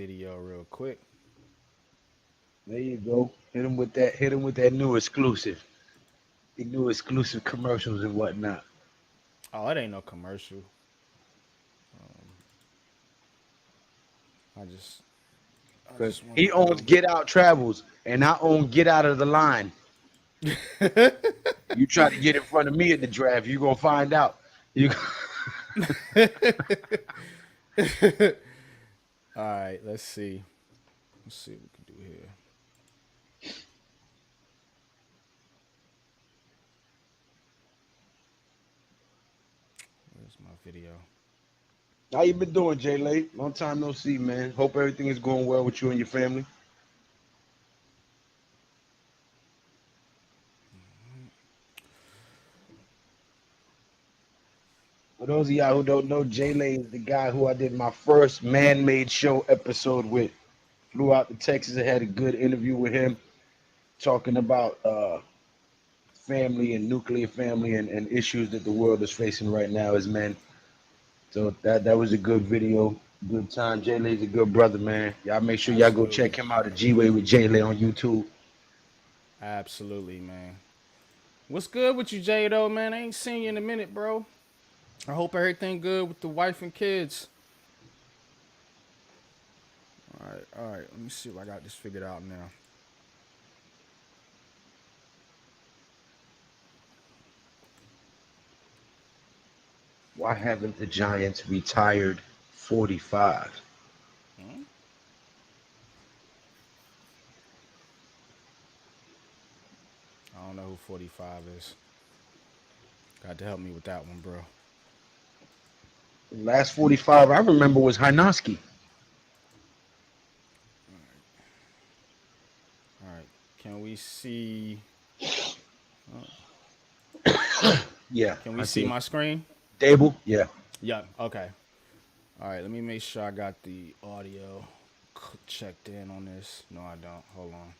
video real quick. There you go. Hit him with that. Hit him with that new exclusive. The new exclusive commercials and whatnot. Oh, it ain't no commercial. I just I Cause just want he to owns Get Out Travels, and I own Get Out of the Line. You try to get in front of me at the draft, you gonna find out. You All right, let's see. Let's see what we can do here. Where's my video? How you been doing, Jay Lay? Long time no see, man. Hope everything is going well with you and your family. For those of y'all who don't know, Jay Lay is the guy who I did my first man-made show episode with. Flew out to Texas and had a good interview with him, talking about family and nuclear family and issues that the world is facing right now as men. So that was a good video, good time. Jay Lay's a good brother, man. Y'all make sure y'all go Absolutely. check him out at G-Way with Jay Lay on YouTube. Absolutely, man. What's good with you, Jay, though, man? I ain't seen you in a minute, bro. I hope everything good with the wife and kids. All right, all right. Let me see if I got this figured out now. Why haven't the Giants retired 45? Hmm? I don't know who 45 is. Got to help me with that one, bro. The last 45 I remember was Hynoski. All right. Can we see? Yeah, Can we I see see. my screen? Daboll? Yeah. Yeah. Okay. All right. Let me make sure I got the audio checked in on this. No, I don't. Hold on.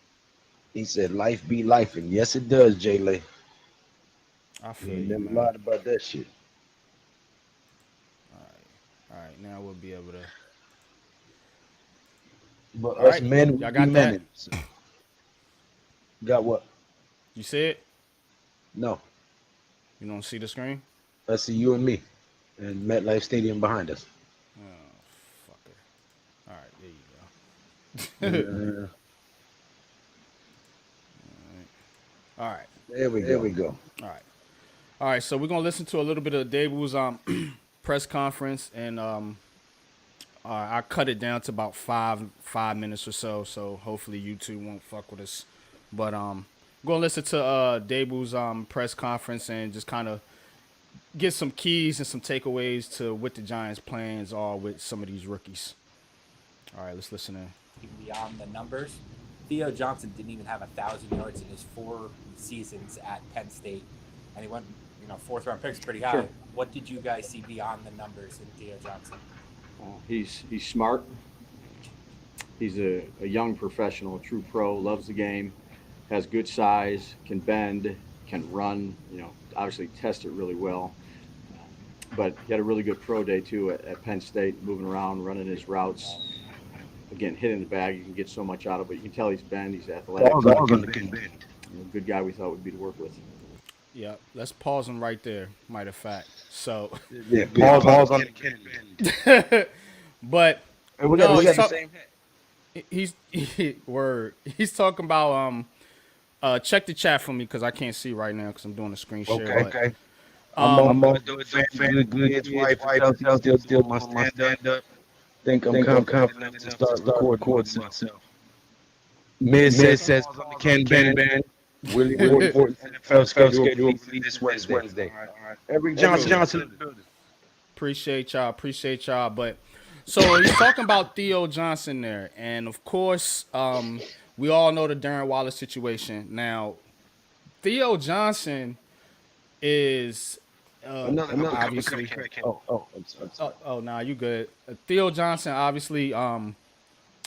He said life be life, and yes it does, Jay Lay. I He feel ain't you, never man. lied about that shit. All right. All right. Now we'll be able to. But All us right. men, we Y'all be got that? men. So, got what? You see it? No. You don't see the screen? I see you and me and MetLife Stadium behind us. Oh, fucker. All right. There you go. Uh, All right. there we There go. we go. All right. All right. So we're gonna listen to a little bit of Daboll's press conference, and I cut it down to about five minutes or so. So hopefully you two won't fuck with us. But we're gonna listen to Daboll's press conference and just kind of get some keys and some takeaways to what the Giants' plans are with some of these rookies. All right, let's listen in. Beyond the numbers, Theo Johnson didn't even have 1,000 yards in his 4 seasons at Penn State, and he went, fourth round picks pretty high. Sure. What did you guys see beyond the numbers in Theo Johnson? He's smart. He's a young professional, a true pro, loves the game, has good size, can bend, can run, obviously test it really well. But he had a really good pro day, too, at Penn State, moving around, running his routes. Again, hitting the bag, you can get so much out of it. You can tell he's bend, he's athletic. Good guy we thought would be to work with. Yeah, let's pause him right there, matter of fact. So, Yeah, pause on the Kennedy. but Hey, we no, got the same hat. Word. He's talking about check the chat for me because I can't see right now because I'm doing a screen share. Okay. I'm on do it good. It's wife. Still my stand up. Think I'm confident enough to start recording myself. Miz says pause on the Ken band. Really important NFL schedule this Wednesday. All right. Eric Johnson in the building. Appreciate y'all. But so he's talking about Theo Johnson there, and of course, we all know the Darren Wallace situation. Now, Theo Johnson is Another obviously. Nah, you good. Theo Johnson obviously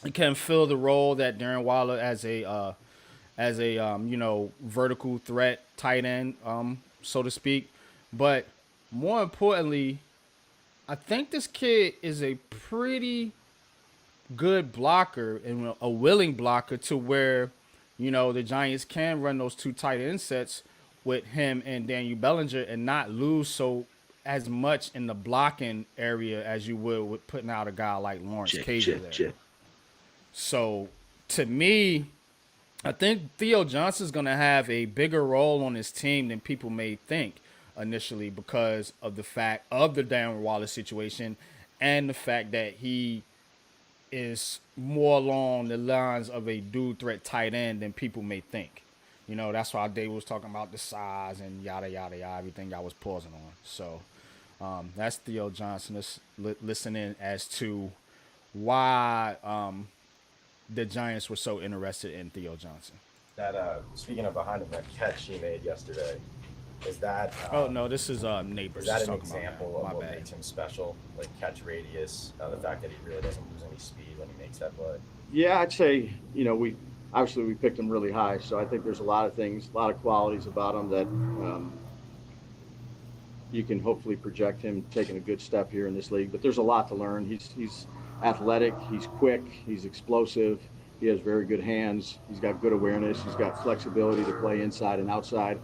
he can fill the role that Darren Waller as a vertical threat tight end, so to speak. But more importantly, I think this kid is a pretty good blocker and a willing blocker to where, the Giants can run those two tight end sets with him and Daniel Bellinger and not lose so as much in the blocking area as you would with putting out a guy like Lawrence Check, Cager check, there. check. So to me, I think Theo Johnson's going to have a bigger role on his team than people may think initially because of the fact of the Darren Wallace situation and the fact that he is more along the lines of a dual threat tight end than people may think. That's why Dave was talking about the size and yada, yada, yada, everything I was pausing on. So that's Theo Johnson. Let's listen in as to why the Giants were so interested in Theo Johnson. That speaking of behind him, that catch he made yesterday, is that? Oh no, this is Neighbors. Is that an talking about example that. of what My bad. makes him special? Like catch radius, the fact that he really doesn't lose any speed when he makes that play. Yeah, I'd say, we picked him really high, so I think there's a lot of things, a lot of qualities about him that you can hopefully project him taking a good step here in this league. But there's a lot to learn. He's athletic, he's quick, he's explosive, he has very good hands, he's got good awareness, he's got flexibility to play inside and outside.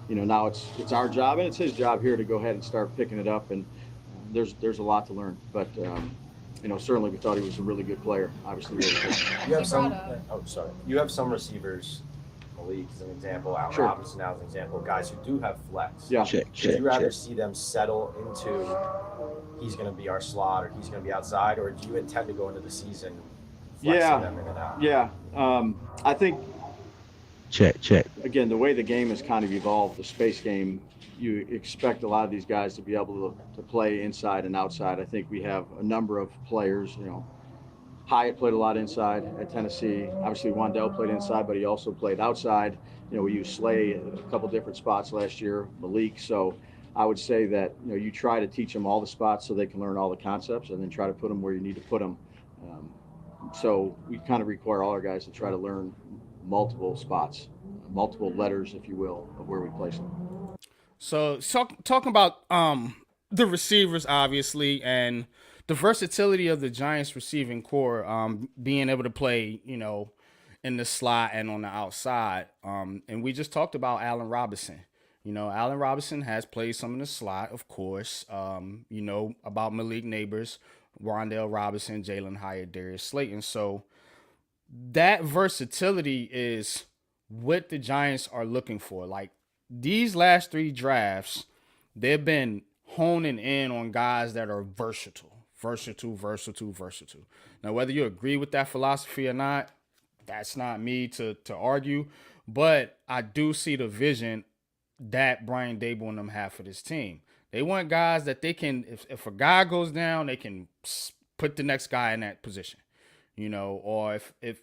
Now it's our job and it's his job here to go ahead and start picking it up, and there's a lot to learn. But certainly we thought he was a really good player. Obviously, really good. You have some. Oh, sorry. You have some receivers in the league, as an example. Allen Sure. Robinson now as an example. Guys who do have flex. Yeah. Check, Would check, you rather check. see them settle into he's going to be our slot or he's going to be outside, or do you intend to go into the season flexing them in and out? Yeah. I think, Check, check. again, the way the game has kind of evolved, the space game, you expect a lot of these guys to be able to play inside and outside. I think we have a number of players, Hyatt played a lot inside at Tennessee. Obviously, Wandell played inside, but he also played outside. We used Slay at a couple different spots last year, Malik. So I would say that, you try to teach them all the spots so they can learn all the concepts and then try to put them where you need to put them. So we kind of require all our guys to try to learn multiple spots, multiple letters, if you will, of where we place them. So talking about the receivers, obviously, and the versatility of the Giants receiving core, being able to play, in the slot and on the outside. And we just talked about Allen Robinson. Allen Robinson has played some in the slot, of course. About Malik Neighbors, Rondell Robinson, Jalen Hyatt, Darius Slayton. So that versatility is what the Giants are looking for. Like these last three drafts, they've been honing in on guys that are versatile. Now, whether you agree with that philosophy or not, that's not me to argue. But I do see the vision that Brian Daboll and them have for this team. They want guys that they can, if a guy goes down, they can put the next guy in that position. Or if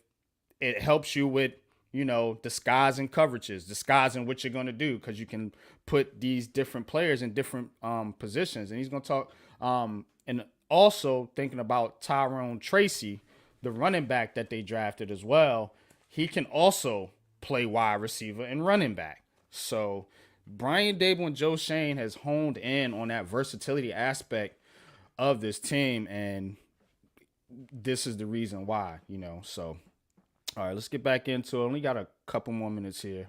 it helps you with, disguising coverages, disguising what you're going to do, because you can put these different players in different positions. And he's going to talk, and also thinking about Tyrone Tracy, the running back that they drafted as well. He can also play wide receiver and running back. So Brian Daboll and Joe Shane has honed in on that versatility aspect of this team, and this is the reason why, So, all right, let's get back into it. Only got a couple more minutes here,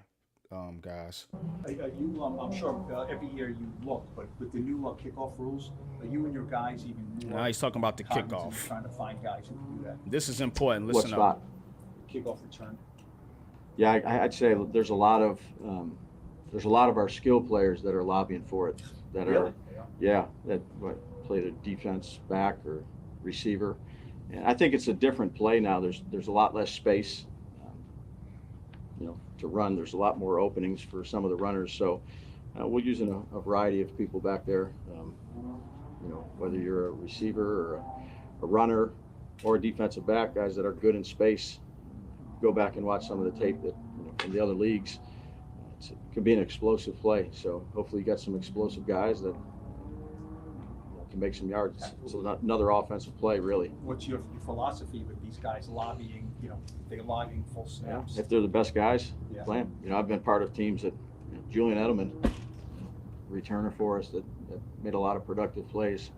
guys. I'm sure every year you look, but with the new kickoff rules, are you and your guys even more? Now he's talking about the cognizant kickoff. of trying to find guys who can do that. This is important. What Listen spot? up. Kickoff return. Yeah, I'd say there's a lot of our skill players that are lobbying for it. That Really? that play the defense back or receiver. And I think it's a different play now. There's a lot less space, to run. There's a lot more openings for some of the runners. So we're using a variety of people back there. Whether you're a receiver or a runner or a defensive back, guys that are good in space. Go back and watch some of the tape that from the other leagues. It can be an explosive play. So hopefully you got some explosive guys that can make some yards. So another offensive play, really. What's your philosophy with these guys lobbying? They're logging full snaps. If they're the best guys, Yeah. play them. I've been part of teams that Julian Edelman, returner for us, that made a lot of productive plays.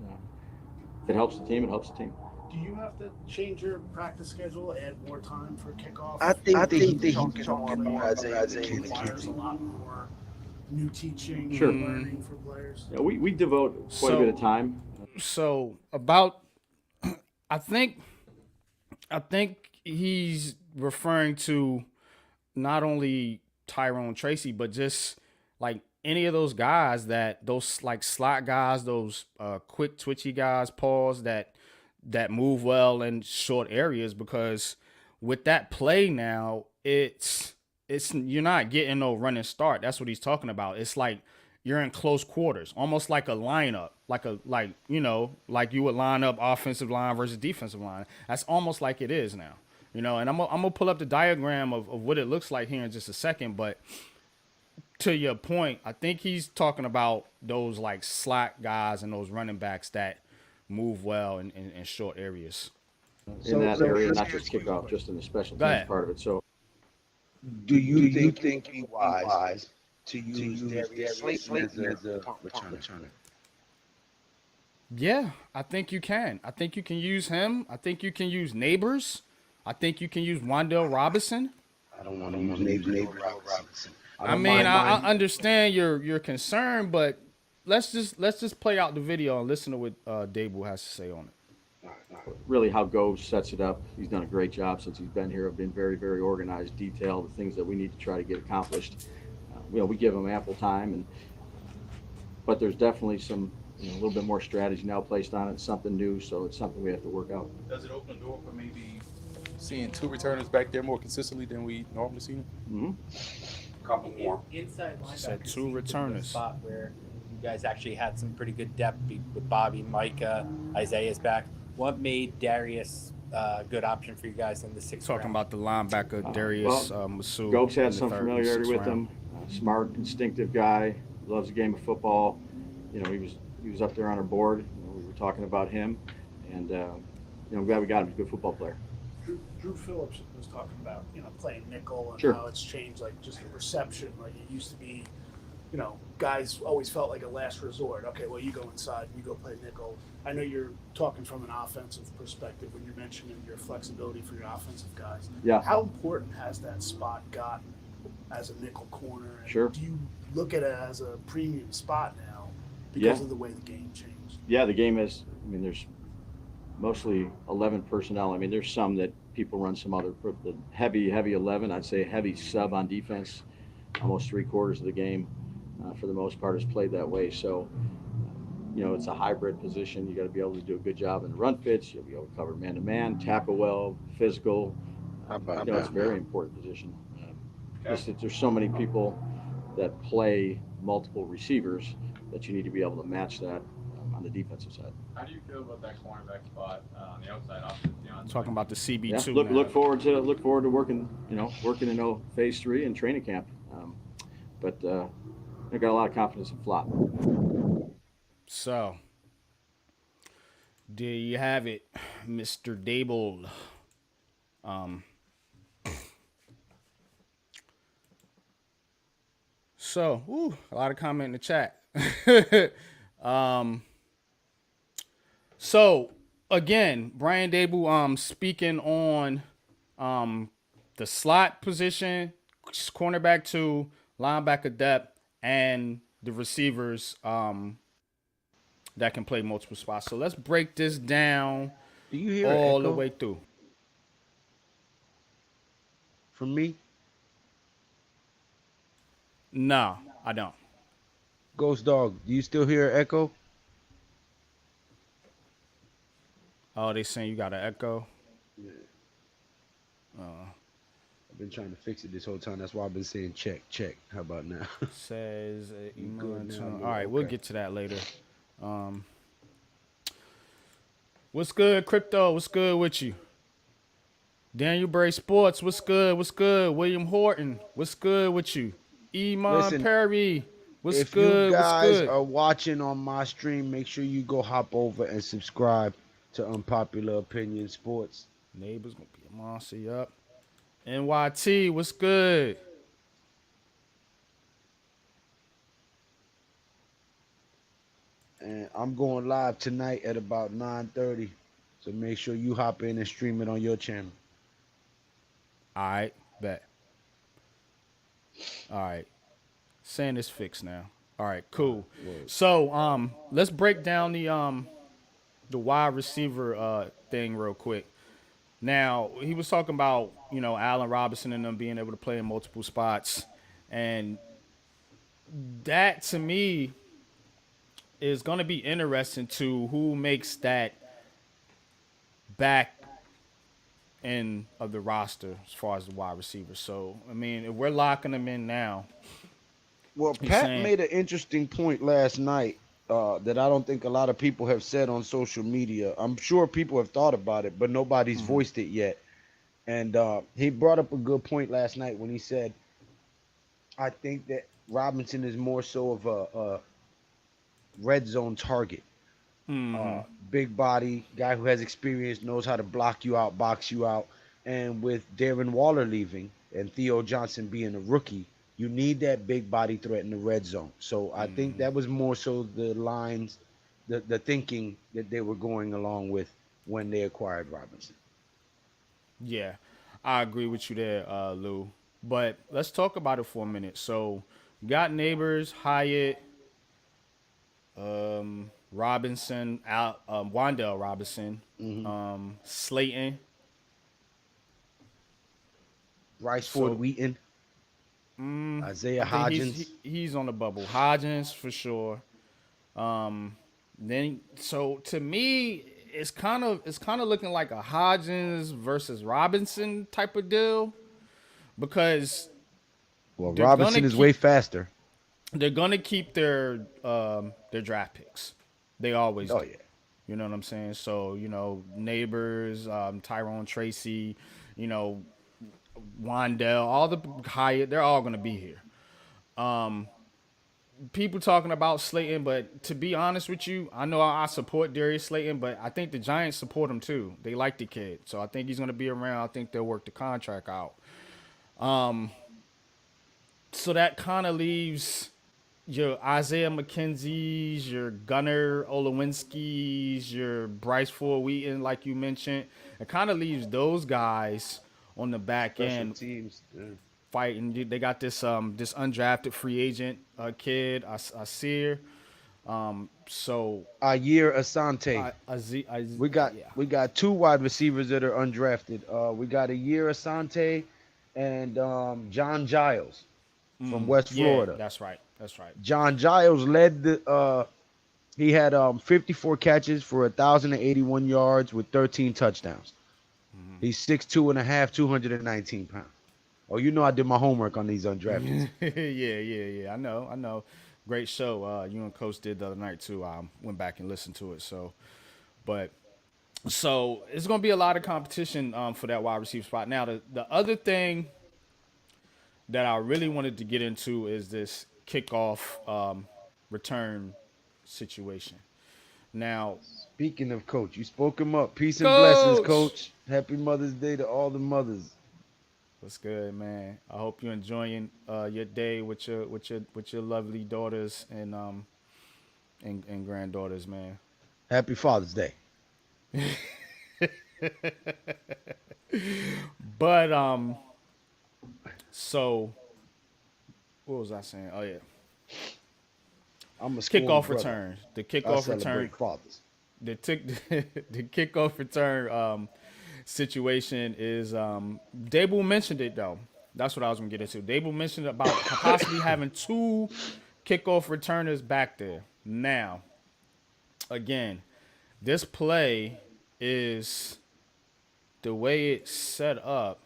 If it helps the team, it helps the team. do you have to change your practice schedule, add more time for kickoff? I think that he's Talking talking more like about Isaiah it requires a McKenzie. lot more new teaching Sure. and learning for players. Yeah, we devote quite a bit of time. So about, I think, I think he's referring to not only Tyrone Tracy, but just like any of those guys those like slot guys, those quick twitchy guys, pause that move well in short areas. Because with that play now, it's you're not getting no running start. That's what he's talking about. It's like you're in close quarters, almost like a lineup, like like you would line up offensive line versus defensive line. That's almost like it is now. And I'm gonna pull up the diagram of what it looks like here in just a second. But to your point, I think he's talking about those like slot guys and those running backs that move well in short areas. In that area, not just kickoff, just in the special Go teams ahead. part of it. So Do you think it'd be wise to use Darius Slayton as a punt returner? Yeah, I think you can. I think you can use him. I think you can use Neighbors. I think you can use Wandale Robinson. I don't want to use Neighbor Robinson. I mean, I understand your concern, but let's just play out the video and listen to what Daboll has to say on it. really how Gove sets it up, he's done a great job since he's been here. I've been very, very organized, detailed, the things that we need to try to get accomplished. We give him ample time, but there's definitely some, a little bit more strategy now placed on it, something new, so it's something we have to work out. Does it open the door for maybe seeing two returners back there more consistently than we normally see them? Mm-hmm. Couple more. Inside Said linebacker two seems to be the returners. spot where you guys actually had some pretty good depth with Bobby, Micah, Isaiah's back. What made Darius a good option for you guys in the sixth Talking round? about the linebacker Darius Masood. Gove's had in the some third and familiarity sixth with round. him. Smart, instinctive guy, loves the game of football. He was up there on our board. We were talking about him, and I'm glad we got him. He's a good football player. Drew Phillips was talking about, playing nickel and Sure. how it's changed, like just the perception. Like it used to be, guys always felt like a last resort. Okay, well, you go inside, you go play nickel. I know you're talking from an offensive perspective when you're mentioning your flexibility for your offensive guys. Yeah. How important has that spot gotten as a nickel corner? And Sure. do you look at it as a premium spot now because Yeah. of the way the game changed? Yeah, the game is, there's mostly 11 personnel. There's some that people run some other, the heavy 11, I'd say heavy sub on defense. Almost 3/4 of the game, for the most part, is played that way. So, it's a hybrid position. You got to be able to do a good job in the run fits. You'll be able to cover man-to-man, tackle well, physical. It's a very important position. There's so many people that play multiple receivers that you need to be able to match that on the defensive side. How do you feel about that cornerback spot on the outside opposite Deion? Talking about the CB2. Yeah, now. look forward to working in phase 3 and training camp. But I've got a lot of confidence in Flop. So, there you have it, Mr. Daboll. So, a lot of comment in the chat. So again, Brian Daboll speaking on the slot position, cornerback 2, linebacker depth, and the receivers that can play multiple spots. So let's break this down Do you hear all an the echo way through. from me? No, I don't. Ghost Dog, do you still hear an echo? Oh, they saying you got an echo. Yeah. I've been trying to fix it this whole time. That's why I've been saying check. How about now? Says good now, all man. right, we'll Okay. get to that later. What's good, Crypto? What's good with you? Daniel Bray Sports, what's good? What's good? William Horton, what's good with you? Iman Listen, Perry, what's If good? you What's guys good? are watching on my stream, make sure you go hop over and subscribe to Unpopular Opinion Sports. Neighbors gonna be a monster, yup. NYT, what's good? And I'm going live tonight at about 9:30. So make sure you hop in and stream it on your channel. All right, bet. All right, saying it's fixed now. All right, cool. Word. So let's break down the wide receiver thing real quick. Now he was talking about Allen Robinson and them being able to play in multiple spots, and that to me is going to be interesting to who makes that back end of the roster as far as the wide receivers. So I mean, if we're locking them in now, Well, he's Pat saying, made an interesting point last night that I don't think a lot of people have said on social media. I'm sure people have thought about it, but nobody's voiced it yet. And he brought up a good point last night when he said, I think that Robinson is more so of a red zone target. Big body, guy who has experience, knows how to block you out, box you out. And with Darren Waller leaving and Theo Johnson being a rookie, you need that big body threat in the red zone. So I think that was more so the lines, the thinking that they were going along with when they acquired Robinson. yeah, I agree with you there, Lou. But let's talk about it for a minute. So, got Neighbors, Hyatt, Robinson, Wandell Robinson, Slayton. Bryce Ford So Wheaton, Isaiah I think Hodgins. he's on the bubble. Hodgins for sure. Then so to me, it's kind of looking like a Hodgins versus Robinson type of deal because Well, they're gonna Robinson is way keep faster. they're gonna keep their draft picks. They always Oh do. yeah. You know what I'm saying? So Neighbors, Tyrone Tracy, you know Wandell, all the Hyatt, they're all gonna be here. People talking about Slayton, but to be honest with you, I know I support Darius Slayton, but I think the Giants support him too. They like the kid, so I think he's going to be around. I think they'll work the contract out. So that kind of leaves your Isaiah McKenzie's, your Gunnar Olowinski's, your Bryce Ford Wheaton, like you mentioned. It kind of leaves those guys on the back Special end teams. fighting. They got this undrafted free agent kid, Asir. So Ayer Asante. We got yeah. we got two wide receivers that are undrafted. We got Ayer Asante and John Giles from West Yeah, Florida. that's right. That's right. John Giles led the he had 54 catches for 1,081 yards with 13 touchdowns. He's 6'2" and a half, 219 pounds. Oh, you know I did my homework on these undrafted. Yeah. I know. Great show. You and Coach did the other night too. I went back and listened to it. So it's gonna be a lot of competition for that wide receiver spot. Now the other thing that I really wanted to get into is this kickoff return situation. Now, Speaking of coach, you spoke him up. Peace and blessings, Coach, coach. Happy Mother's Day to all the mothers. what's good, man? I hope you're enjoying your day with your lovely daughters and granddaughters, man. Happy Father's Day. But so what was I saying? Oh yeah, I'm a spoiled kickoff brother. return. The I kickoff return. celebrate fathers. The the kickoff return situation is Daboll mentioned it though. That's what I was gonna get into. Daboll mentioned about possibly having two kickoff returners back there. Now, again, this play is the way it's set up.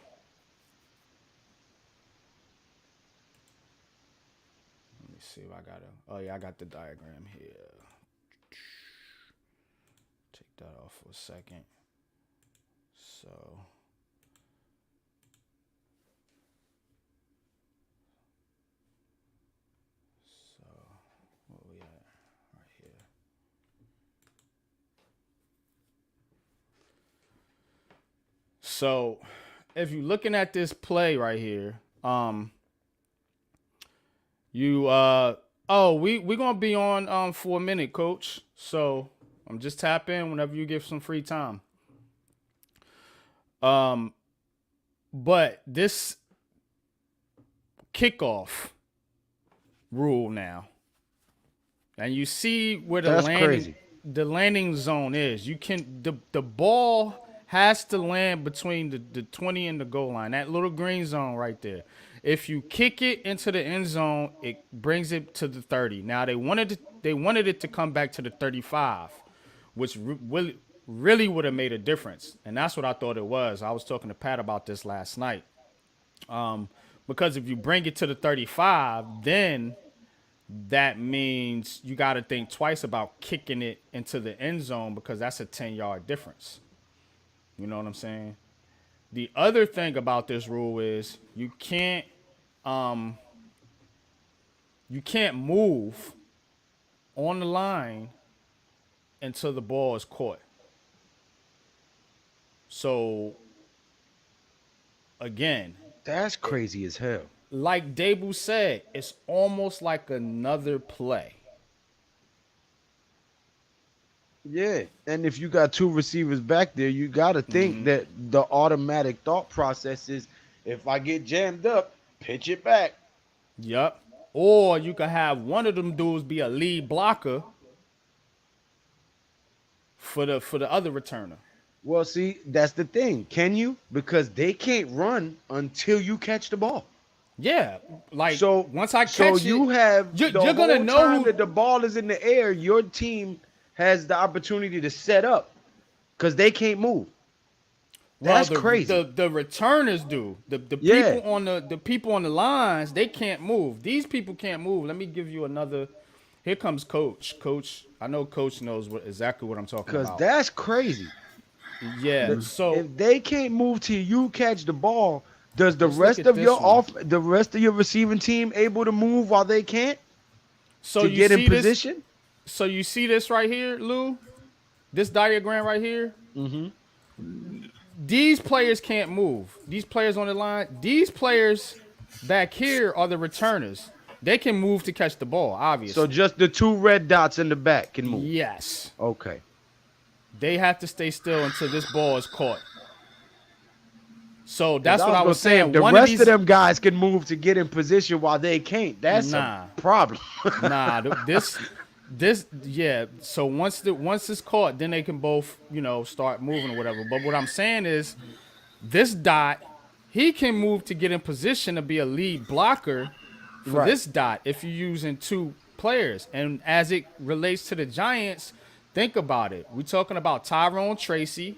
Let me see if I got it. Oh yeah, I got the diagram here. Take that off for a second. So what we at right here? So if you're looking at this play right here, you we're gonna be on for a minute, coach. So I'm just tap in whenever you give some free time. Um, but this kickoff rule now, and you see where That's crazy. the landing zone is. You can the ball has to land between the 20 and the goal line. That little green zone right there. If you kick it into the end zone, it brings it to the 30. Now they wanted it to come back to the 35, which really would have made a difference. And that's what I thought it was. I was talking to Pat about this last night. Because if you bring it to the 35, then that means you got to think twice about kicking it into the end zone because that's a 10-yard difference. You know what I'm saying? The other thing about this rule is you can't move on the line until the ball is caught. So again, That's crazy as hell. like Daboll said, it's almost like another play. Yeah, and if you got two receivers back there, you got to think that the automatic thought process is, if I get jammed up, pitch it back. Yup. Or you could have one of them dudes be a lead blocker for the other returner. Well, see, that's the thing. Can you? Because they can't run until you catch the ball. Yeah, like So once I so catch you it, have you're the gonna whole know time who. that the ball is in the air, your team has the opportunity to set up because they can't move. That's crazy. The returners do. The Yeah. people on the lines, they can't move. These people can't move. Let me give you another. Here comes Coach. Coach, I know Coach knows exactly what I'm talking Because about. that's crazy. Yeah. So If they can't move till you catch the ball, does the Let's look rest at of this your one. the rest of your receiving team able to move while they can't so to you get in see this. position? So you see this right here, Lou? This diagram right here? These players can't move. These players on the line, these players back here are the returners. They can move to catch the ball, obviously. So just the two red dots in the back can move. Yes. Okay. They have to stay still until this ball is caught. So 'Cause that's what I gonna was say, saying. if the One rest of of these, them guys can move to get in position while they can't, that's Nah. a problem. yeah. So once it's caught, then they can both, start moving or whatever. But what I'm saying is, this dot, he can move to get in position to be a lead blocker for Right. this dot if you're using two players. And as it relates to the Giants, think about it. We're talking about Tyrone Tracy,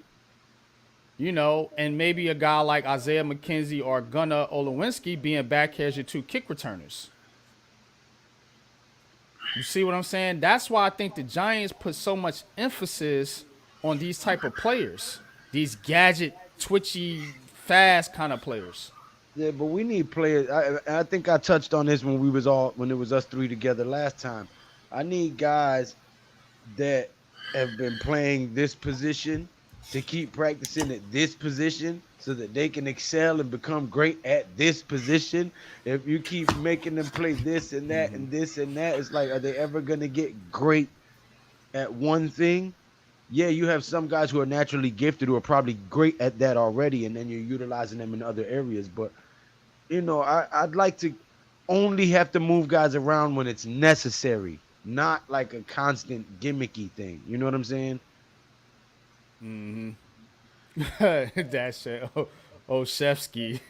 and maybe a guy like Isaiah McKenzie or Gunnar Olszewski being back here as your two kick returners. You see what I'm saying? That's why I think the Giants put so much emphasis on these type of players, these gadget, twitchy, fast kind of players. Yeah, but we need players. I think I touched on this when it was us three together last time. I need guys that have been playing this position to keep practicing at this position so that they can excel and become great at this position. If you keep making them play this and that and this and that, it's like, are they ever going to get great at one thing? Yeah, you have some guys who are naturally gifted who are probably great at that already, and then you're utilizing them in other areas. But, I'd like to only have to move guys around when it's necessary, not like a constant gimmicky thing. You know what I'm saying? That shit. Olszewski.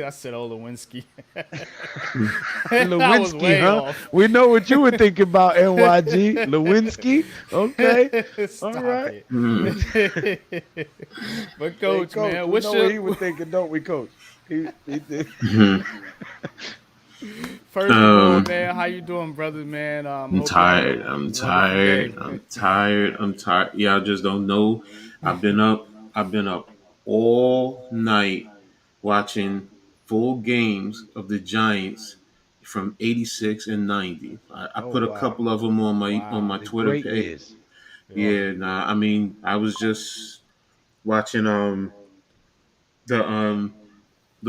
I said Olszewski. I was Lewinsky, way huh? off. We know what you were thinking about, NYG. Lewinsky? Okay. Stop All right. it. But Coach, Hey, man, we what's know your what he was thinking, don't we, Coach? He did. first of all, man? How you doing, brother, man? I'm tired. I'm tired. I'm tired. I'm tired. Yeah, I just don't know. I've been up all night watching full games of the Giants from '86 and '90. I Oh, put a wow. couple of them on my The Twitter great page. years. Yeah, nah. I mean, I was just watching the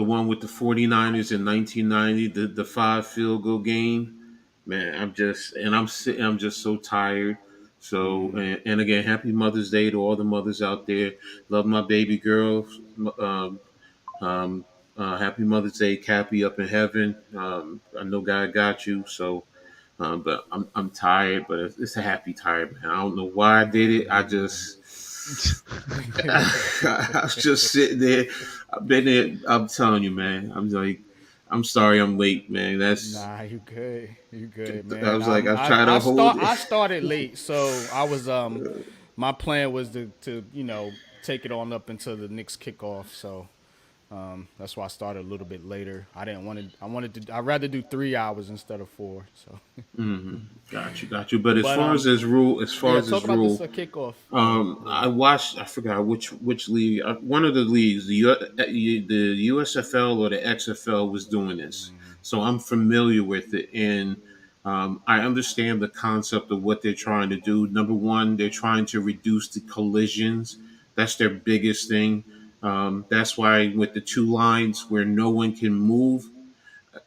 one with the 49ers in 1990, the 5 field goal game. Man, I'm just so tired. So, and again, happy Mother's Day to all the mothers out there. Love my baby girl. Um, um, Happy Mother's Day, Cappy, up in heaven. I know God got you. So, but I'm tired, but it's a happy tired, man. I don't know why I did it. I just I was just sitting there. I've been there. I'm telling you, man. I'm like, I'm sorry, I'm late, man. That's. Nah, you good. You good, I man. was like, I've tried to hold it. I started late, so I was my plan was to take it on up until the Knicks kickoff. So that's why I started a little bit later. I didn't want to. I'd rather do 3 hours instead of 4. So, Got you. But as but far as this rule, yeah, talk about this kickoff. I watched. I forgot which league. One of the leagues, the USFL or the XFL was doing this, so I'm familiar with it, and I understand the concept of what they're trying to do. Number one, they're trying to reduce the collisions. That's their biggest thing. That's why with the two lines where no one can move,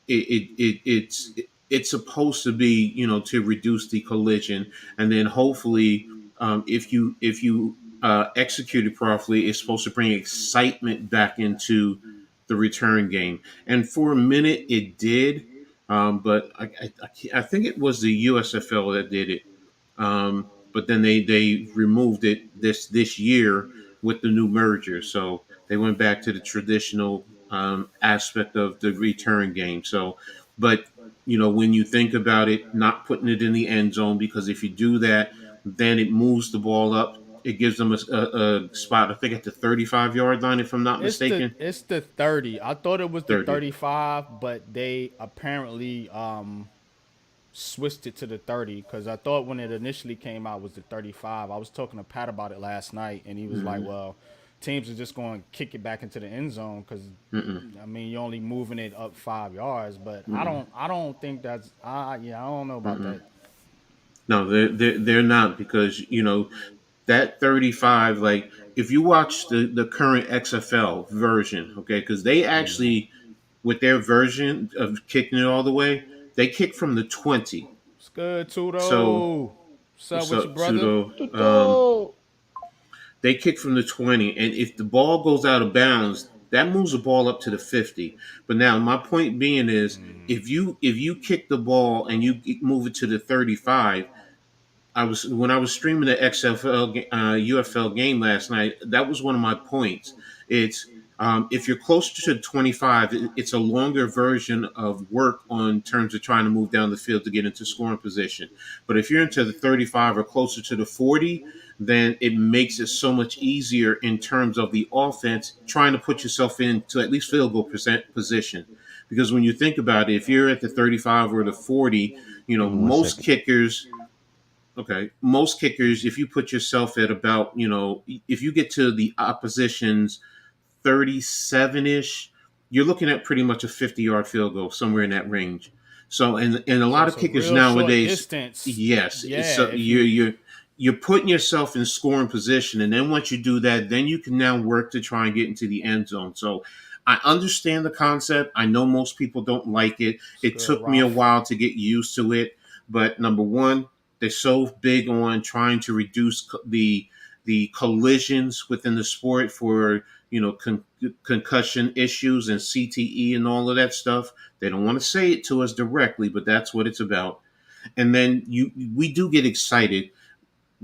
it's supposed to be, to reduce the collision, and then hopefully, if you execute it properly, it's supposed to bring excitement back into the return game. And for a minute it did, but I think it was the USFL that did it. But then they removed it this year with the new merger, so they went back to the traditional aspect of the return game. So, but when you think about it, not putting it in the end zone, because if you do that, then it moves the ball up. It gives them a spot, I think, at the 35-yard line, if I'm not mistaken. It's the 30. I thought it was the 30. 35, but they apparently switched it to the 30 because I thought when it initially came out was the 35. I was talking to Pat about it last night, and he was like, "Well, teams are just going to kick it back into the end zone because I mean you're only moving it up 5 yards." But I don't think that's I don't know about that. No, they're not, because that 35, like, if you watch the current XFL version, okay, because they actually, with their version of kicking it all the way, they kick from the 20. It's good, So Tudo. What's up what's with you, up, brother? Pseudo? Tuto. They kick from the 20, and if the ball goes out of bounds, that moves the ball up to the 50. But now my point being is, if you kick the ball and you move it to the 35, when I was streaming the XFL UFL game last night. That was one of my points. It's if you're closer to 25, it's a longer version of work on terms of trying to move down the field to get into scoring position. But if you're into the 35 or closer to the 40, then it makes it so much easier in terms of the offense trying to put yourself into at least field goal position. Because when you think about it, if you're at the 35 or the 40, Give me one most second. kickers. Okay. Most kickers, if you put yourself at about, if you get to the opposition's 37 ish, you're looking at pretty much a 50-yard field goal, somewhere in that range. So, and a So lot it's of a kickers real short nowadays, distance. yes. Yeah, So if you you're putting yourself in scoring position. And then once you do that, then you can now work to try and get into the end zone. So I understand the concept. I know most people don't like it. it's It good, took me a Ralph. while to get used to it. But number one, they're so big on trying to reduce the collisions within the sport for concussion issues and CTE and all of that stuff. They don't want to say it to us directly, but that's what it's about. And then we do get excited.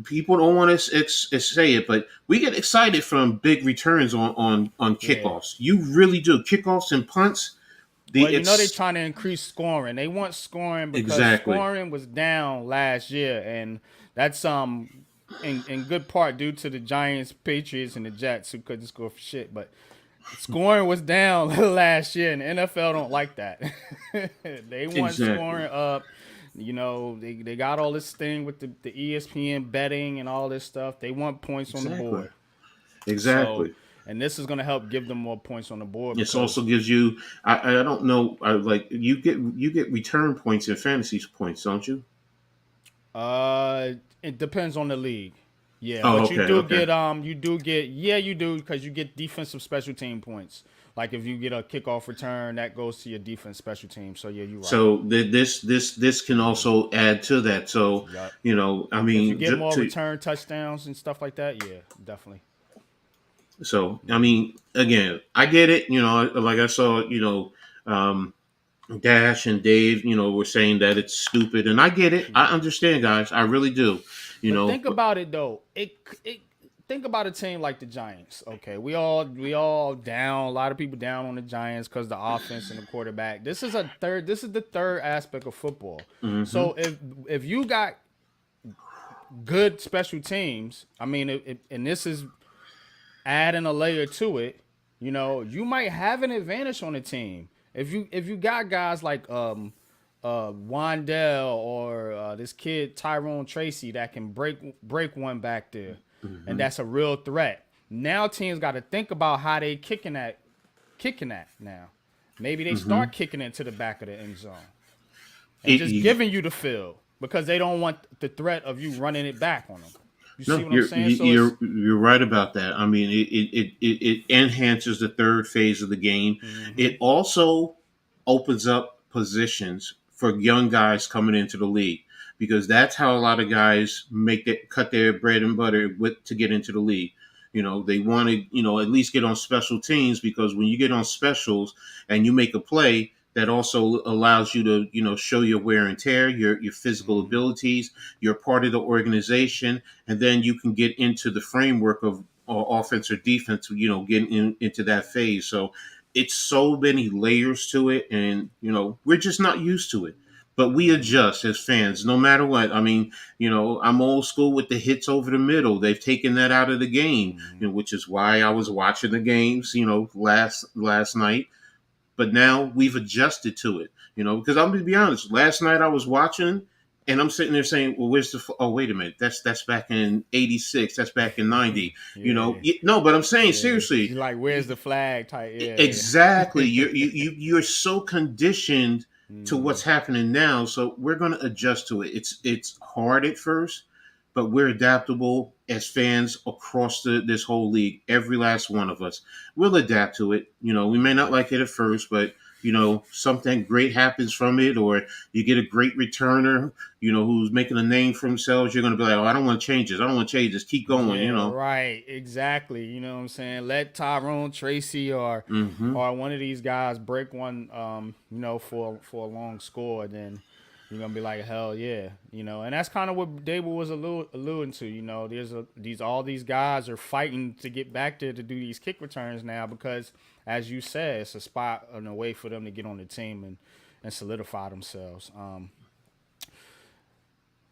People don't want to say it, but we get excited from big returns on Yeah. kickoffs. You really do. Kickoffs and punts. Well, they're It's trying to increase scoring. They want scoring because exactly. scoring was down last year, and that's in good part due to the Giants, Patriots, and the Jets who couldn't score for shit. But scoring was down last year, and the NFL don't like that. They want Exactly. scoring up. They got all this thing with the ESPN betting and all this stuff. They want points on the Exactly. board. So, Exactly. and this is going to help give them more points on the board This also because gives you. I don't know. Like you get return points and fantasy points, don't you? it depends on the league. Yeah, Oh, but okay, okay. you do get yeah, you do because you get defensive special team points, Like if you get a kickoff return, that goes to your defense special team. So yeah, you're right. So this can also add to that. So Yup. I If you mean, get more return touchdowns and stuff like that, yeah, definitely. so I mean, again, I get it. Like I saw, um, Dash and Dave, were saying that it's stupid, and I get it. I understand, guys. I really do. But think about it though. It think about a team like the Giants. Okay, we all down. A lot of people down on the Giants because the offense and the quarterback. This is the third aspect of football. So if you got good special teams, I mean, and this is adding a layer to it. You might have an advantage on the team if you got guys like Wandell or this kid Tyrone Tracy that can break one back there, and that's a real threat. Now teams got to think about how they kicking that now. Maybe they start kicking it to the back of the end zone and just giving you the field because they don't want the threat of you running it back on them. You see what I'm saying? You're right about that. I mean, it enhances the third phase of the game. It also opens up positions for young guys coming into the league because that's how a lot of guys cut their bread and butter to get into the league. They want to, at least get on special teams because when you get on specials and you make a play, that also allows you to, show your wear and tear, your physical abilities. You're part of the organization, and then you can get into the framework of offense or defense. Getting into that phase. So it's so many layers to it, and we're just not used to it. But we adjust as fans, no matter what. I mean, I'm old school with the hits over the middle. They've taken that out of the game, which is why I was watching the games, last night. But now we've adjusted to it, because I'm going to be honest. Last night I was watching and I'm sitting there saying, well, where's wait a minute. That's back in 86. That's back in 90, no, but I'm saying seriously, you're like, where's the flag type? Yeah, exactly. You're so conditioned to what's happening now. So we're going to adjust to it. It's hard at first, but we're adaptable as fans across this whole league. Every last one of us will adapt to it. We may not like it at first, but something great happens from it, or you get a great returner, who's making a name for themselves. You're going to be like, oh, I don't want to change this. I don't want to change this. Keep going, Right, exactly. You know what I'm saying? Let Tyrone Tracy or one of these guys break one, for a long score, then you're gonna be like, hell yeah, and that's kind of what Daboll was alluding to. There's all these guys are fighting to get back there to do these kick returns now because, as you said, it's a spot and a way for them to get on the team and solidify themselves.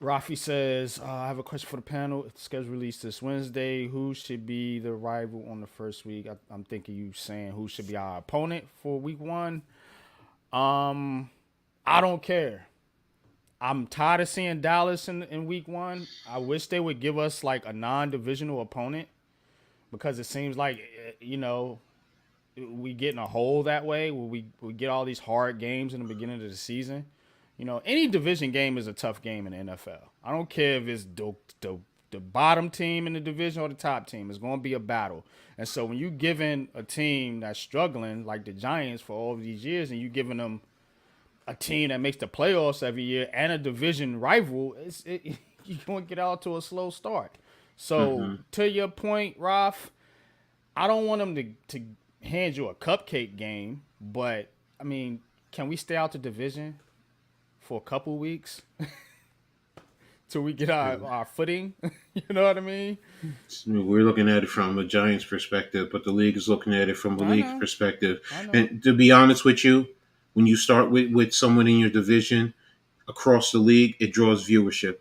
Rafi says, I have a question for the panel. It's scheduled release this Wednesday. Who should be the rival on the first week? I'm thinking you saying who should be our opponent for week 1. I don't care. I'm tired of seeing Dallas in week 1. I wish they would give us like a non-divisional opponent because it seems like, we get in a hole that way where we get all these hard games in the beginning of the season. Any division game is a tough game in the NFL. I don't care if it's the bottom team in the division or the top team. It's going to be a battle. And so when you giving a team that's struggling like the Giants for all of these years and you giving them a team that makes the playoffs every year and a division rival, you're going to get out to a slow start. So to your point, Ralph, I don't want them to hand you a cupcake game, but, I mean, can we stay out the division for a couple weeks till we get our footing? You know what I mean? We're looking at it from a Giants perspective, but the league is looking at it from a league perspective. And to be honest with you, when you start with someone in your division across the league, it draws viewership.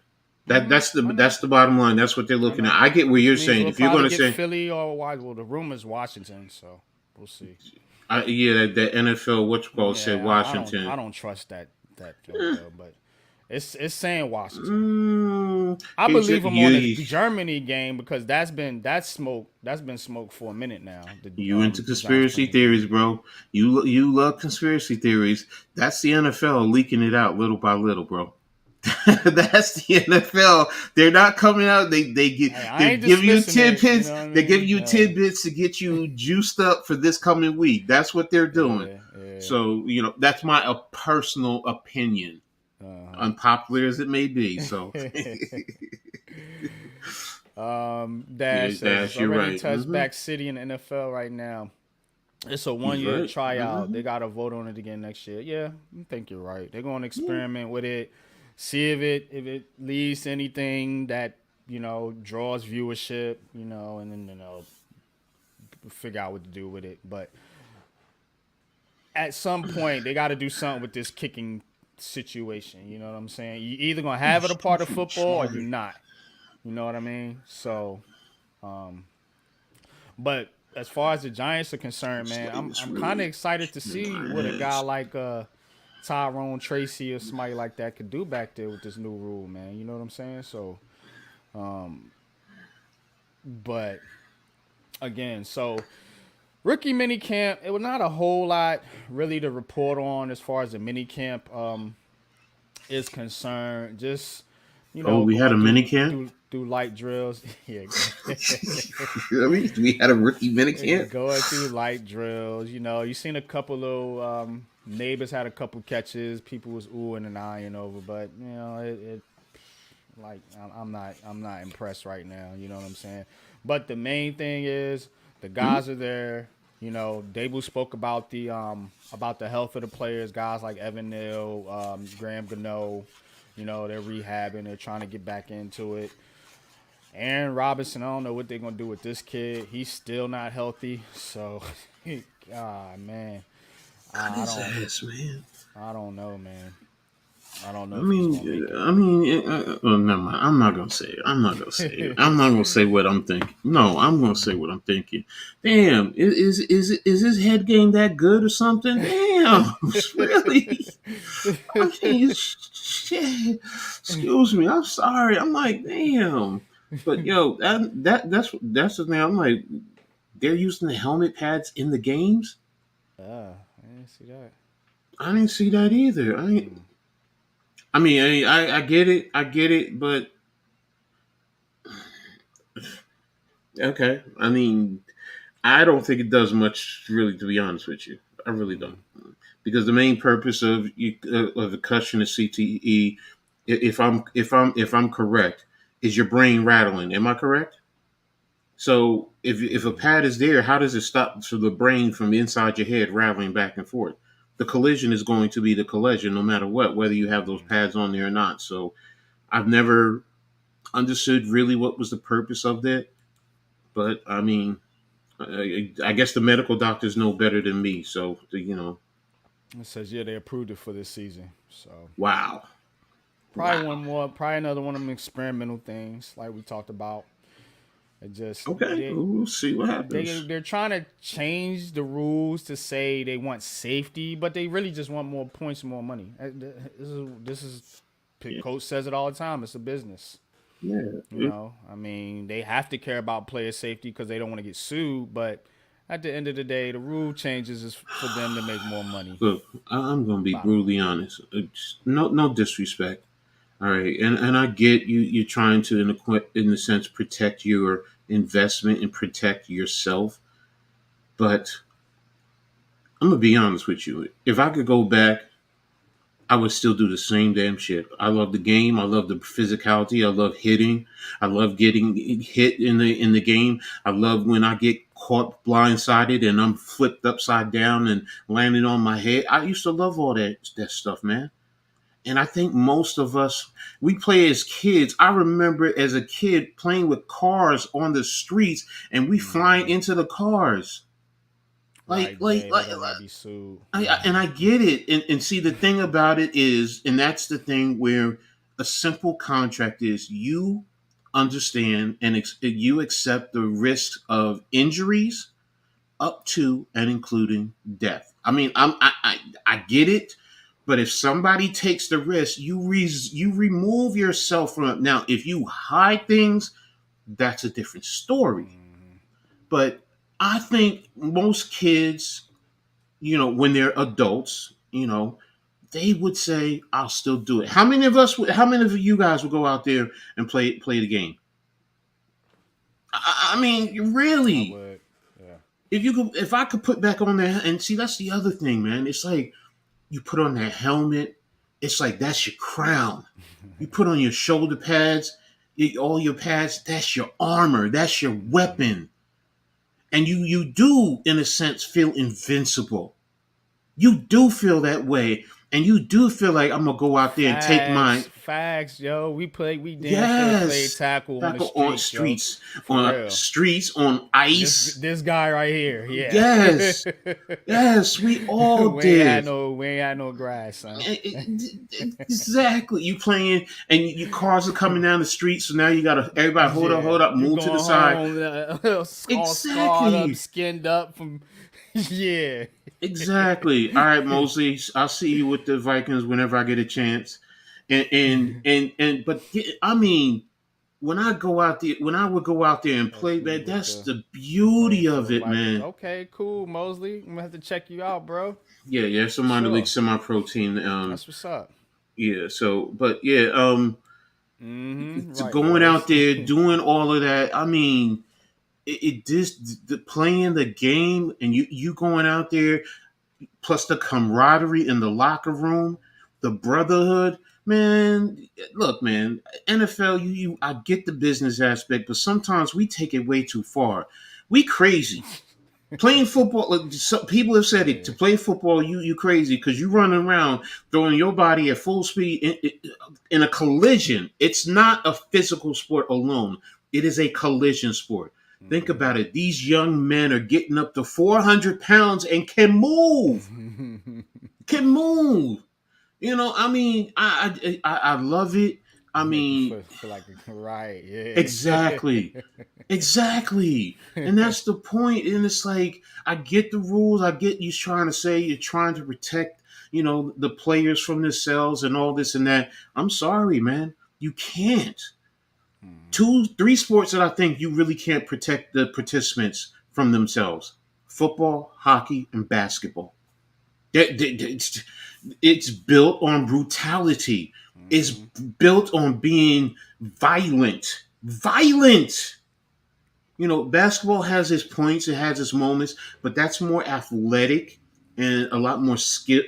That's the bottom line. That's what they're looking at. I get what you're saying. If you're going to say Philly or the rumor's Washington, so we'll see. that NFL said Washington. I don't trust that though, but it's saying Washington. I believe him on the Germany game because that's been smoked for a minute now. You into conspiracy theories, bro? You love conspiracy theories. That's the NFL leaking it out little by little, bro. That's the NFL. They're not coming out. Hey, I they ain't give you dismissing it. You tidbits. know what I They give mean? you tidbits to get you juiced up for this coming week. That's what they're doing. Yeah. So that's my personal opinion, Uh-huh. unpopular as it may be. So Dash says it's you're already right. touchback city in the NFL right now. It's a He's 1-year right. tryout. They got to vote on it again next year. Yeah, I think you're right. They're going to experiment with it, see if it leads to anything that draws viewership. And then figure out what to do with it. But at some point, they got to do something with this kicking situation. You know what I'm saying? You either gonna have it a part of football or you're not. You know what I mean? So, but as far as the Giants are concerned, man, I'm kind of excited to see what a guy like Tyrone Tracy or somebody like that could do back there with this new rule, man. You know what I'm saying? So, but again, rookie mini camp, it was not a whole lot really to report on as far as the mini camp is concerned. Just we had a mini camp. Do light drills. Yeah. Really? We had a rookie mini camp. Going through light drills. You seen a couple little neighbors had a couple catches. People was oohing and eyeing over, but I'm not impressed right now. You know what I'm saying? But the main thing is the guys are there. Daboll spoke about the health of the players. Guys like Evan Neal, Graham Gano. They're rehabbing. They're trying to get back into it. Aaron Robinson, I don't know what they're gonna do with this kid. He's still not healthy. So, man. I don't know, man. I don't know. Never mind. I'm not gonna say it. I'm not gonna say what I'm thinking. No, I'm gonna say what I'm thinking. Damn, is his head game that good or something? Damn, really? I can't. Shit. Excuse me. I'm sorry. I'm like, damn. But that's the thing. I'm like, they're using the helmet pads in the games. I didn't see that. I didn't see that either. I get it, but okay. I don't think it does much, really, to be honest with you. I really don't, because the main purpose of the cushion of CTE, if I'm correct, is your brain rattling. Am I correct? So if a pad is there, how does it stop the brain from inside your head rattling back and forth? The collision is going to be the collision, no matter what, whether you have those pads on there or not. So I've never understood really what was the purpose of that. But I guess the medical doctors know better than me. So It says they approved it for this season. So wow. Probably another one of them experimental things like we talked about. We'll see what happens. They're trying to change the rules to say they want safety, but they really just want more points and more money. This is Coach says it all the time. It's a business. Yeah. They have to care about player safety because they don't want to get sued. But at the end of the day, the rule changes is for them to make more money. Look, I'm going to be brutally honest. No disrespect. All right, and I get you. You're trying to, in a sense, protect your investment and protect yourself. But I'm gonna be honest with you. If I could go back, I would still do the same damn shit. I love the game. I love the physicality. I love hitting. I love getting hit in the game. I love when I get caught blindsided and I'm flipped upside down and landing on my head. I used to love all that stuff, man. And I think most of us, we play as kids. I remember as a kid playing with cars on the streets and we flying into the cars. Like, be sued. I get it. And see, the thing about it is, and that's the thing where a simple contract is you understand and you accept the risk of injuries up to and including death. I get it. But if somebody takes the risk, you remove yourself from it. Now, if you hide things, that's a different story. But I think most kids, when they're adults, they would say, "I'll still do it." How many of us? How many of you guys would go out there and play the game? I mean, I really, would. Yeah. if I could put back on there and see, that's the other thing, man. It's like you put on that helmet. It's like that's your crown. You put on your shoulder pads, all your pads. That's your armor. That's your weapon. And you do, in a sense, feel invincible. You do feel that way, and you do feel like I'm gonna go out there and take mine. Facts, yo. We damn sure played Yes, tackle on the on streets, yo. streets, For real. on ice. This guy right here, yeah. Yes, yes, we all we did. ain't had no grass, son. Exactly. You playing, and your cars are coming down the street, so now you gotta everybody hold up, move to the side. All scarred up, Exactly. skinned up from, yeah. Exactly. All right, Mosley. I'll see you with the Vikings whenever I get a chance. But I mean, when I would go out there and play, man, that's the beauty of it, man. Okay, cool, Mosley. I'm gonna have to check you out, bro. Yeah. Some minor league semi-pro team. That's what's up. Yeah. So, but yeah. Right, going out there doing all of that. I mean, playing the game and you going out there, plus the camaraderie in the locker room, the brotherhood, man. Look, man, NFL, I get the business aspect, but sometimes we take it way too far. We crazy. Playing football, some people have said it. To play football, you crazy because you running around throwing your body at full speed in a collision. It's not a physical sport alone. It is a collision sport. Think about it. These young men are getting up to 400 pounds and can move. Can move. You know, I mean, I love it. I mean, feel like right, yeah. Exactly. And that's the point. And it's like, I get the rules. I get you trying to say you're trying to protect, the players from themselves and all this and that. I'm sorry, man. You can't. 2-3 sports that I think you really can't protect the participants from themselves: football, hockey, and basketball. It's built on brutality. It's built on being violent. Basketball has its points, it has its moments, but that's more athletic and a lot more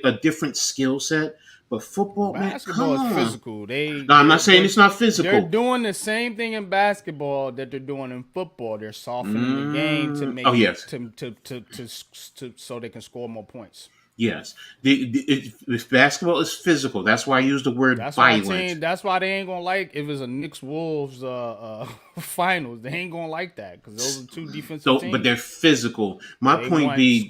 a different skill set. But football, basketball man, come is on. physical. I'm not saying it's not physical. They're doing the same thing in basketball that they're doing in football. They're softening the game to make so they can score more points. Yes, if basketball is physical, that's why I use the word violent. That's why they ain't gonna like if it's a Knicks Wolves finals. They ain't gonna like that because those are two defensive teams. But they're physical. My point being,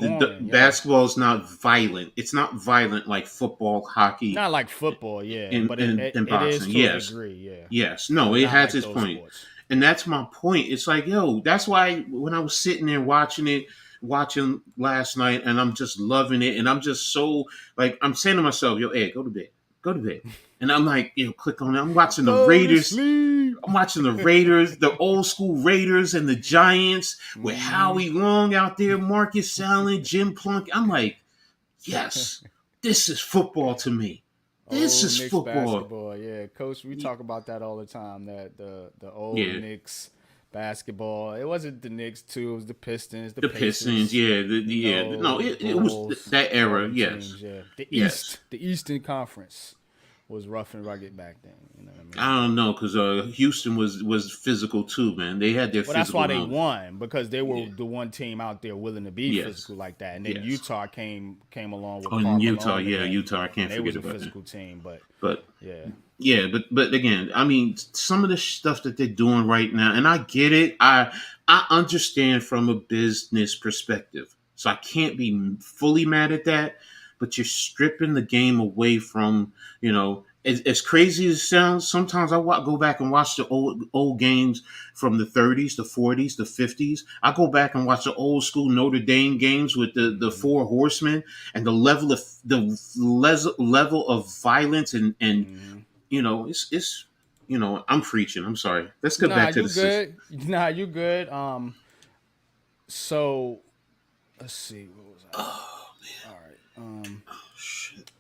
basketball is not violent. It's not violent like football, hockey. Not like football, yeah. And boxing, it is to a degree, yeah. Yes, no, it has its point, and that's my point. It's like, that's why when I was sitting there watching last night, and I'm just loving it, and I'm just so like, I'm saying to myself, Ed, go to bed, and I'm like, click on it. I'm watching the Raiders. I'm watching the Raiders, the old school Raiders and the Giants with Howie Long out there, Marcus Allen, Jim Plunk. I'm like, yes, this is football to me. This is Knicks football. Basketball, yeah, Coach. We talk about that all the time. That the old Knicks basketball. It wasn't the Knicks too. It was the Pistons. The Pacers, Pistons, it was that era. Yes, teams, yeah. The Eastern Conference was rough and rugged back then. You know what I mean? I don't know, because Houston was physical too, man. They had their physical. That's why they won, because they were the one team out there willing to be physical like that. And then Utah came along with. Utah, Utah. I can't forget about that. They was a physical team, but but again, I mean, some of the stuff that they're doing right now, and I get it. I understand from a business perspective, so I can't be fully mad at that. But you're stripping the game away from, as crazy as it sounds. Sometimes I go back and watch the old games from the 30s, the 40s, the 50s. I go back and watch the old school Notre Dame games with the Four Horsemen, and the level of violence and it's I'm preaching. I'm sorry. Let's go back to the system. Nah, you good. So let's see. What was I? Oh man. All right. Shit.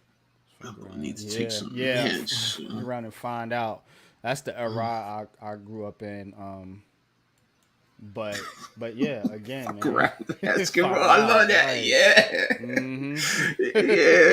I'm gonna need to take Yeah, some yeah. meds. Around and find out. That's the era I grew up in. But yeah, again, Fuck man, around. That's good. find I love out, that. right? Yeah. Mm-hmm. Yeah,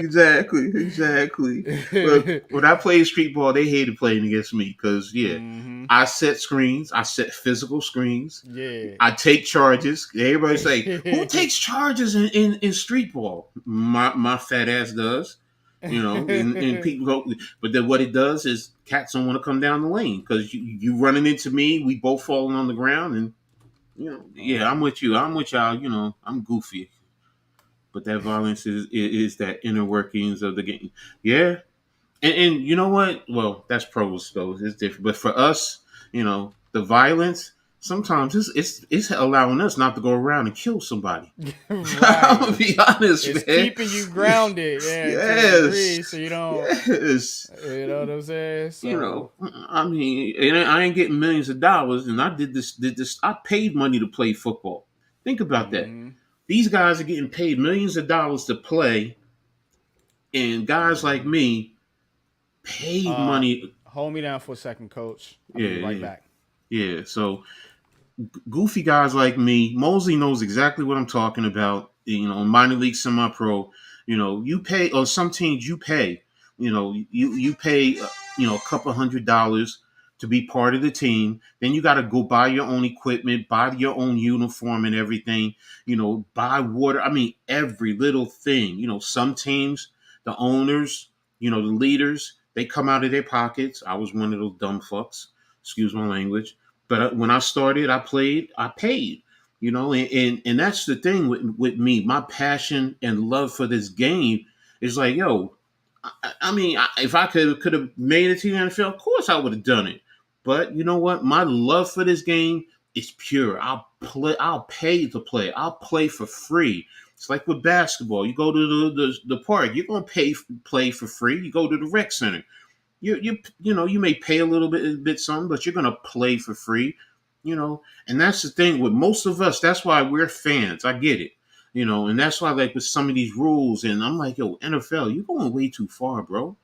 exactly. But when I played street ball, they hated playing against me because, yeah, Mm-hmm. I set screens, I set physical screens, Yeah. I take charges. Everybody say, who takes charges in street ball? My fat ass does. And people go, but then what it does is cats don't want to come down the lane because you running into me, we both falling on the ground, and yeah, I'm with you. I'm with y'all. I'm goofy, but that violence is that inner workings of the game. Yeah, and you know what? Well, that's pros though. It's different, but for us, the violence sometimes it's allowing us not to go around and kill somebody. I'm Right. gonna be honest, It's man. keeping you grounded, yeah, to a Yes, degree, so you don't. yes. You know what I'm saying? So. I mean, and I ain't getting millions of dollars, and I did this. I paid money to play football. Think about that. Mm-hmm. These guys are getting paid millions of dollars to play, and guys like Mm-hmm. me paid Uh, money. hold me down for a second, Coach. I'll Yeah, be right yeah, back. yeah. So goofy guys like me, Mosley knows exactly what I'm talking about. Minor league, semi-pro. You pay, or some teams you pay. You pay. A couple $100 to be part of the team. Then you got to go buy your own equipment, buy your own uniform and everything. Buy water. I mean, every little thing. Some teams, the owners, the leaders, they come out of their pockets. I was one of those dumb fucks. Excuse my language, but when I started, I played, I paid, and that's the thing with me. My passion and love for this game is like, yo, I mean, if I could have made it to the NFL, of course I would have done it. But you know what? My love for this game is pure. I'll play. I'll pay to play. I'll play for free. It's like with basketball. You go to the park. You're gonna play for free. You go to the rec center. You may pay a bit some, but you're gonna play for free, And that's the thing with most of us. That's why we're fans. I get it, and that's why like with some of these rules, and I'm like, yo, NFL, you going way too far, bro.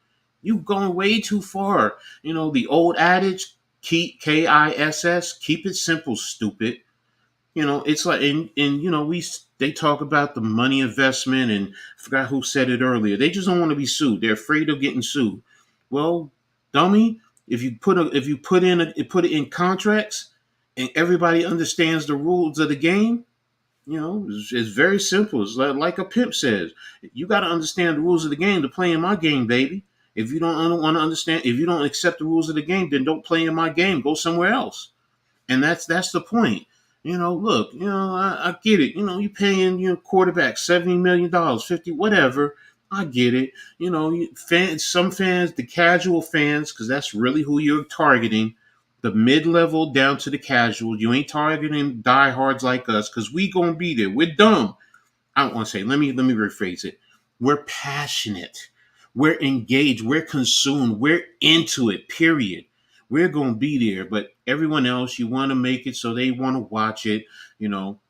You going way too far. The old adage, keep KISS, keep it simple, stupid. It's like, and they talk about the money investment, and I forgot who said it earlier. They just don't want to be sued. They're afraid of getting sued. Well, dummy, if you put it in contracts, and everybody understands the rules of the game, it's very simple. It's like a pimp says, you got to understand the rules of the game to play in my game, baby. If you don't want to understand, if you don't accept the rules of the game, then don't play in my game. Go somewhere else. And that's the point. Look, I get it. You paying quarterback $70 million, 50, whatever. I get it. Some fans, the casual fans, because that's really who you're targeting. The mid-level down to the casual. You ain't targeting diehards like us, because we gonna be there. We're dumb. I don't want to say. Let me rephrase it. We're passionate. We're engaged. We're consumed. We're into it. Period. We're gonna be there. But everyone else, you want to make it so they want to watch it. You know.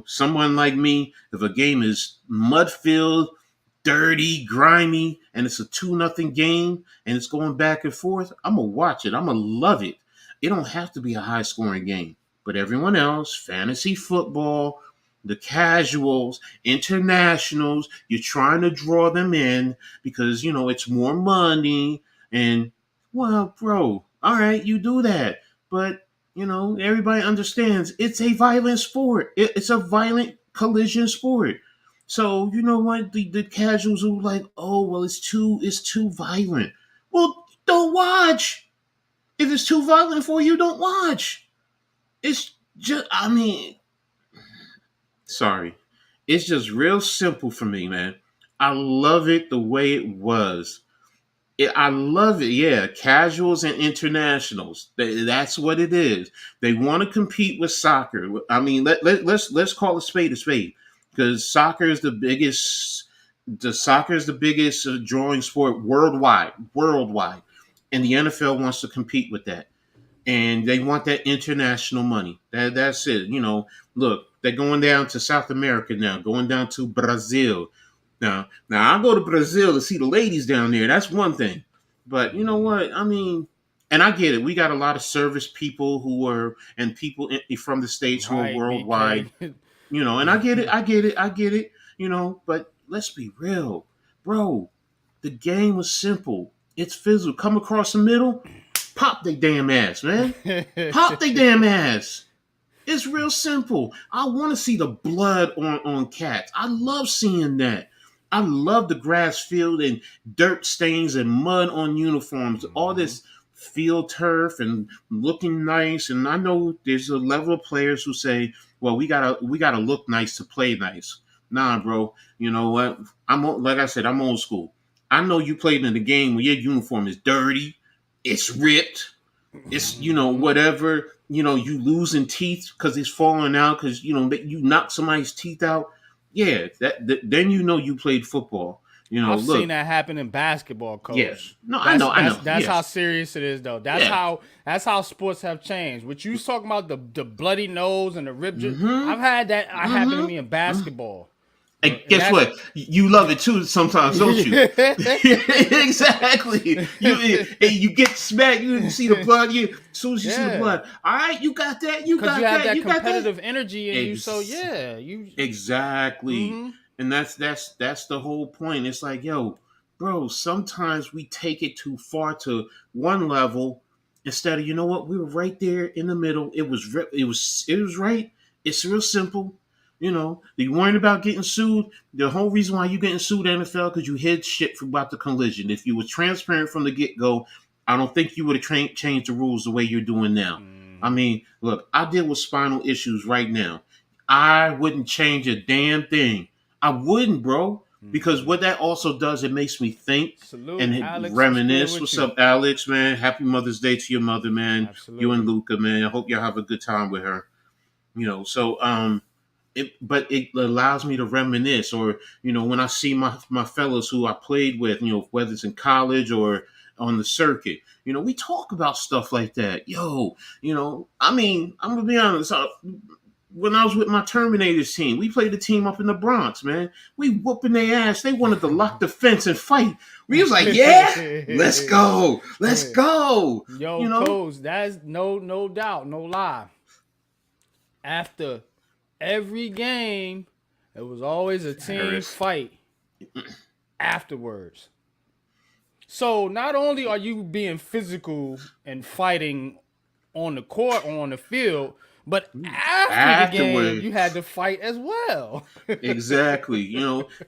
Someone like me, if a game is mud filled, dirty, grimy, and it's a 2-0 game and it's going back and forth, I'm gonna watch it. I'm gonna love it. It don't have to be a high scoring game. But everyone else, fantasy football, the casuals, internationals, you're trying to draw them in because it's more money. And well, bro, all right, you do that. But everybody understands it's a violent sport. It's a violent collision sport. So you know what? The casuals are like, oh well, it's too violent. Well, don't watch. If it's too violent for you, don't watch. It's just, I mean, sorry. It's just real simple for me, man. I love it the way it was. I love it. Yeah, casuals and internationals. That's what it is. They want to compete with soccer. I mean, let's call a spade because soccer is the biggest. The soccer is the biggest drawing sport worldwide, and the NFL wants to compete with that, and they want that international money. That's it. Look, they're going down to South America now, going down to Brazil. Now I go to Brazil to see the ladies down there. That's one thing. But you know what? I mean, and I get it. We got a lot of service people who are and people from the states who are Right, worldwide. BK. And I get it. I get it. I get it. But let's be real, bro. The game was simple. It's physical. Come across the middle, pop they damn ass, man. Pop they damn ass. It's real simple. I want to see the blood on cats. I love seeing that. I love the grass field and dirt stains and mud on uniforms. All this field turf and looking nice. And I know there's a level of players who say, "Well, we gotta look nice to play nice." Nah, bro. You know what? Like I said, I'm old school. I know you played in the game where your uniform is dirty, it's ripped, it's whatever, you losing teeth because it's falling out because you knock somebody's teeth out. Yeah, then you played football. I've seen Look. that happen in basketball, coach. Yes. No, I know. That's Yes. how serious it is, though. That's how sports have changed. What you talking about, the bloody nose and the rib? I've had that happen to me in basketball. And guess what? You love it too sometimes, don't you? Exactly. You get smacked. You see the blood. As soon as you see the blood, all right, you got that. You got that. Because you have that You got competitive that. energy in you. So yeah, you Exactly. And that's the whole point. It's like, yo, bro, sometimes we take it too far to one level instead of, what, we were right there in the middle. It was right. It's real simple. You worrying about getting sued. The whole reason why you getting sued NFL because you hid shit about the collision. If you were transparent from the get go, I don't think you would have changed the rules the way you're doing now. I mean, look, I deal with spinal issues right now. I wouldn't change a damn thing. I wouldn't, bro. Because what that also does, it makes me think and Alex, reminisce. What's up, Alex, man? Happy Mother's Day to your mother, man. Absolutely. You and Luca, man. I hope y'all have a good time with her. But it allows me to reminisce, or when I see my fellows who I played with, whether it's in college or on the circuit, we talk about stuff like that. I mean, I'm gonna be honest. When I was with my Terminators team, we played a team up in the Bronx, man. We whooping their ass. They wanted to lock the fence and fight. We was like, yeah, let's go. Yo, Coach, that's no doubt, no lie. After every game, it was always a team fight afterwards. So not only are you being physical and fighting on the court or on the field, but after the game, you had to fight as well. Exactly.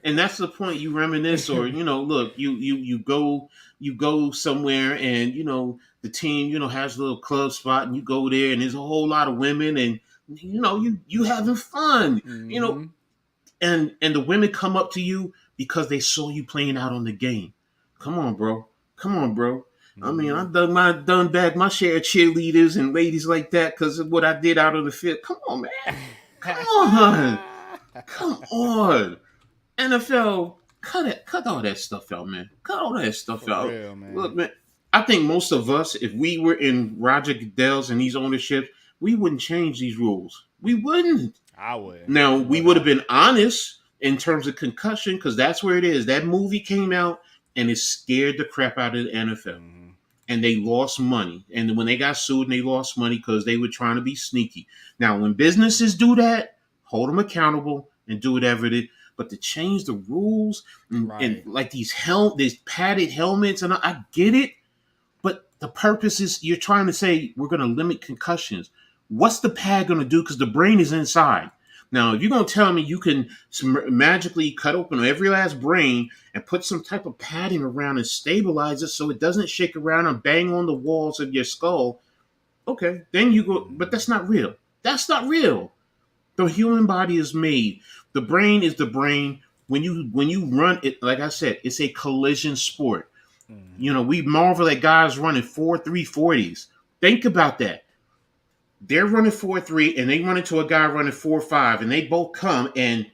And that's the point. You reminisce, or look, you go somewhere, and the team has a little club spot, and you go there, and there's a whole lot of women, and you having fun. And the women come up to you because they saw you playing out on the game. Come on, bro. I mean, I've done back my share of cheerleaders and ladies like that because of what I did out on the field. Come on, man. Come on. NFL, cut all that stuff out, man. Cut all that stuff out. Real, man. Look, man, I think most of us, if we were in Roger Goodell's and these ownerships, we wouldn't change these rules. We wouldn't. I would. Now, we would have been honest in terms of concussion because that's where it is. That movie came out and it scared the crap out of the NFL. And they lost money. And when they got sued, they lost money because they were trying to be sneaky. Now, when businesses do that, hold them accountable and do whatever it is. But to change the rules and like these padded helmets, and I get it. But the purpose is you're trying to say we're going to limit concussions. What's the pad going to do? Because the brain is inside. Now, if you're going to tell me you can magically cut open every last brain and put some type of padding around and stabilize it so it doesn't shake around and bang on the walls of your skull, okay, then you go, but that's not real. That's not real. The human body is made. The brain is the brain. When you run it, like I said, it's a collision sport. We marvel at guys running 4.3 40s. Think about that. They're running 4.3 and they run into a guy running 4.5 and they both come and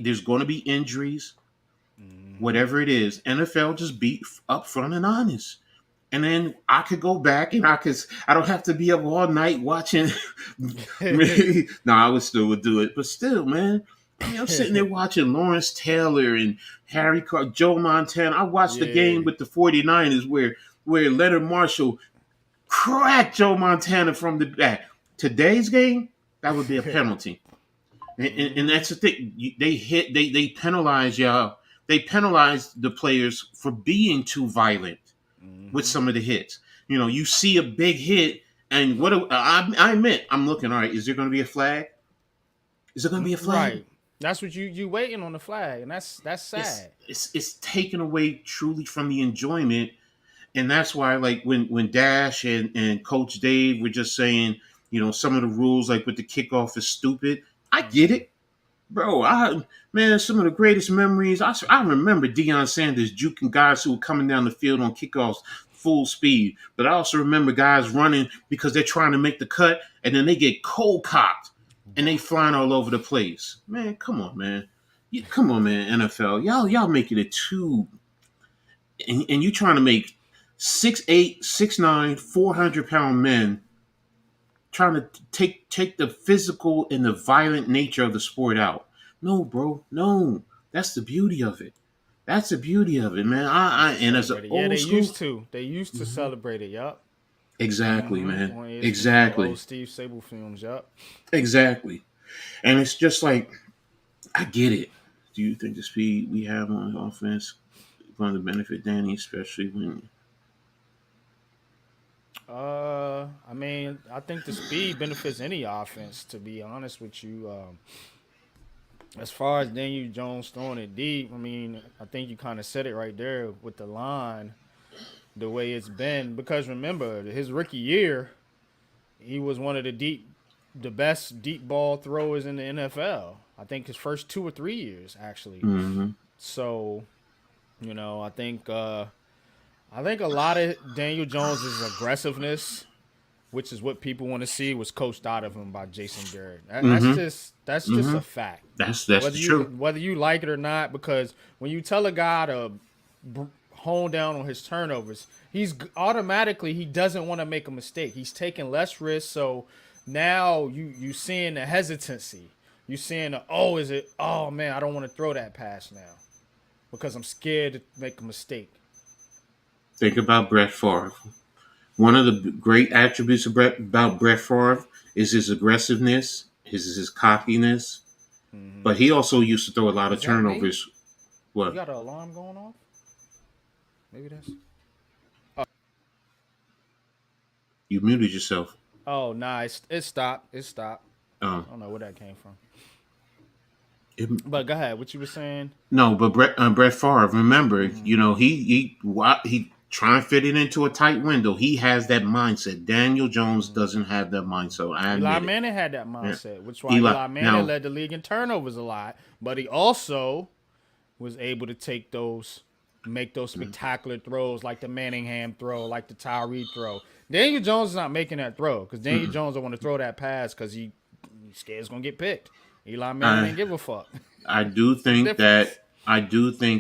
there's going to be injuries, whatever it is. NFL just be upfront and honest. and then I could go back and I don't have to be up all night watching. No, I would still would do it, but still, man. I mean, I'm sitting there watching Lawrence Taylor and Joe Montana. I watched the game Yeah. with the 49ers where Leonard Marshall cracked Joe Montana from the back. Today's game, that would be a penalty. And that's the thing. They penalize y'all. They penalize the players for being too violent with some of the hits. You see a big hit, and I admit, I'm looking. All right, is there going to be a flag? Is there going to be a flag? Right. That's what you waiting on the flag, and that's It's sad. it's taken away truly from the enjoyment, and that's why like when Dash and Coach Dave were just saying, some of the rules like with the kickoff is stupid. I get it. Bro, man, some of the greatest memories. I remember Deion Sanders juking guys who were coming down the field on kickoffs full speed. But I also remember guys running because they're trying to make the cut, and then they get cold cocked, and they flying all over the place. Man, come on, man. Come on, man, NFL. Y'all making it too. And you trying to make 6'8", 6'9", 400-pound men trying to take the physical and the violent nature of the sport out. No, bro, no. That's the beauty of it. That's the beauty of it, man. And as an Yeah, old school, they used to celebrate it. Yup. exactly, man, On ESPN, exactly, old Steve Sable films. Yup. exactly. And it's just like I get it. Do you think the speed we have on offense is going to benefit Danny, especially when? I mean, I think the speed benefits any offense. To be honest with you, as far as Daniel Jones throwing it deep, I mean, I think you kind of said it right there with the line, the way it's been. Because remember, his rookie year, he was one of the best deep ball throwers in the NFL. I think his first 2 or 3 years, actually. Mm-hmm. So, I think a lot of Daniel Jones's aggressiveness, which is what people want to see, was coached out of him by Jason Garrett. Mm-hmm. That's just Mm-hmm. a fact. That's the truth. Whether you like it or not, because when you tell a guy to hone down on his turnovers, automatically he doesn't want to make a mistake. He's taking less risk, so now you seeing the hesitancy. You seeing oh man, I don't want to throw that pass now because I'm scared to make a mistake. Think about Brett Favre. One of the great attributes about Brett Favre is his aggressiveness, his cockiness, but he also used to throw a lot of Is that me? turnovers. You What? got an alarm going off? Maybe that's. You muted yourself. Oh, nice. It stopped. It stopped. I Um, don't know where that came from. it- But go ahead. What you were saying? no, but Brett Favre. Remember, he try and fit it into a tight window. He has that mindset. Daniel Jones doesn't have that mindset. I Eli admit it. Manning had that mindset, which is why Eli- Eli Manning now- led the league in turnovers a lot. But he also was able to make those spectacular throws like the Manningham throw, like the Tyree throw. Daniel Jones is not making that throw because Daniel Jones don't want to throw that pass because he's scared it's going to get picked. Eli Manning didn't give a fuck. I do think difference.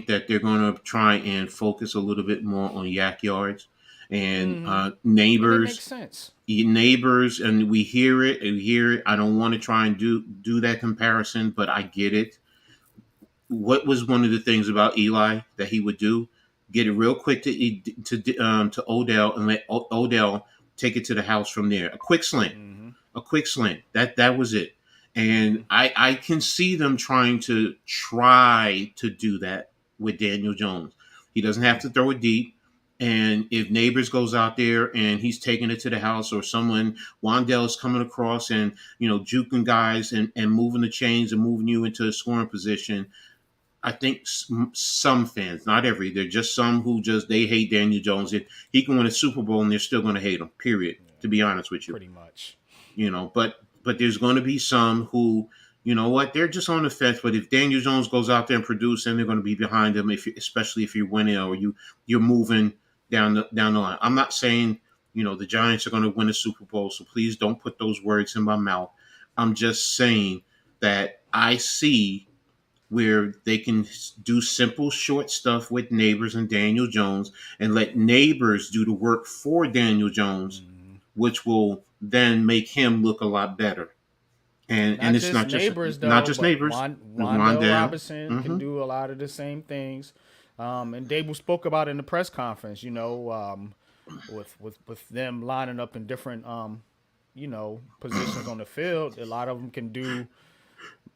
that they're going to try and focus a little bit more on yak yards and It neighbors. makes sense. Neighbors, and we hear it. I don't want to try and do that comparison, but I get it. What was one of the things about Eli that he would do? Get it real quick to Odell and let Odell take it to the house from there. A quick slant, a quick slant. That was it. And I can see them try to do that with Daniel Jones. He doesn't have to throw it deep. And if Neighbors goes out there and he's taking it to the house, or someone, Wandell's coming across and, juking guys and moving the chains and moving you into a scoring position, I think some fans, not every, they're just some who they hate Daniel Jones. He can win a Super Bowl and they're still going to hate him, period, to be honest with you. Pretty much. But there's going to be some who, they're just on the fence. But if Daniel Jones goes out there and produces, then they're going to be behind him, especially if you're winning or you're moving down the line. I'm not saying, the Giants are going to win a Super Bowl, so please don't put those words in my mouth. I'm just saying that I see where they can do simple short stuff with Neighbors and Daniel Jones and let Neighbors do the work for Daniel Jones, which will then make him look a lot better. And Not it's just neighbors not though, just but Neighbors. Wandale Wandale. Robinson can Mm-hmm. do a lot of the same things. And Daboll spoke about it in the press conference. With them lining up in different positions on the field. A lot of them can do,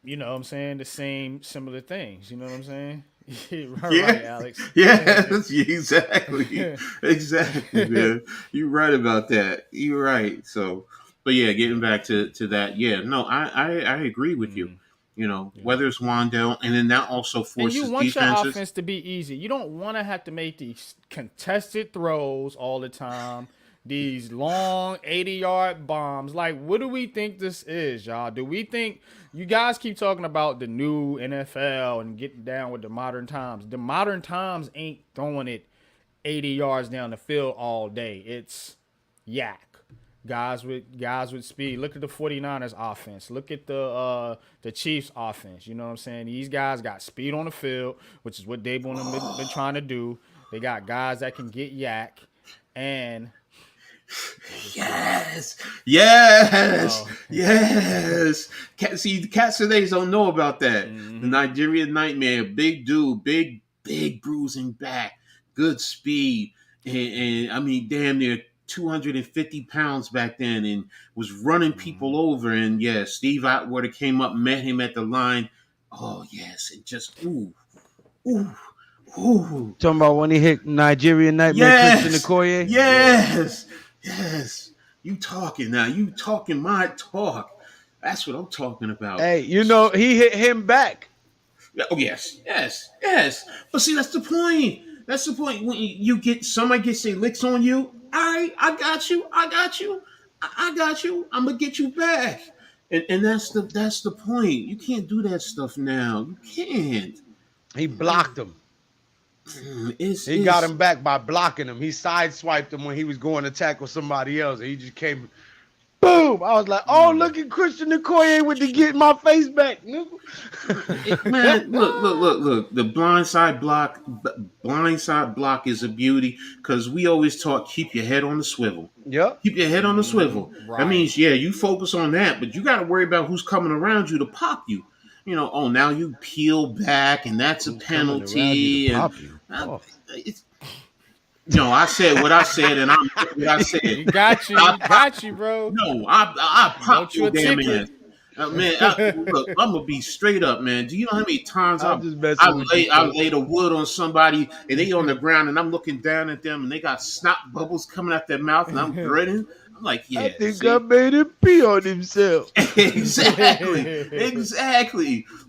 what I'm saying, the same similar things. You know what I'm saying? Yeah. Right, Alex. Yes, exactly. Exactly, man. You're right about that. You're right. So, but yeah, getting back to that, yeah, no, I agree with you. Whether it's Wandell, and then that also And you forces want your defenses. offense to be easy. You don't want to have to make these contested throws all the time. These long 80-yard bombs. Like, what do we think this is, y'all? Do we think you guys keep talking about the new NFL and getting down with the modern times? The modern times ain't throwing it 80 yards down the field all day. It's yak. Guys with speed. Look at the 49ers offense. Look at the Chiefs offense. You know what I'm saying? These guys got speed on the field, which is what they've been trying to do. They got guys that can get yak and Yes, yes, Oh. yes. See, cats today don't know about that. The Nigerian Nightmare, big dude, big bruising back, good speed, and I mean, damn near 250 pounds back then, and was running people over. And yeah, Steve Atwater came up, met him at the line. Oh yes, and just ooh. Ooh. Talking about when he hit Nigerian Nightmare, Christian Okoye? Yes. You talking now. You talking my talk. That's what I'm talking about. Hey, he hit him back. Oh, yes. But see, that's the point. That's the point. When you get somebody gets their licks on you, all right, I got you. I got you. I'm gonna get you back. And that's the point. You can't do that stuff now. You can't. He blocked him. He got him back by blocking him. He sideswiped him when he was going to tackle somebody else. And he just came, boom. I was like, oh, look at Christian Okoye with the get my face back. Man, look. The blindside block is a beauty because we always talk keep your head on the swivel. Yep. Keep your head on the swivel. Right. That means, yeah, you focus on that, but you got to worry about who's coming around you to pop you. Now you peel back, and that's a penalty. I said what I said, and I'm what I said. You got you, bro. No, I popped you your damn ticket. ass. Man, look, I'm gonna be straight up, man. Do you know how many times I laid a wood on somebody and they on the ground and I'm looking down at them and they got snot bubbles coming out their mouth and I'm grinning? I'm like, yeah. I think I made him pee on himself. Exactly.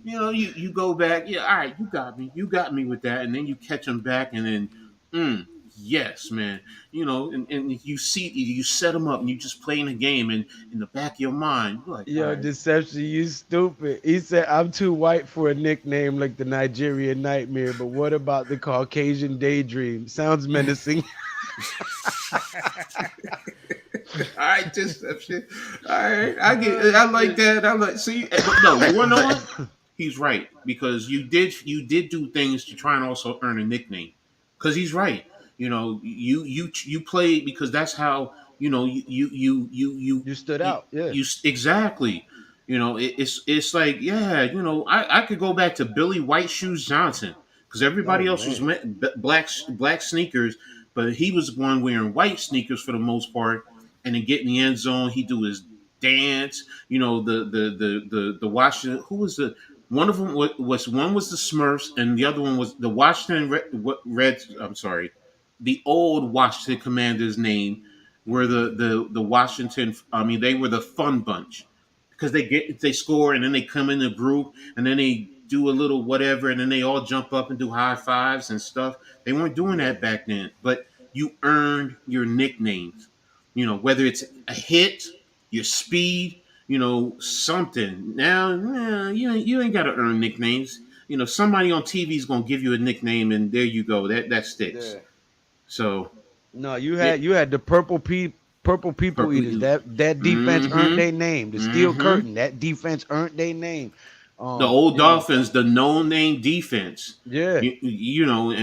You go back. Yeah, all right, you got me with that, and then you catch them back, and then, yes, man. And you set them up, and you just playing the game, and in the back of your mind, you're like, Yo, right. Deception, you stupid. He said, I'm too white for a nickname like the Nigerian Nightmare, but what about the Caucasian Daydream? Sounds menacing. All right, Deception. All right, I like that. See, but no, you wanna know what? He's right because you did do things to try and also earn a nickname. Because he's right. You played because that's how You stood out. Yeah. Exactly. It's like, yeah, I could go back to Billy White Shoes Johnson because everybody else was black sneakers, but he was one wearing white sneakers for the most part, and then get in the end zone, he do his dance. The Washington. Who was the one of them was one was the Smurfs, and the other one was the Washington Reds. I'm sorry, the old Washington Commanders name were the Washington. I mean, they were the fun bunch because they score and then they come in a group and then they do a little whatever and then they all jump up and do high fives and stuff. They weren't doing that back then, but you earned your nicknames. Whether it's a hit, your speed, something. Now, you ain't got to earn nicknames. Somebody on TV is gonna give you a nickname, and there you go. That sticks. Yeah. So No, you had the purple people eaters. That defense earned their name. The steel curtain, that defense earned their name. The old You know, Dolphins, the no-name defense. yeah, You know,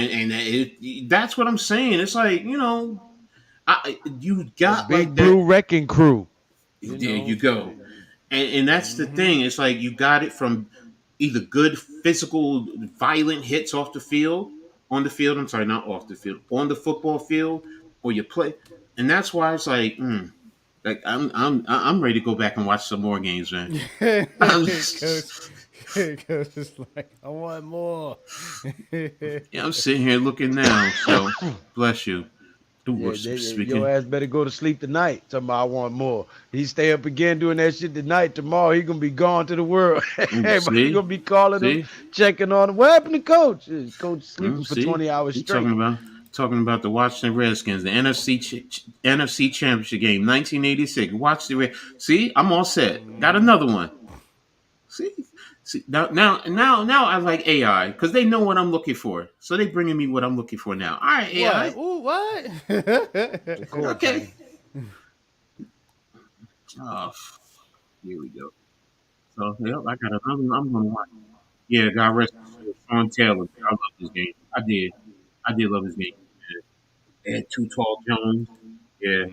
that's what I'm saying. It's like, you the got like big that. blue wrecking crew. You There you know, go. And that's the thing. It's like you got it from either good physical, violent hits off the field, on the field. I'm sorry, not off the field, on the football field, or you play. And that's why it's like I'm ready to go back and watch some more games, man. I'm Coach, Coach is like, I want more. yeah, I'm sitting here looking now. So bless you. Ooh, yeah, your speaking. ass better go to sleep tonight. Talking about I want more. He stay up again doing that shit tonight. Tomorrow he gonna be gone to the world. Ooh, Everybody see, gonna be calling him, see, checking on him. What happened to Coach? Coach sleeping for see. 20 hours You straight. talking about the Washington Redskins, the NFC Championship game, 1986. Watch the see. I'm all set. Got another one. See, now I like AI because they know what I'm looking for, so they bringing me what I'm looking for now. All right, What? AI. Ooh, what? Of course, Okay. man. Oh, here we go. So yep, I got another one I'm gonna watch. Yeah, God rest his soul, Sean Taylor. I love this game. I did. I did love this game. They had Too Tall Jones. Yeah,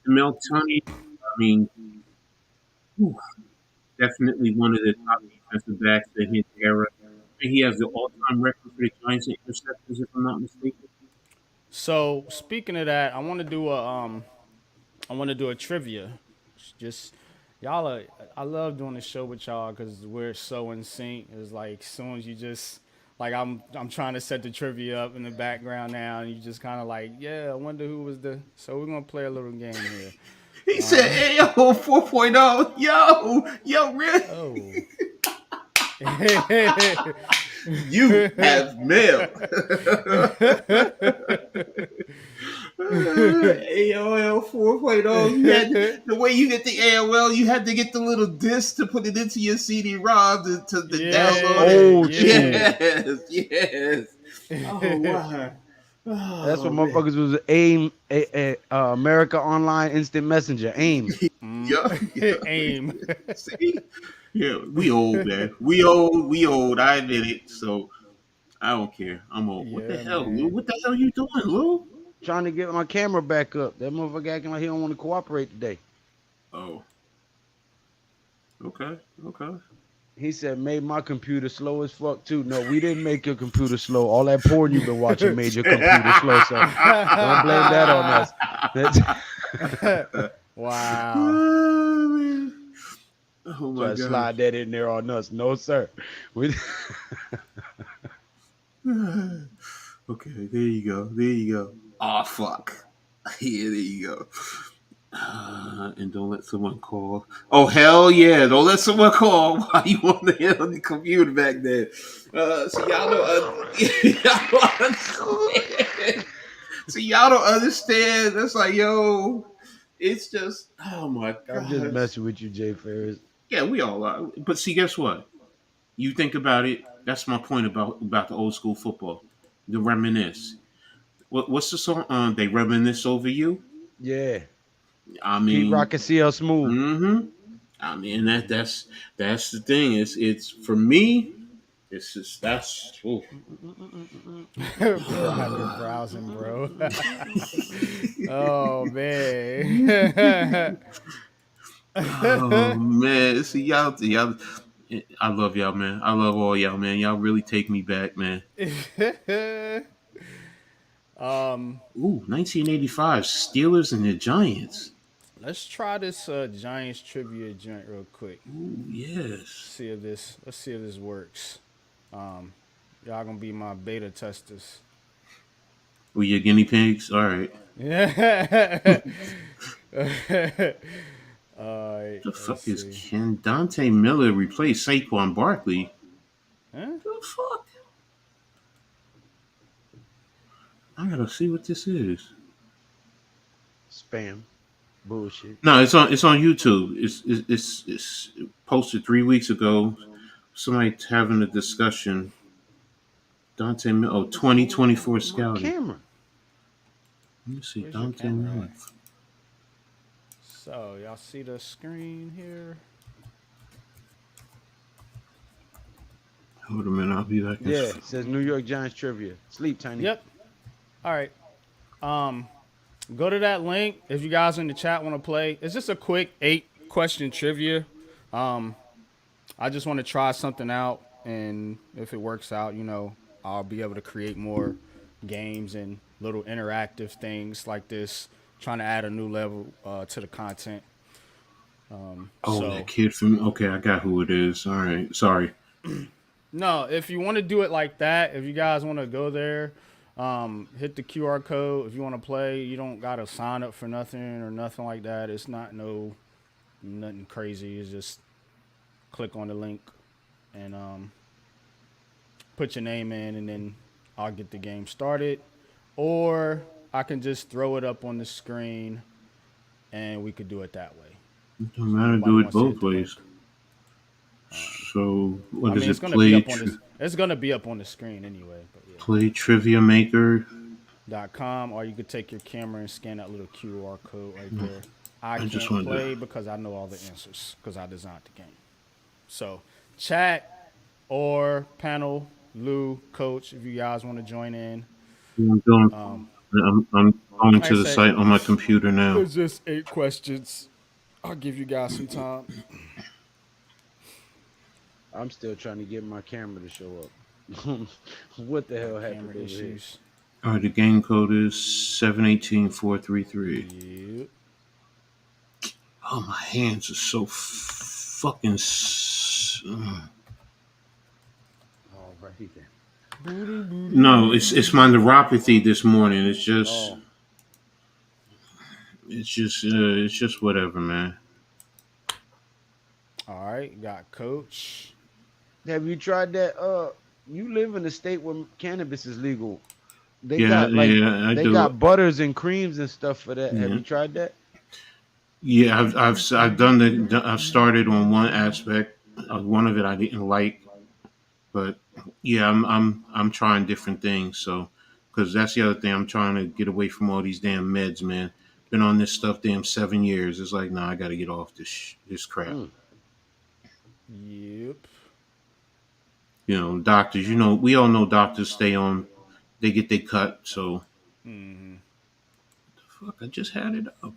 Mel Tunney. I mean, whew, definitely one of the top defensive backs in his era. I think he has the all-time record for the Giants in interceptions, if I'm not mistaken. So speaking of that, I want to do a trivia. Just y'all are, I love doing the show with y'all because we're so in sync. It's like as soon as you just like I'm trying to set the trivia up in the background now, and you just kind of like, yeah, I wonder who was the. So we're gonna play a little game here. He said, "Hey, yo, 4.0, yo, really? Oh. You have mail." AOL 4.0. You had the way you get the AOL, you had to get the little disc to put it into your CD-ROM to download it. Old school. Yes. Oh wow. That's what Oh man. motherfuckers was America Online Instant Messenger. AIM. Yeah. Aim. See? Yeah, we old, man. We old. I admit it. So I don't care. I'm old. What the Yeah, hell, Lou? man. What the hell you doing, Lou? Trying to get my camera back up. That motherfucker acting like he don't want to cooperate today. Oh. Okay. Okay. He said, made my computer slow as fuck too. No, we didn't make your computer slow. All that porn you've been watching made your computer slow. So don't blame that on us. Wow. Oh my Try to gosh. slide that in there on us. No, sir. We, Okay, there you go. There you go. Oh fuck. Yeah, there you go. And don't let someone call. Oh hell yeah! Don't let someone call while you on the computer back there. So y'all don't, y'all don't understand. So y'all don't understand. That's like yo, it's just oh my I'm just gosh. messing with you, Jay Ferris. Yeah, we all are. But see, guess what? You think about it. That's my point about the old school football. The reminisce. What's the song? They reminisce over you. Yeah. I Pete mean, Rock and CL Smooth. mm-hmm. I mean that's the thing. It's for me. It's just that's. Oof. Private browsing, bro. Oh man. Oh man, see y'all. I love y'all, man. I love all y'all, man. Y'all really take me back, man. Ooh, 1985 Steelers and the Giants. Let's try this Giants trivia joint real quick. Ooh, yes. Let's see if this works. Um, y'all gonna be my beta testers. We your guinea pigs. All right. Yeah. All right. The Let's fuck is see. Can Dante Miller replace Saquon Barkley? Huh? The fuck? I gotta see what this is. Spam. Bullshit. No, it's on YouTube. It's posted 3 weeks ago. Somebody having a discussion. Dante Miller. Oh, 2024 My scouting. camera. Let me see. Where's your Dante camera Miller. at? So y'all see the screen here? Hold a minute, I'll be back. Yeah, it says New York Giants trivia. Sleep, Tiny. Yep. All right. Go to that link if you guys in the chat want to play. It's just a quick 8-question trivia. I just want to try something out, and if it works out, I'll be able to create more games and little interactive things like this, trying to add a new level to the content. That kid from. Okay, I got who it is. All right, sorry. No, if you want to do it like that, if you guys want to go there, hit the QR code. If you want to play, you don't got to sign up for nothing or nothing like that. It's not nothing crazy. It's just click on the link and put your name in, and then I'll get the game started. Or I can just throw it up on the screen, and we could do it that way. It don't matter. Do it both ways. So what is it's it? It's gonna be up on the screen anyway. But yeah. Play Trivia Maker.com, or you could take your camera and scan that little QR code right there. I just can't play because I know all the answers because I designed the game. So chat or panel, Lou, Coach, if you guys want to join in. I'm going to the site on my computer now. It's just 8 questions. I'll give you guys some time. I'm still trying to get my camera to show up. What the hell happened over here? All right, the game code is 718433. Yep. Oh, my hands are so fucking. Alrighty then. No, it's my neuropathy this morning. It's just. It's just whatever, man. All right, got Coach. Have you tried that? You live in a state where cannabis is legal. They I got butters and creams and stuff for that. Yeah. Have you tried that? Yeah, I've started on one aspect. One of it I didn't like, but yeah, I'm trying different things. So, because that's the other thing, I'm trying to get away from all these damn meds, man. Been on this stuff 7 years. It's like, nah, I got to get off this crap. Yep. Doctors. We all know doctors stay on. They get their cut. So. What the fuck? I just had it up.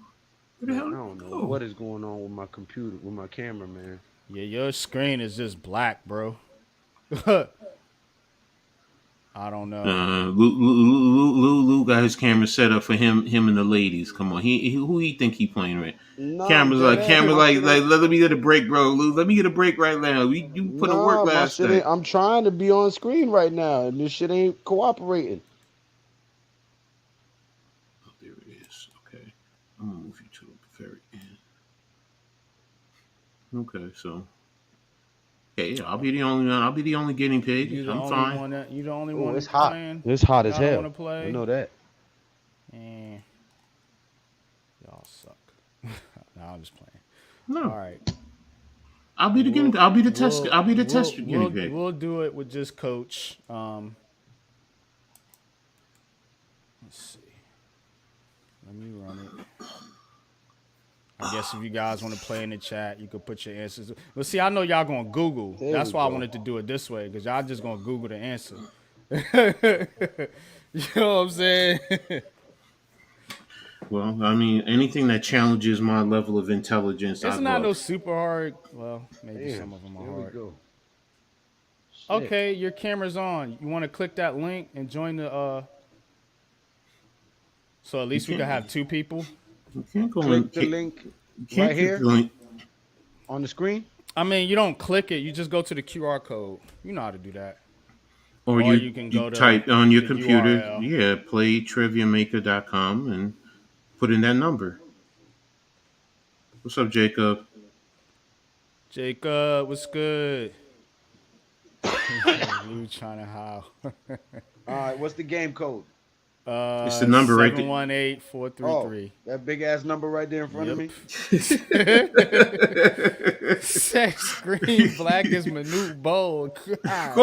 Where the hell? I don't know what is going on with my computer, with my camera, man. Yeah, your screen is just black, bro. I don't know. Lou got his camera set up for him and the ladies. Come on, who he think he playing with? No, Camera like let me get a break, bro. Lou, let me get a break right now. You put in work last night. I'm trying to be on screen right now, and this shit ain't cooperating. Oh, there it is. Okay, I'm gonna move you to the very end. Okay, so. Okay, I'll be the only one. I'll be the only guinea pig. I'm fine. You the only one. It's hot. Playing. It's hot as hell. Want to play? I know that. Y'all suck. No, I'm just playing. No. All right. I'll be the guinea. I'll be the test. I'll be the test guinea pig. We'll do it with just Coach. Let's see. Let me run it. I guess if you guys want to play in the chat, you could put your answers. But see, I know y'all going to Google. That's why I wanted to do it this way, because y'all just going to Google the answer. You know what I'm saying? Well, I mean, anything that challenges my level of intelligence, it's not no super hard. Well, maybe some of them are hard. Here we go. Okay, your camera's on. You want to click that link and join the... So at least we can have 2 people. You can't go click the link right here on the screen. I mean, you don't click it. You just go to the QR code. You know how to do that. Or you can go to type on your computer. URL. Yeah, playtriviamaker.com and put in that number. What's up, Jacob? Jacob, what's good? You trying to howl. All right, what's the game code? It's the number right there. 718-433. That big ass number right there in front of me. Sex screen black as Manute Bowl. That's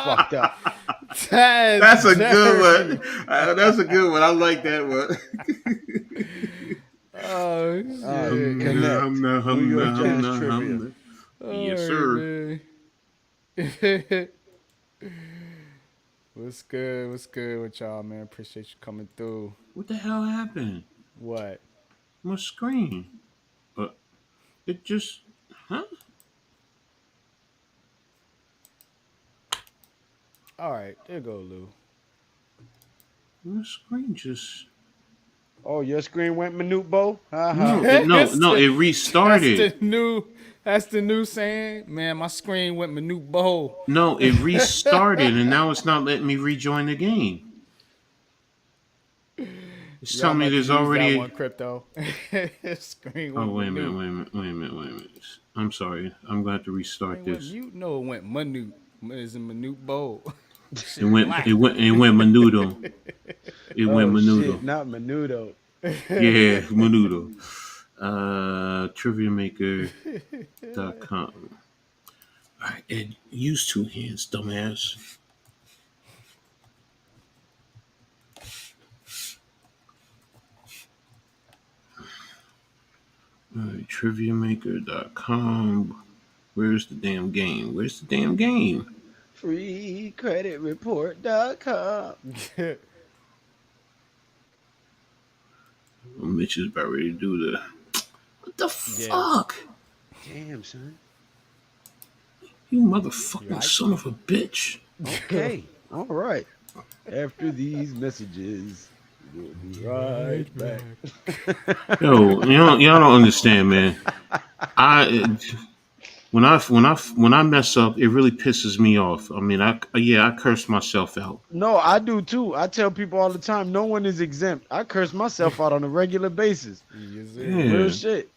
fucked up. That's a good one. That's a good one. I like that one. Oh shit! Yes, All sir. right, man. What's good? What's good with y'all, man? Appreciate you coming through. What the hell happened? What? My screen. Uh, it just, huh? All right, there go Lou. My screen just. Oh, your screen went Manute Bo? No, Haha. no, it That's restarted. the new. That's the new saying, man. My screen went Manute Bowl. No, it restarted, and now it's not letting me rejoin the game. It's Y'all telling me might have there's used that already. one, crypto. Screen Oh, went wait a minute, Manute. wait a minute, wait a minute, wait a minute. I'm sorry. I'm going to have to restart Screen went this. mute. No, it went Manute. It's in Manute Bowl. It went Menudo. It went Oh shit, Menudo. not Menudo. Yeah, Menudo. TriviaMaker.com. All right, Ed, use two hands, dumbass. All right, TriviaMaker.com. Where's the damn game? Where's the damn game? FreeCreditReport.com. Oh, Mitch is about ready to do the. What the Yeah. fuck? Damn, son. You motherfucking You right? son of a bitch. Okay. All right. After these messages, we'll be right back. Yo, y'all don't understand, man. When I mess up, it really pisses me off. I mean, I curse myself out. No, I do too. I tell people all the time, no one is exempt. I curse myself out on a regular basis. Yes, sir. Real Yeah, shit.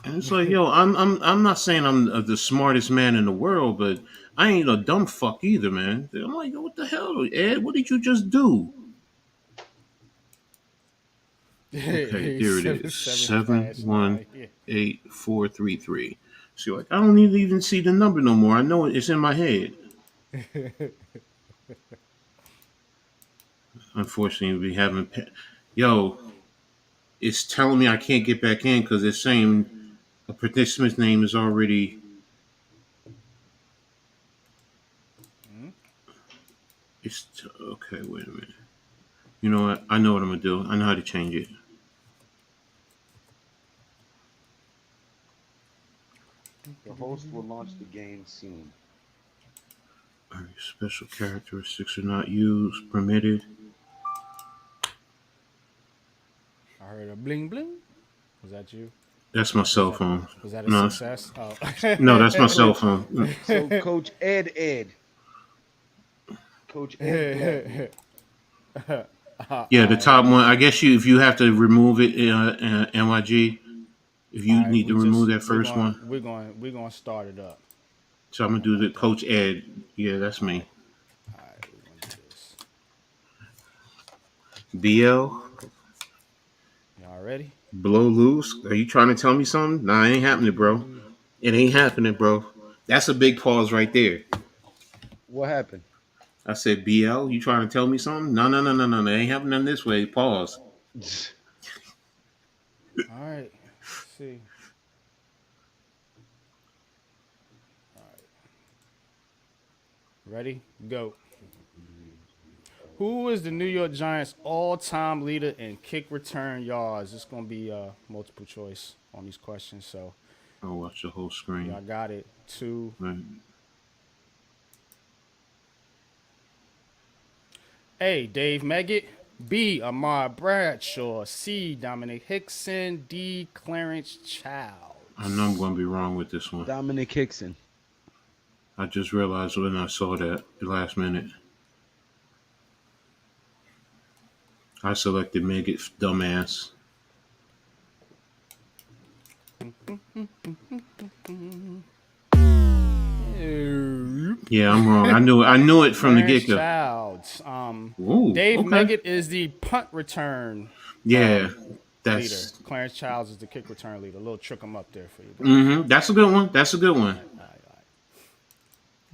and it's like, yo, I'm not saying I'm the smartest man in the world, but I ain't a dumb fuck either, man. I'm like, yo, what the hell, Ed? What did you just do? Okay, there it is. 718433. See, like I don't even see the number no more. I know it's in my head. Unfortunately, we haven't. Yo, it's telling me I can't get back in because it's saying a participant's name is already. Okay. Wait a minute. You know what? I know what I'm gonna do. I know how to change it. The host will launch the game soon. All right, special characteristics are not used. Permitted. I heard a bling bling. Was that you? That's my cell phone. Was that a No, success? Oh. no, that's my cell phone. So Coach Ed. Coach Ed. Yeah, the top one. I guess if you have to remove it, NYG. If you Right, need to remove that first one. We're going to start it up. So I'm gonna do the Coach Ed. Yeah, that's me. All right, we're going to do this. BL. Y'all ready? Blow loose. Are you trying to tell me something? Nah, it ain't happening, bro. It ain't happening, bro. That's a big pause right there. What happened? I said, BL, you trying to tell me something? No. It ain't happening this way. Pause. All right. Let's see. All right. Ready? Go. Who is the New York Giants' all-time leader in kick return yards? It's going to be multiple choice on these questions, so I'll watch the whole screen. y'all got it. 2. Right. A. Dave Meggett. B. Amar Bradshaw. C. Dominic Hickson. D. Clarence Childs. I know I'm going to be wrong with this one. Dominic Hickson. I just realized when I saw that the last minute. I selected Meggett, dumbass. Yeah, I'm wrong. I knew it from the get-go. Childs. Ooh, Dave okay. Meggett is the punt return Yeah, leader. that's. Clarence Childs is the kick return leader. A little trick 'em up there for you. Mm-hmm. That's a good one. That's a good one. All right.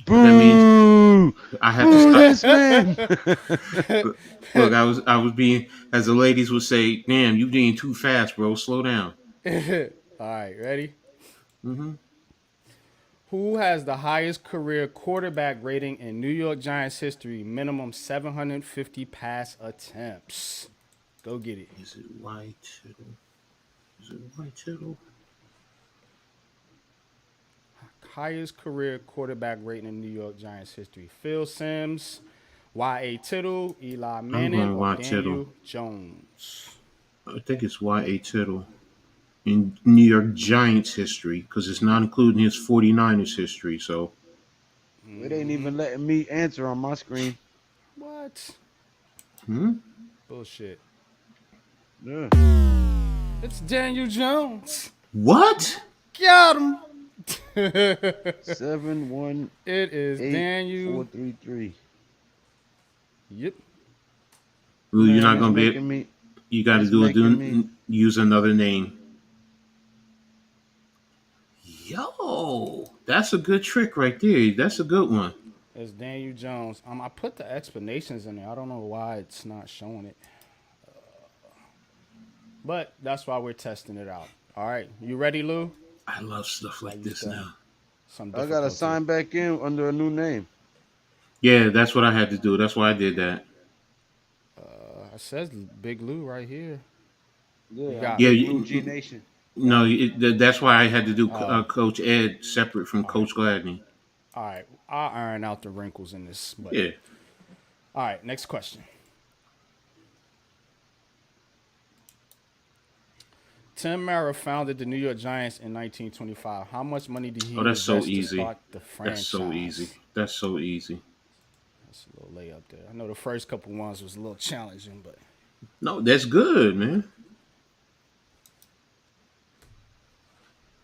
Boo! That means I have to stop. This man. Look, I was being, as the ladies would say, "Damn, you being too fast, bro. Slow down." All right, ready? Mm-hmm. Who has the highest career quarterback rating in New York Giants history? Minimum 750 pass attempts. Go get it. Is it White Tittle? Is it White Tittle? Highest career quarterback rating in New York Giants history. Phil Simms, Y.A. Tittle, Eli Manning, going or White Tittle. Daniel Jones? I think it's Y.A. Tittle. In New York Giants history, because it's not including his 49ers history. So It ain't even letting me answer on my screen. What? Hmm? Bullshit. Yeah. It's Daniel Jones. What? Got him. 718 It is Daniel. 433. Yep. Ooh, you're Man, not it's gonna be. making me. You got to it's making me- use another name. Yo, that's a good trick right there. That's a good one. It's Daniel Jones. I put the explanations in there. I don't know why it's not showing it. But that's why we're testing it out. All right. You ready, Lou? I love stuff like Like this now. Some I gotta difficulty. sign back in under a new name. Yeah, that's what I had to do. That's why I did that. It says Big Lou right here. Yeah, got- Yeah, Blue G Nation. No, that's why I had to do Coach Ed separate from Coach Gladney. All right. I'll iron out the wrinkles in this. But Yeah. All right. Next question. Tim Mara founded the New York Giants in 1925. How much money did he Oh, that's so invest to easy. start the franchise? That's so easy. That's so easy. That's a little layup there. I know the first couple ones was a little challenging, but No, that's good, man.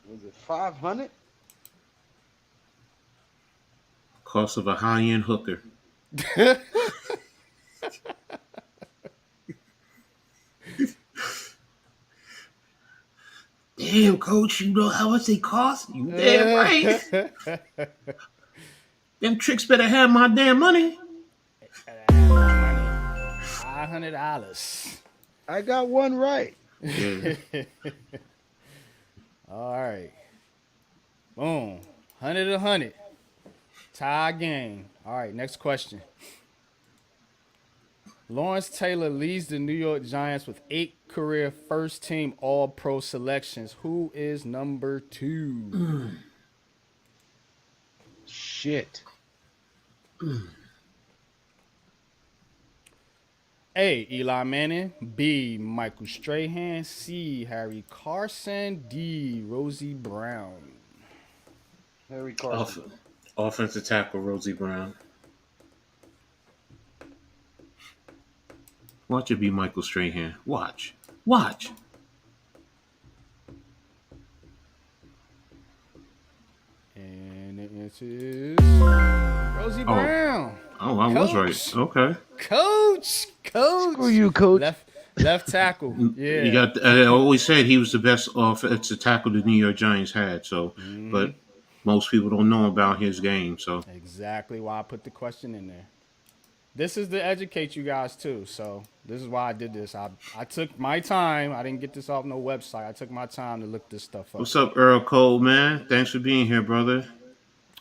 Was it 500? Cost of a high-end hooker. Damn, Coach, you know how much they cost? You damn right. Them tricks better have my damn money. $500. I got one right. Yeah. All right. Boom. 100. Tie game. All right, next question. Lawrence Taylor leads the New York Giants with 8 career first-team All-Pro selections. Who is number 2? Shit. A. Eli Manning. B. Michael Strahan. C. Harry Carson. D. Rosie Brown. Harry Carson. Offensive tackle, Rosie Brown. Watch it be Michael Strahan. Watch. And the answer is Rosie Brown. Oh, I was right. Okay. Coach. Screw you, Coach. Left tackle. Yeah. You got. I always said he was the best offensive tackle the New York Giants had. So, but most people don't know about his game. So Exactly why I put the question in there. This is to educate you guys too. So this is why I did this. I took my time. I didn't get this off no website. I took my time to look this stuff up. what's up, Earl Cole, man? Thanks for being here, brother.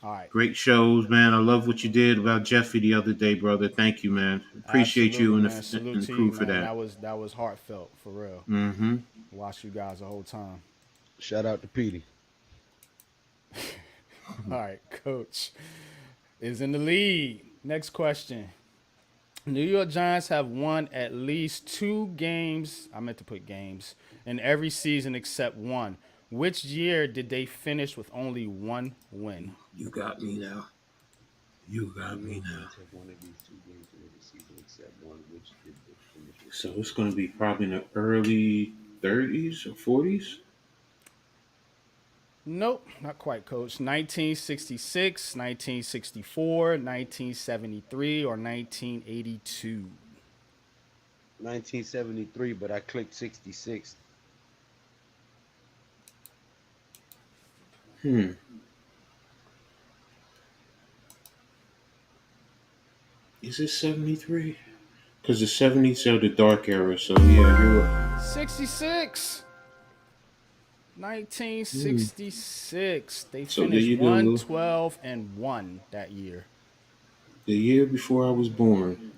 All right. Great shows, man. I love what you did about Jeffy the other day, brother. Thank you, man. Appreciate you and the crew for that. That was heartfelt for real. Mm-hmm. Watch you guys the whole time. Shout out to Petey. All right, Coach is in the lead. Next question. New York Giants have won at least 2 games. I meant to put games in every season except one. Which year did they finish with only 1 win? You got me now. So it's going to be probably in the early 30s or 40s. Nope, not quite, Coach. 1966, 1964, 1973, or 1982. 1973, but I clicked 66. Is it 73? Because the 70s are the dark era. So yeah, you're 66. 1966. They So there finished you go, Lou. 112-1 that year. The year before I was born.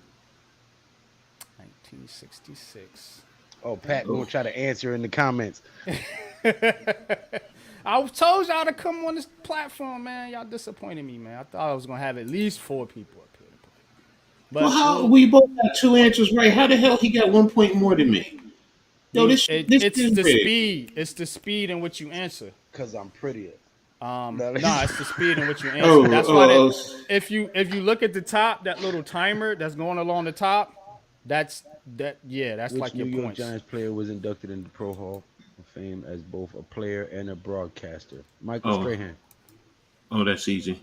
1966. Oh, Pat Oh. gonna try to answer in the comments. I told y'all to come on this platform, man. Y'all disappointed me, man. I thought I was gonna have at least 4 people up here to play. But Well, how we both got 2 answers right? How the hell he got 1 point more than me? Yo, this it's is the rigged. speed. It's the speed in which you answer. Cause I'm prettier. No, it's the speed in which you answer. Oh, That's why oh, if you look at the top, that little timer that's going along the top, that's Which like New your York points. Giants player was inducted into the Pro Hall of Fame as both a player and a broadcaster? Michael Oh. Strahan. Oh, that's easy.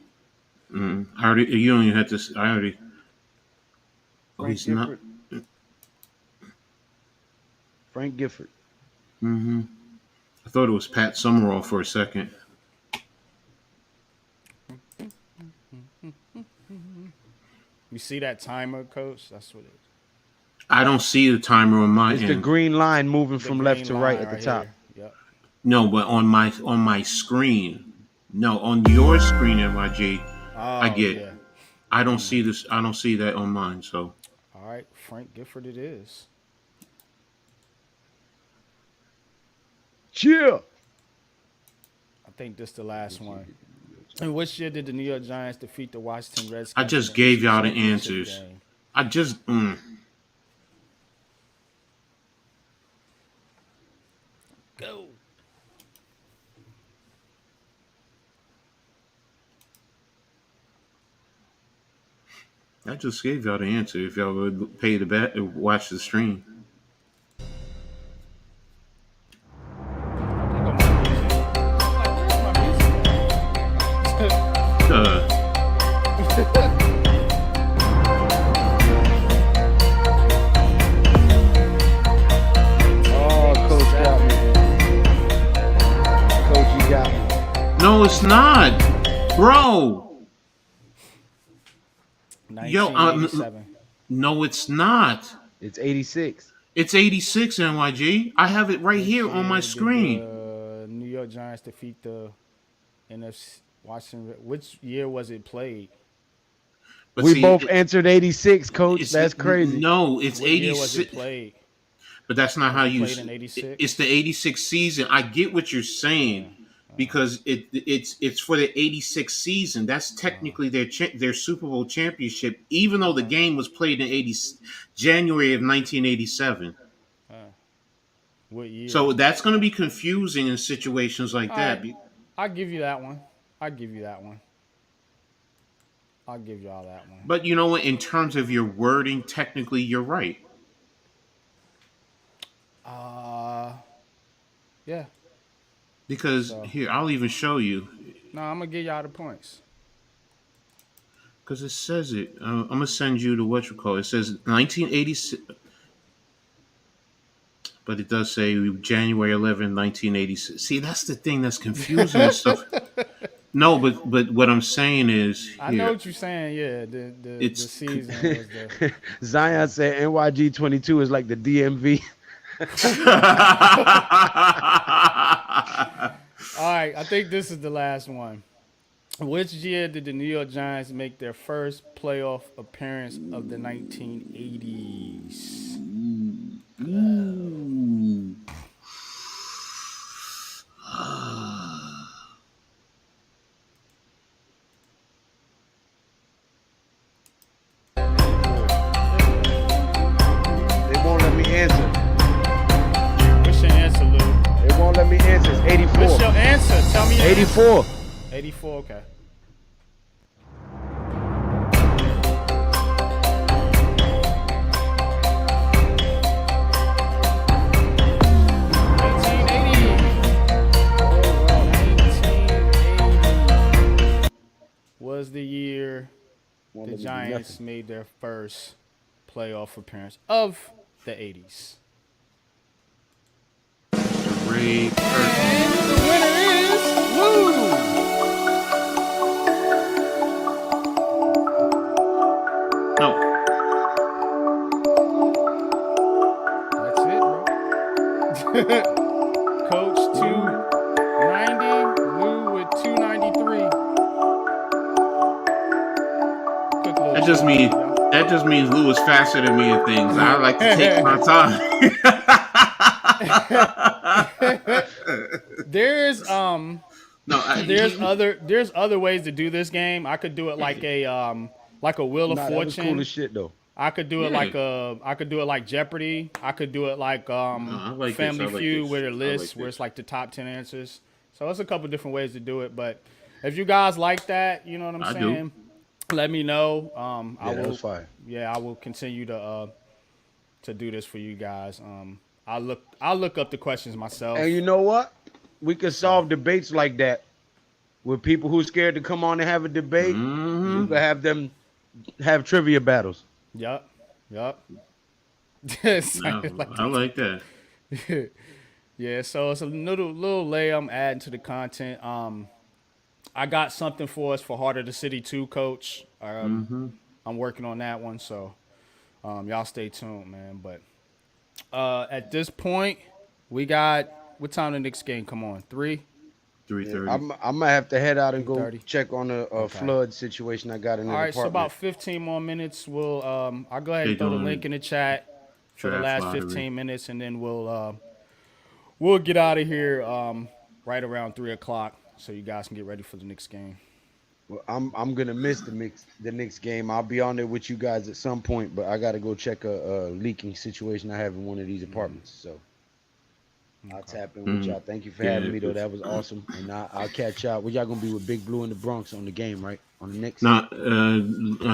I already. You don't even have to. I already. Oh, Frank he's not. Gifford. Frank Gifford. I thought it was Pat Summerall for a second. You see that timer, Coach? That's what it is. I don't see the timer on my It's end. the green line moving The from left green to right line at the top. here. Yep. No, but on my screen. No, on your screen, MIG. I get. Yeah. I don't see this. I don't see that on mine. So All right, Frank Gifford it is. Cheer. I think this is the last one. In which year did the New York Giants defeat the Washington Redskins? I just in gave y'all the championship answers. game? I just. Go. I just gave y'all the answer. If y'all would pay the bet, watch the stream. Oh, Coach got me. Coach, you got me. No, it's not, bro. Yo, 1987. no, it's not. It's 86. It's 86 NYG. I have it right Which here on my year did screen. the New York Giants defeat the NFC Washington. Which year was it played? But We see, both answered 86, Coach. it's- That's crazy. No, it's What year was it 86. played? But that's not how you. Played in 86? It's the 86 season. I get what you're saying because it's for the 86 season. That's technically their Super Bowl championship, even though the game was played in January of 1987. What year? So that's going to be confusing in situations like that. right. I'll give you that one. I'll give y'all that one. But you know what? In terms of your wording, technically, you're right. Yeah. Because here, I'll even show you. No, I'm gonna give y'all the points. Because it says it. I'm going to send you to what you call it. It says 1986. But it does say January 11, 1986. See, that's the thing that's confusing and stuff. No, but what I'm saying is here. I know what you're saying. Yeah, the season was the. Zion said NYG 22 is like the DMV. All right, I think this is the last one. Which year did the New York Giants make their first playoff appearance of the 1980s? They won't let me answer. What's your answer, Lou? They won't let me answer. It's 84. What's your answer? Tell me your 84. answer. 84, okay. Was the year the Giants made their first playoff appearance of the 80s. Ray Curtin. And the winner is Lou. No. That's it, bro. Coach 2 That just means Lou is faster than me in things. I like to take my time. There's No, there's other ways to do this game. I could do it like a Wheel of Nah, that was cool Fortune. as shit though. I could do it Yeah. like Jeopardy. I could do it like I like this. Family I like Feud this. with a I list like where this. it's like the top 10 answers. So it's a couple different ways to do it. But if you guys like that, you know what I'm I do. saying? Let me know. I That will. was fire. Yeah, I will continue to do this for you guys. I'll look up the questions myself. And you know what? We could solve debates like that with people who scared to come on and have a debate. Mm-hmm. You could have them have trivia battles. Yup. No, Like I like that. yeah, so it's a little layer I'm adding to the content. I got something for us for Heart of the City 2, Coach. I'm working on that one, so y'all stay tuned, man. But at this point, we got what time the next game come on? 3? 3:30. I'm gonna have to head out and go 3:30. check on a flood situation I got in the All right, so apartment. about 15 more minutes. We'll I'll go ahead They and throw the doing link in the chat for the draft last lottery. 15 minutes, and then we'll get out of here right around 3:00, so you guys can get ready for the next game. Well, I'm gonna miss the next game. I'll be on there with you guys at some point, but I gotta go check a leaking situation I have in one of these apartments. So I'll tap in with y'all. Thank you for having me though. That was awesome. And I'll catch y'all. Well, y'all gonna be with Big Blue in the Bronx on the game, right? On the Knicks. No,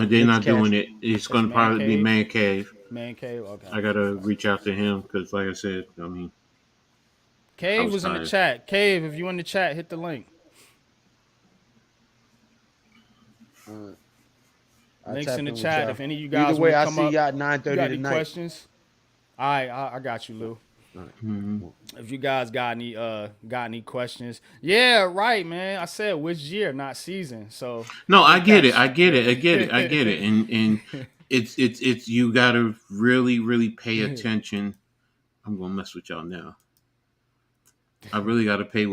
they're not doing it. It's going to Man probably be Cave. Man Cave. Man Cave, okay. I gotta reach out to him because, like I said, I mean, Cave was was in the tired. chat. Cave, if you in the chat, hit the link. I'll Links tap in the with chat. y'all. If any of you guys Either way, wanna I come see up, y'all at you 9:30 got any tonight. questions? All right, I got you, Lou. If you guys got any questions, yeah, right, man. I said which year, not season. So no, I get it, and it's you gotta really pay attention. I'm gonna mess with y'all now. I really gotta pay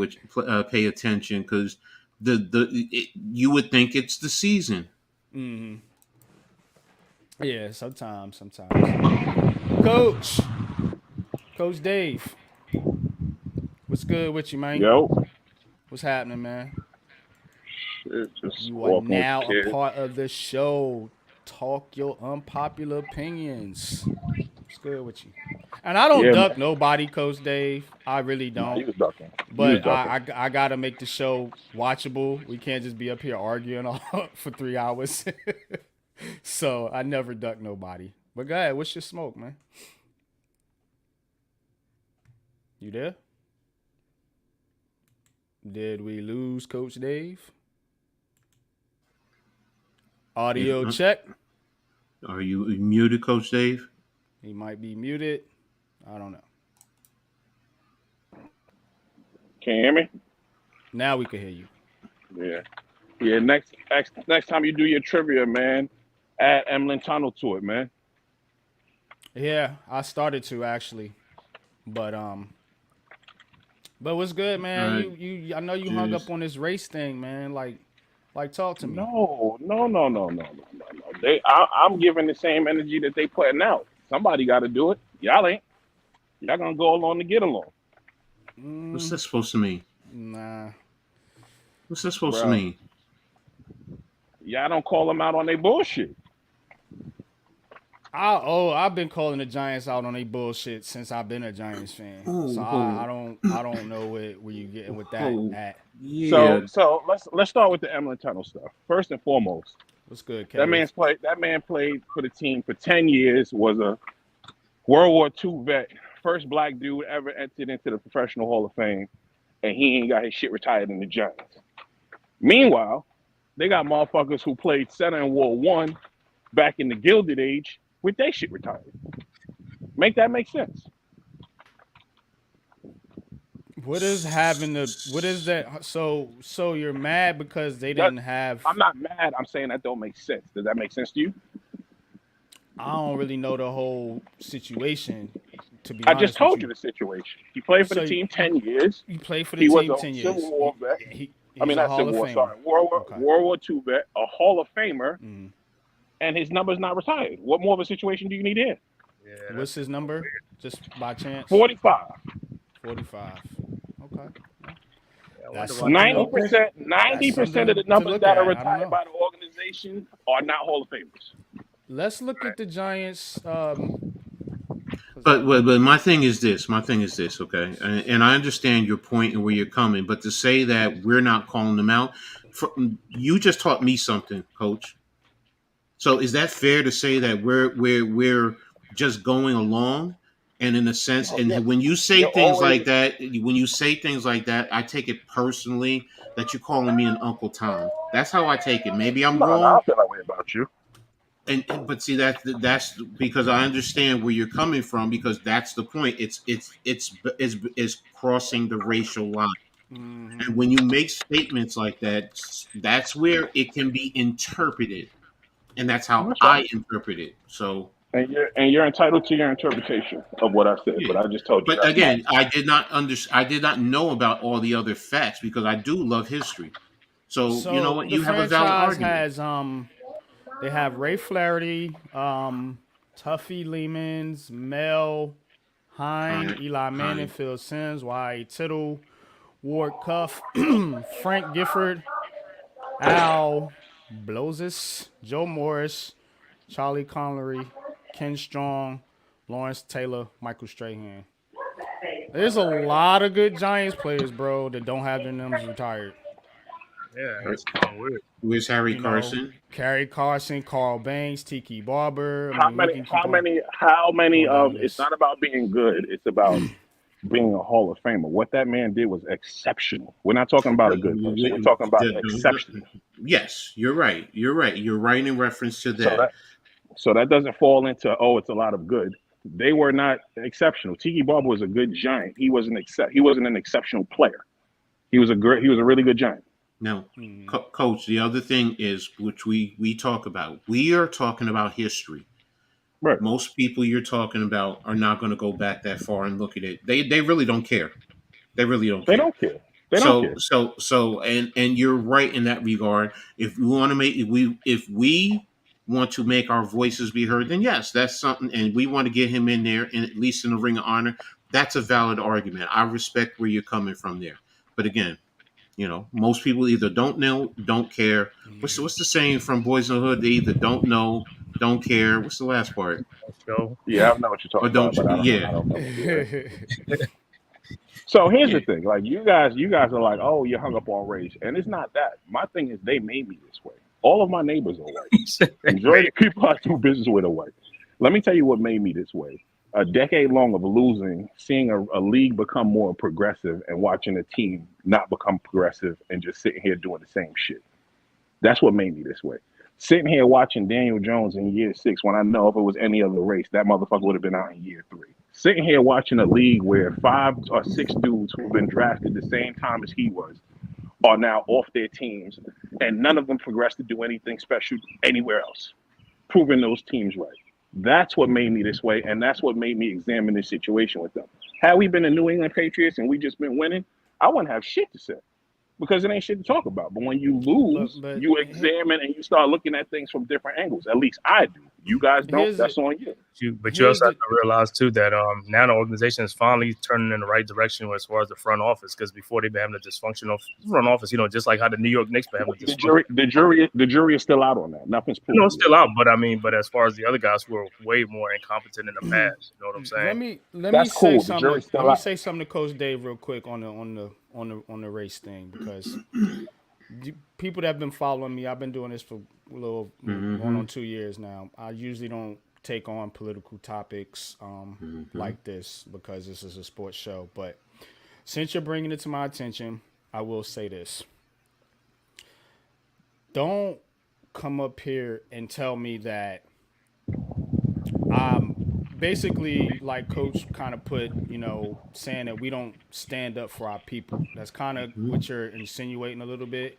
attention because you would think it's the season. Yeah, sometimes. Coach Dave, what's good with you, man? Yo, What's happening, man? shit, just You are walking with now the a kid. part of the show. Talk your unpopular opinions. What's good with you? And I don't Yeah, duck man. nobody, Coach Dave. I really Nah, don't. he was ducking. But I gotta make the show watchable. We can't just be up here arguing all for 3 hours. So I never duck nobody. But go ahead, what's your smoke, man? You there? Did we lose Coach Dave? Audio check. Are you muted, Coach Dave? He might be muted. I don't know. Can you hear me? Now we can hear you. Yeah. Yeah, next time you do your trivia, man, add Emlyn Tunnel to it, man. Yeah, I started to actually. But what's good, man? All right. You I know you hung Cheers. up on this race thing, man. Like talk to me. No. I'm giving the same energy that they putting out. Somebody got to do it. Y'all ain't. Y'all gonna go along to get along. What's that supposed to mean? Nah. What's that supposed to Bro. mean? Y'all don't call them out on their bullshit. I've been calling the Giants out on their bullshit since I've been a Giants fan. So I don't know where you getting with that at. Yeah. So let's start with the Emlyn Tunnel stuff. First and foremost, What's good, that Kevin? man played for the team for 10 years, was a World War II vet, first black dude ever entered into the Professional Hall of Fame, and he ain't got his shit retired in the Giants. Meanwhile, they got motherfuckers who played center in World War I back in the Gilded Age with their shit retired. Make sense? What is that? So you're mad because they didn't have. I'm not mad. I'm saying that don't make sense. Does that make sense to you? I don't really know the whole situation. To be I honest just told with you the situation. He played for the team 10 years. You played for the He team was a 10 years. Civil War vet. He's I mean, a not Hall Civil of War, Famer. sorry. World Okay. War II vet, a Hall of Famer. and his number's not retired. What more of a situation do you need here? Yeah, What's his number? Just by chance? 45. 45. Okay. Well, I that's wonder why. something to, 90%, that's 90% something of the to numbers look that are at. I don't retired know. by the organization are not Hall of Famers. Let's look at the Giants. 'Cause But my thing is this. My thing is this. Okay, and I understand your point and where you're coming, but to say that we're not calling them out, you just taught me something, Coach. So is that fair to say that we're just going along, and in a sense, No, and when you say you're things always. like that, I take it personally that you're calling me an Uncle Tom. That's how I take it. Maybe I'm No, I wrong, don't feel that way about you. and but see that's because I understand where you're coming from because that's the point. It's crossing the racial line. mhm. And when you make statements like that, that's where it can be interpreted, and that's how That's I right. interpret it. So And you're entitled to your interpretation of what I said, yeah. but I just told you But that's mine. again, I did not know about all the other facts because I do love history. So you know So what? the You have a valid franchise argument. has they have Ray Flaherty, Tuffy Lemons, Mel All Hine, right, Eli Manning, fine. Phil Simms, Y. Tittle, Ward Cuff, Frank Gifford, Al Blozis, Joe Morris, Charlie Connery, Ken Strong, Lawrence Taylor, Michael Strahan. There's a lot of good Giants players, bro, that don't have their numbers retired. Yeah, that's kind of weird. Where's Harry You know, Carson? Kerry Carson, Carl Banks, Tiki Barber. I How mean, we many? can keep How on many? How many going down of? the It's list. not about being good. It's about being a Hall of Famer. What that man did was exceptional. We're not talking about a good person. We're talking about exceptional. Yes, you're right. You're right. You're right in reference to So that. that doesn't fall into it's a lot of good. They were not exceptional. Tiki Barber was a good giant. He wasn't an exceptional player. He was a really good giant. Now, Mm. Coach, the other thing is which we talk about. We are talking about history. Right. Most people you're talking about are not going to go back that far and look at it. They really don't care. They really don't They care. don't care. They don't care. And you're right in that regard. If we want to make our voices be heard, then yes, that's something, and we want to get him in there, and at least in the Ring of Honor. That's a valid argument. I respect where you're coming from there. But again, most people either don't know, don't care. What's the saying from Boys in the Hood? They either don't know, don't care. What's the last part? Let's go. Yeah, I know what you're Or talking about, don't? but I Yeah. don't remember. Yeah. So here's the thing: like you guys are like, oh, you're hung up on race, and it's not that. My thing is, they made me this way. All of my neighbors are white. Majority of people I do business with are white. Let me tell you what made me this way. A decade long of losing, seeing a league become more progressive, and watching a team not become progressive and just sitting here doing the same shit. That's what made me this way. Sitting here watching Daniel Jones in year 6 when I know if it was any other race, that motherfucker would have been out in year 3. Sitting here watching a league where 5 or 6 dudes who've been drafted the same time as he was are now off their teams, and none of them progressed to do anything special anywhere else, proving those teams right. That's what made me this way, and that's what made me examine this situation with them. Had we been the New England Patriots and we just been winning, I wouldn't have shit to say because it ain't shit to talk about. But when you lose, but you examine and you start looking at things from different angles. At least I do. You guys don't. here's That's on you. But you here's also have the to realize too that now the organization is finally turning in the right direction as far as the front office. Because before they've been having a dysfunctional front office, just like how the New York Knicks been having a The dysfunctional. jury is still out on that. Nothing's proven. Still out, but as far as the other guys who are way more incompetent in the past, you know what I'm saying? let me That's say cool. The something. jury's still Let me out. say something to Coach Dave real quick on the race thing because people that have been following me, I've been doing this for a little going on 2 years now. I usually don't take on political topics like this because this is a sports show. But since you're bringing it to my attention, I will say this. Don't come up here and tell me that basically like Coach kind of put, saying that we don't stand up for our people. That's kind of what you're insinuating a little bit.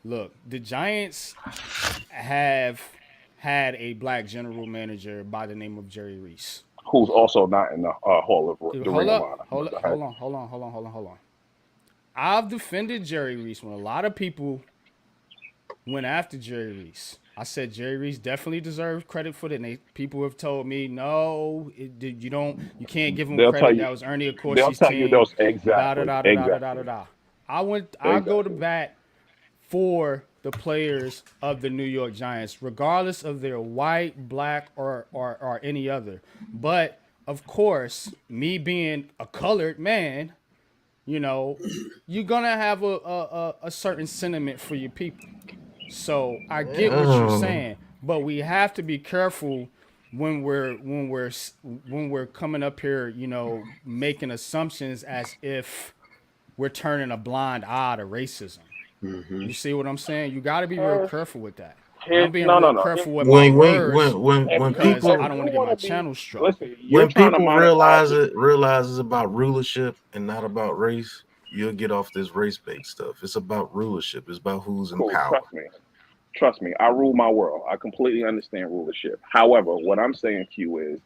Look, the Giants have had a black general manager by the name of Jerry Reese. Who's also not in the Hall of the Hold Ring of up, Honor. hold on. I've defended Jerry Reese when a lot of people went after Jerry Reese. I said Jerry Reese definitely deserved credit for that. And people have told me no, you can't give him They'll tell credit. you. That was Ernie They'll Accorsi's tell you team. those Da da exactly, da da da da da da exactly, da. I go to exactly. bat for the players of the New York Giants, regardless of their white, black, or any other. But of course, me being a colored man, you're gonna have a certain sentiment for your people. So I get what you're saying, but we have to be careful when we're coming up here, making assumptions as if we're turning a blind eye to racism. You see what I'm saying? You got to be real Uh, careful with that. And here, I'm being no, no, real no. careful with my words If you because I if don't you want to get want my to be, channel struck. listen, you're When trying to people monetize it. realize it's about rulership and not about race, you'll get off this race-based stuff. It's about rulership. It's about who's in Cool, power. trust me. I rule my world. I completely understand rulership. However, what I'm saying to you is,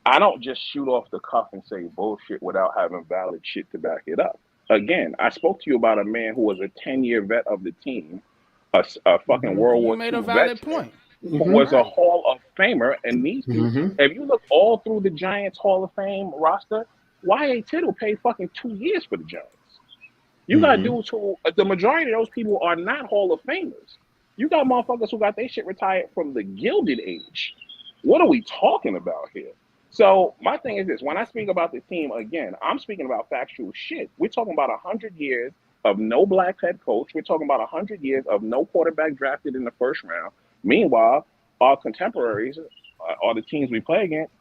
I don't just shoot off the cuff and say bullshit without having valid shit to back it up. Again, I spoke to you about a man who was a 10-year vet of the team, a fucking World You War made a II valid veteran point. who was a Right. Hall of Famer. And these people, if you look all through the Giants Hall of Fame roster, Y.A. Tittle paid fucking 2 years for the Giants. You got dudes who, the majority of those people are not Hall of Famers. You got motherfuckers who got their shit retired from the Gilded Age. What are we talking about here? So my thing is this: when I speak about the team again, I'm speaking about factual shit. We're talking about 100 years of no black head coach. We're talking about 100 years of no quarterback drafted in the first round. Meanwhile, our contemporaries are the teams we play against.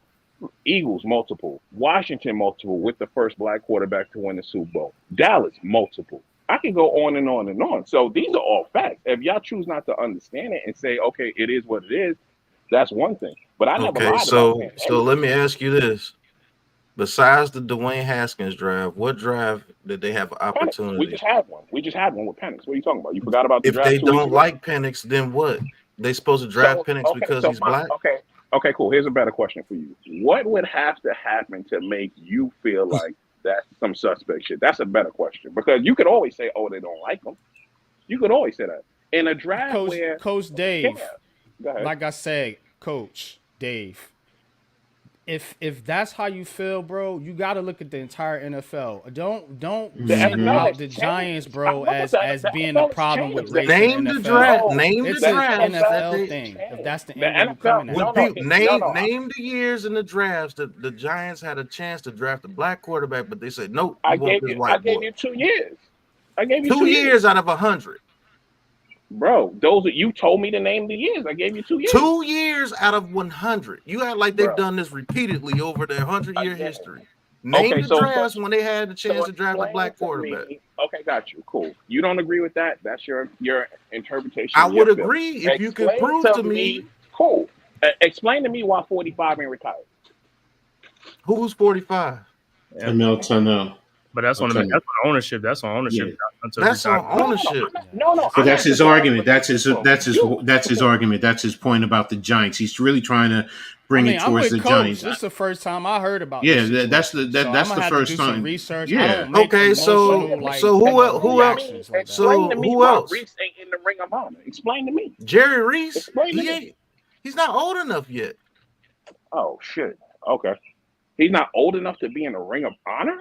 Eagles multiple, Washington multiple with the first black quarterback to win the Super Bowl. Dallas multiple. I can go on and on and on. So these are all facts. If y'all choose not to understand it and say, okay, it is what it is, that's one thing. But I never Okay, lied about so pandemic. let me ask you this: besides the Dwayne Haskins drive, what drive did they have an Penix. We opportunity? just had one. We just had one with Penix. What are you talking about? You forgot about the If they draft 2 weeks don't ago? like Penix, then what? They supposed to draft So Penix okay, because so he's my black? okay, cool. Here's a better question for you. What would have to happen to make you feel like that's some suspect shit? That's a better question because you could always say, "Oh, they don't like him." You could always say that in a draft where, Coach yeah, Dave, go ahead. like I said, Coach Dave, if that's how you feel, bro, you got to look at the entire NFL. Don't The single NFL out has the Giants, changed. I bro, look at as the being the NFL has problem with changed. race in the Name the NFL. draft. No, Name the It's the an drafts that NFL NFL they. has thing. If changed. that's the The angle you NFL, coming at When no, it. no, people no, no. name the years in the drafts that the Giants had a chance to draft a black quarterback, but they said nope, we I want gave this you, I white gave boy. you 2 years. I gave you 2 2 years, years out of 100. bro. Those are, you told me to name the years. I gave you 2 years, 2 years out of 100. You act like they've bro. done this repeatedly over their 100-year Again, history. Name okay. the So drafts when they had the chance so to draft a explain black to quarterback. me. Okay, got you. Cool. You don't agree with that? That's your interpretation I of your would feelings. agree if you could Explain prove to to me. me Cool. Explain to me why 45 ain't retired. who's 45. Yeah, Emil Tunnell. but that's I'll on tell you. that's on ownership. That's on ownership. Yeah. Until That's retired. on No, no, no. ownership. No, But I'm that's not his dividing argument. with from you. That's his argument. That's his point about the Giants. He's really trying to I bring mean, it I'm towards with the Coach. Giants. This is the first time I heard about this Yeah, situation. So I'm that's gonna the have to first do some time. research. I Yeah. don't make Okay, Explain emotional to so me. who else? reactions like that. Explain to So me who why else? Reese ain't in the Ring of Honor. Explain to me. Jerry Reese. Explain to me. He's not old enough yet. Oh shit. Okay. He's not old enough to be in the Ring of Honor.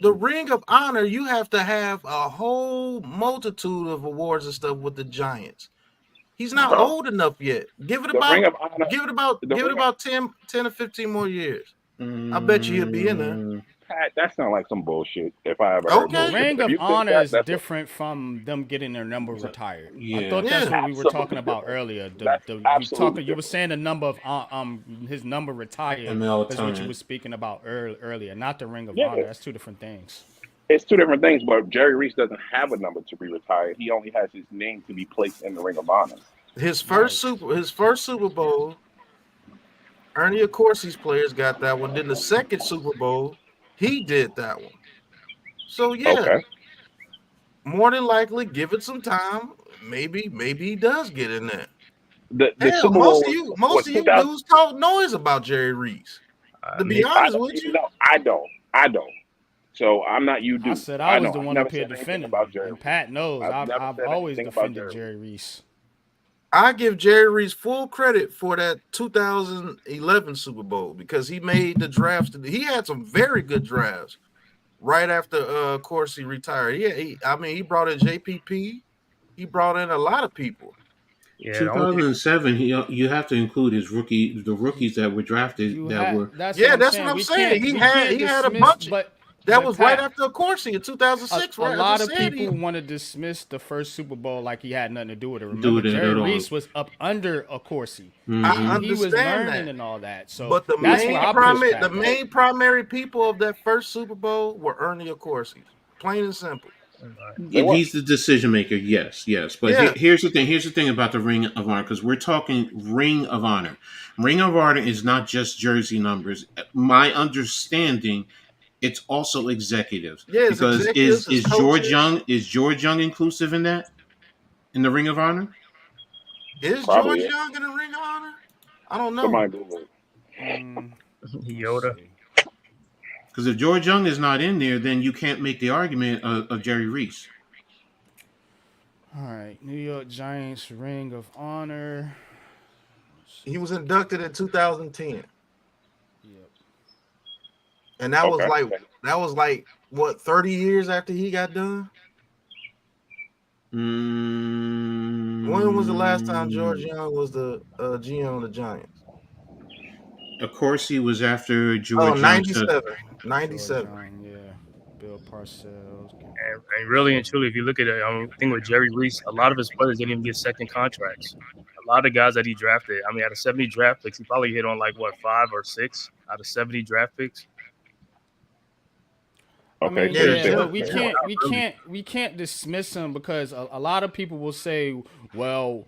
The Ring of Honor, you have to have a whole multitude of awards and stuff with the Giants. He's not Bro, old enough yet. Give it the Ring about of Honor. The Ring of 10 or 15 more years. I bet you he'll be in there. Pat, that sounds like some bullshit. If I ever heard The Okay. bullshit, Ring but if of you think Honor that, is that's what, different from them getting their number retired. I Yeah. thought that's Yeah. what we were talking absolutely about different. earlier. That's absolutely You were different. saying the number of his number retired Emil is what you Tunnell. were speaking about earlier, not the Ring of Yeah, Honor. That's two different things. it's two different things. But Jerry Reese doesn't have a number to be retired. He only has his name to be placed in the Ring of Honor. His Right. first Super Bowl, Ernie Accorsi's players got that one. Then the second Super Bowl, he did that one. So yeah, Okay. more than likely, give it some time. Maybe he does get in there. The Hell, Super Bowl most was of you 2000. dudes talk noise about Jerry Reese. I To be mean, I honest don't. with you, No, I don't. I don't. So I'm not you, dude. I said I was know the I've one never up here said anything defending about him, Jerry. and Pat knows I've never I've said always anything about defended Jerry. Jerry Reese. I give Jerry Reese full credit for that 2011 Super Bowl because he made the drafts. He had some very good drafts right after Corsi retired. He brought in JPP. He brought in a lot of people. Yeah, the only 2007. You have to include the rookies that were drafted that were. That's what Yeah, I'm that's what saying. I'm We saying. can't He had a dismiss, bunch. That was right Pat, after Corsi in 2006, a right? I lot just of said people want to dismiss the first Super Bowl like he had nothing to do with it. Do Remember, it Jerry at all. Reese was up under a Corsi. I He was understand learning that. and all that. So But the that's where I push Pat. the main primary people of that first Super Bowl were Ernie Corsi. Plain and simple. He's the decision maker. Yes. But Yeah. here's the thing. Here's the thing about the Ring of Honor, because we're talking Ring of Honor. Ring of Honor is not just jersey numbers. My understanding, it's also executives. Yeah, it's because executives, is it's George coaches. Young inclusive in that? In the Ring of Honor? Is Probably George Young in the Ring of Honor? I don't know. Somebody Google it. Yoda. Because if George Young is not in there, then you can't make the argument of Jerry Reese. All right, New York Giants Ring of Honor. He was inducted in 2010. Yep. And that was like what, 30 years after he got done? When was the last time George Young was the GM of the Giants? Of course, he was after George Young. 97. 97. Young, yeah. Bill Parcells. And really and truly, if you look at it, I think with Jerry Reese, a lot of his players didn't even get second contracts. A lot of guys that he drafted, I mean, out of 70 draft picks, he probably hit on like 5 or 6 out of 70 draft picks. Okay, I mean, so but we can't dismiss him because a lot of people will say, well,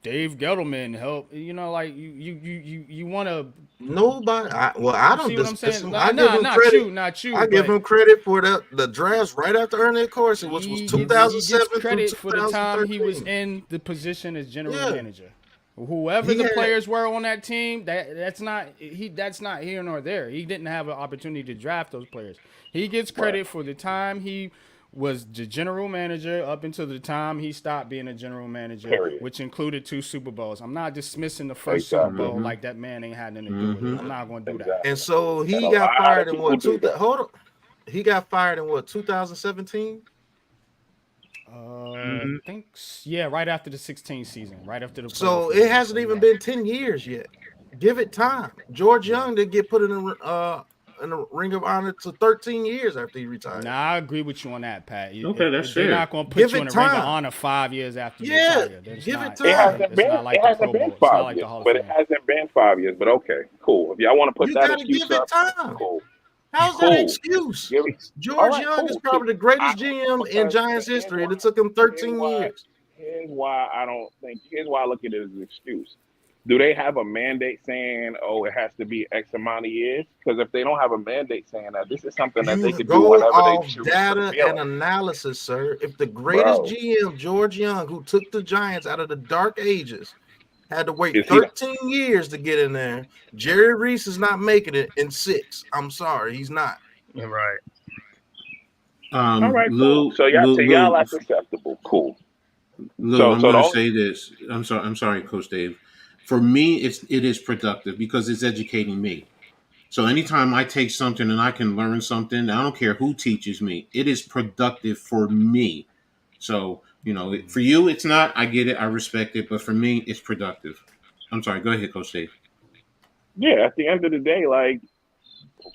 Dave Gettleman helped. Like you want to. Nobody. I don't. See what I'm saying? I give him not credit. Not you. I give him credit for the drafts right after Ernie Corsi, which was 2007 he gets credit through for the time he was 2013. in the position as general manager. Whoever the players were on that team, that's not here nor there. He didn't have an opportunity to draft those players. He gets credit for the time he was the general manager up until the time he stopped being a general manager, which included 2 Super Bowls. I'm not dismissing the first Super Bowl like that man ain't had nothing to do with it. I'm not going to do that. And so he got fired in what? He got fired in what? 2017. I think right after the 16th season, right after the. So it hasn't even been 10 years yet. Give it time. George Young did get put in the Ring of Honor to 13 years after he retired. Nah, I agree with you on that, Pat. Okay, that's fair. They're not going to put you in the Ring of Honor 5 years after you retire. Give it time. It hasn't been 5 years, but it hasn't been 5 years. But okay, cool. If y'all want to put that excuse up, cool. How's that an excuse? George Young is probably the greatest GM in Giants history, and it took him 13 years. Here's why I look at it as an excuse. Do they have a mandate saying, oh, it has to be X amount of years? Because if they don't have a mandate saying that, this is something that they could do whenever they choose. Data and analysis, sir. If the greatest GM, George Young, who took the Giants out of the dark ages, had to wait 13 years to get in there, Jerry Reese is not making it in 6. I'm sorry, he's not. You're right. All right, cool. So y'all that's acceptable. Cool. Lou, I'm going to say this. I'm sorry, Coach Dave. For me, it is productive because it's educating me. So anytime I take something and I can learn something, I don't care who teaches me. It is productive for me. So, for you, it's not. I get it. I respect it. But for me, it's productive. I'm sorry. Go ahead, Coach Dave. Yeah, at the end of the day, like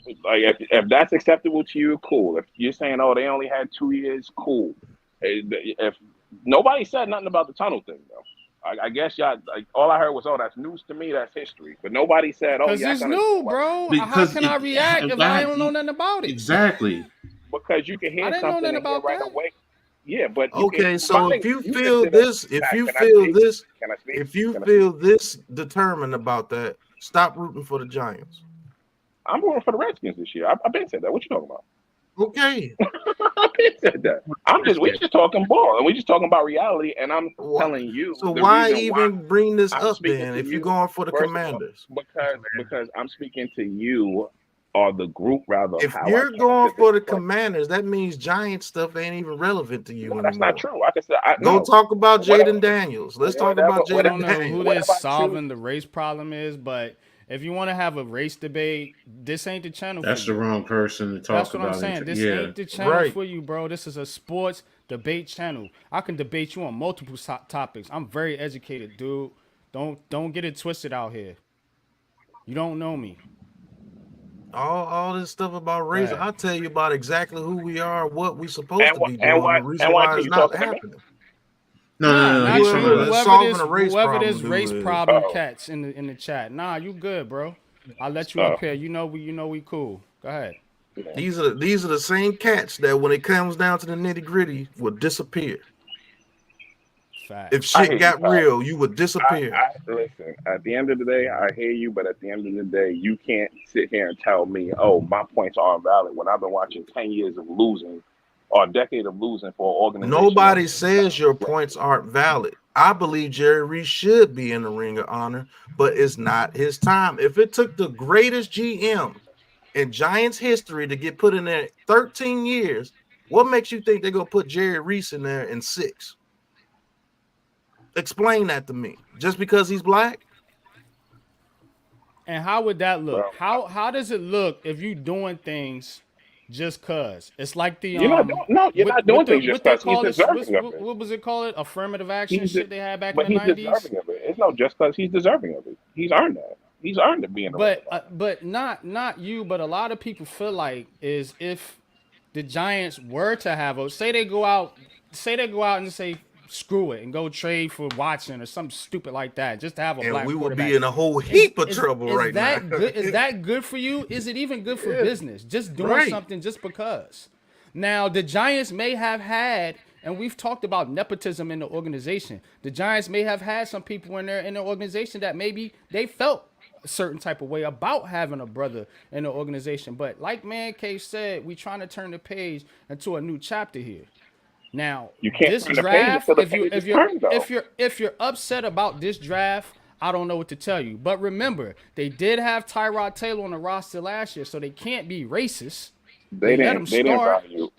if that's acceptable to you, cool. If you're saying, oh, they only had 2 years, cool. If nobody said nothing about the tunnel thing, though. I guess y'all, all I heard was, oh, that's news to me, that's history. But nobody said, oh, yeah. Because it's new, bro. How can I react if I don't know nothing about it? Exactly. Because you can hear something and hear right away. Yeah, but okay. So if you feel this determined about that, stop rooting for the Giants. I'm rooting for the Redskins this year. I've been said that. What you talking about? Okay. I've been said that. We just talking ball and we just talking about reality. And I'm telling you. So why even bring this up then if you're going for the Commanders? Because I'm speaking to you or the group rather of If how I you're came going to for this the place. Commanders, that means Giant stuff ain't even relevant to you No, anymore. that's not true. Like I said, Go no. talk about Whatever, Jaden Daniels. Let's talk whatever, about I Jaden don't know who Daniels. they're whatever I solving choose. the race problem is, but if you want to have a race debate, this ain't the channel for That's the you. wrong person to That's talk what I'm about. saying. This Yeah, ain't the channel Right. for you, bro. This is a sports debate channel. I can debate you on multiple topics. I'm very educated, dude. Don't get it twisted out here. You don't know me. All this stuff about Go race, ahead. I'll tell you about exactly who we are, what we supposed to be doing, And the what reason and why what it's you not talking to me? happening. Nah, no. not He's Whoever, talking you. about. solving a race Whoever problem, this race dude is. problem Oh, cats in the chat. Nah, you good, bro. I'll let you oh, up here. You know we cool. Go ahead. yeah. These are the same cats that when it comes down to the nitty gritty will disappear. If Facts. I shit hear you, got Pat. real, you would disappear. I listen. At the end of the day, I hear you, but at the end of the day, you can't sit here and tell me, "Oh, my points aren't valid." When I've been watching 10 years of losing, or a decade of losing for an organization Nobody that's not says your points progressing. aren't valid. I believe Jerry Reese should be in the Ring of Honor, but it's not his time. If it took the greatest GM in Giants history to get put in there 13 years, what makes you think they're gonna put Jerry Reese in there in 6? Explain that to me. Just because he's black? And how would that look? Bro, How does it look if you doing things just cause? It's like the you're not doing. No, you're not with doing the things just what they because he's call this deserving of it. what was it called? Affirmative action He's, de- shit they had back in but the he's 90s. deserving of it. It's no just because he's deserving of it. He's earned that. He's earned it being a ring of honor. But not you, but a lot of people feel like is if the Giants were to have a say they go out and say screw it and go trade for Watson or something stupid like that just to have a And black we would quarterback. be in a whole heap of trouble Is right now. that good? Is that good for you? Is it even good for business? Just doing Right. something just because. Now the Giants may have had, and we've talked about nepotism in the organization. The Giants may have had some people in their organization that maybe they felt a certain type of way about having a brother in the organization. But like Man Cave said, we trying to turn the page into a new chapter here. Now, You can't this turn the page draft, until the page is turned, though. if you're upset about this draft, I don't know what to tell you. But remember, they did have Tyrod Taylor on the roster last year, so they can't be racist. They let him They didn't start. value.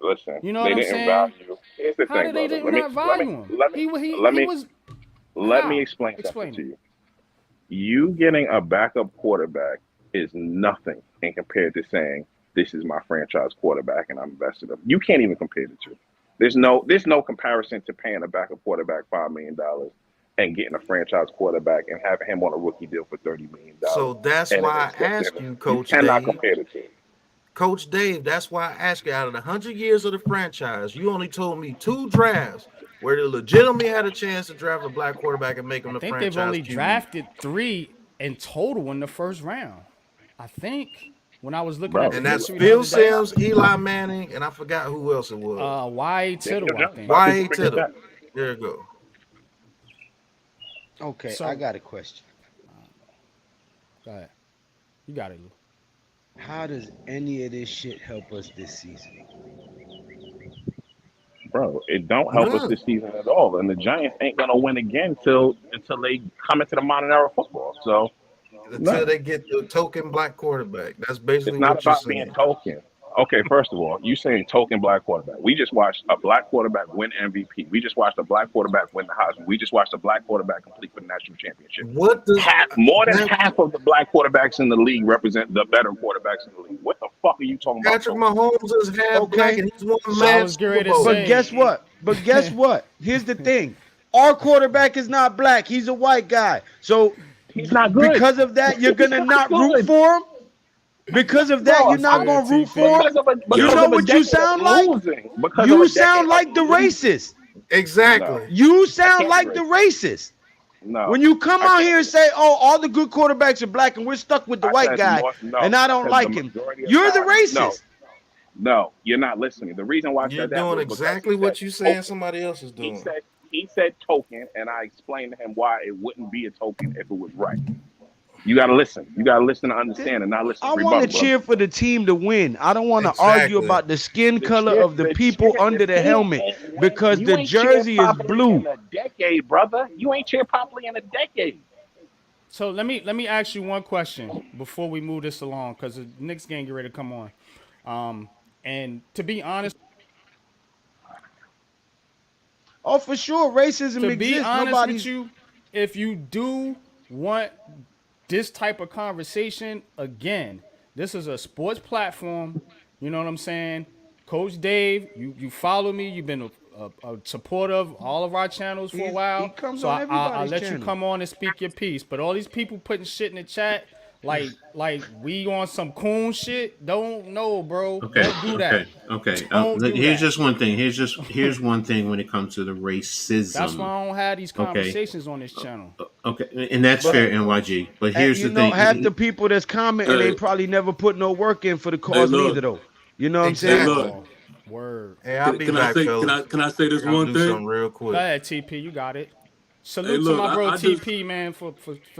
Listen, You know they what I'm didn't saying? value. Here's the How thing, did they brother. not value him? He was Let me how? explain something Explain to it. you. You getting a backup quarterback is nothing in compared to saying this is my franchise quarterback and I'm invested in him. You can't even compare the two. There's no comparison to paying a backup quarterback $5 million and getting a franchise quarterback and having him on a rookie deal for $30 million. So that's And then why I expecting asked him. you, You Coach cannot Dave. compare the two. Coach Dave, that's why I asked you, out of the 100 years of the franchise, you only told me 2 drafts where they legitimately had a chance to draft a black quarterback and make him I the think they've franchise only QB. drafted 3 in total in the first round. I think when I was looking at Bro, the And that's history the Phil other day, Simms, Eli Manning, and I forgot who else it was. Y.A. Daniel Tittle, I Jones. think. Why people Y.A. forget Tittle. that? There you go. Okay, I So got a question. go ahead. You got it, Lou. How does any of this shit help us this season? Bro, it don't help us None. this season at all. And the Giants ain't gonna win again until they come into the modern era of football. So Until no. they get the token black quarterback. That's It's basically not what you're about being saying. token. Okay, first of all, you saying token black quarterback. We just watched a black quarterback win MVP. We just watched a black quarterback win the Heisman. We just watched a black quarterback complete for the national championship. What does More than that half of the black quarterbacks in the league represent the better quarterbacks in the league. What the fuck are you talking about Patrick token? Mahomes is half black Okay, and he's won I so mad was getting Super ready to Bowls. but guess say, what? But guess what? Here's the thing. Our quarterback is not black. He's a white guy. So He's not good. because of that, you're He's gonna not not root good. for him? Because of that, Bro, you're what's not good, gonna root for him? TP? You because know of a what you decade of sound like? losing. Because of a You decade sound of like the losing. racist. No, Exactly. You I sound can't be like the racist. racist. No, When you come I out can't here be and racist. say, "Oh, all the good quarterbacks are black, and we're stuck with the I white said guy, more. and No, I I don't said the like him," majority of you're the time. No, racist. no, you're not listening. The reason why I You're said that doing was because he exactly said what you saying token. somebody else is He doing. said he said token, and I explained to him why it wouldn't be a token if it was right. You got to listen. You got to listen to understand and not listen I to want to rebuttal, brother. cheer for the team to win. I don't want to argue Exactly. about the skin The color chair, of the people the under the team helmet ain't win. because You the ain't cheered jersey is properly blue. in a decade, brother. You ain't cheered properly in a decade. So let me ask you one question before we move this along, because the Knicks game get ready to come on. And to be honest, Oh, for sure, racism exists. with Nobody's you, if you do want this type of conversation again, this is a sports platform. You know what I'm saying? Coach Dave, you follow me. You've been a supporter of all of our channels for a he while. comes So on I'll everybody's let you channel. come on and speak your piece. But all these people putting shit in the chat, like we on some coon shit. Don't know, bro. Okay, Don't do that. okay, okay. Don't do Here's that. just one thing. Here's one thing when it comes to the That's why racism. I don't have these Okay, conversations on this channel. okay, and that's But fair, NYG. But here's you the know, half the thing. people that's commenting Hey, ain't probably never put no work in for the hey, cause neither look, though. You know what I'm hey, saying? look. Oh, word. Hey, I'll be Can I back, say fellas. can I say I this gotta one do thing? something real Go quick. ahead, TP. You got it. Hey, Salute to look, my bro I just TP, man, for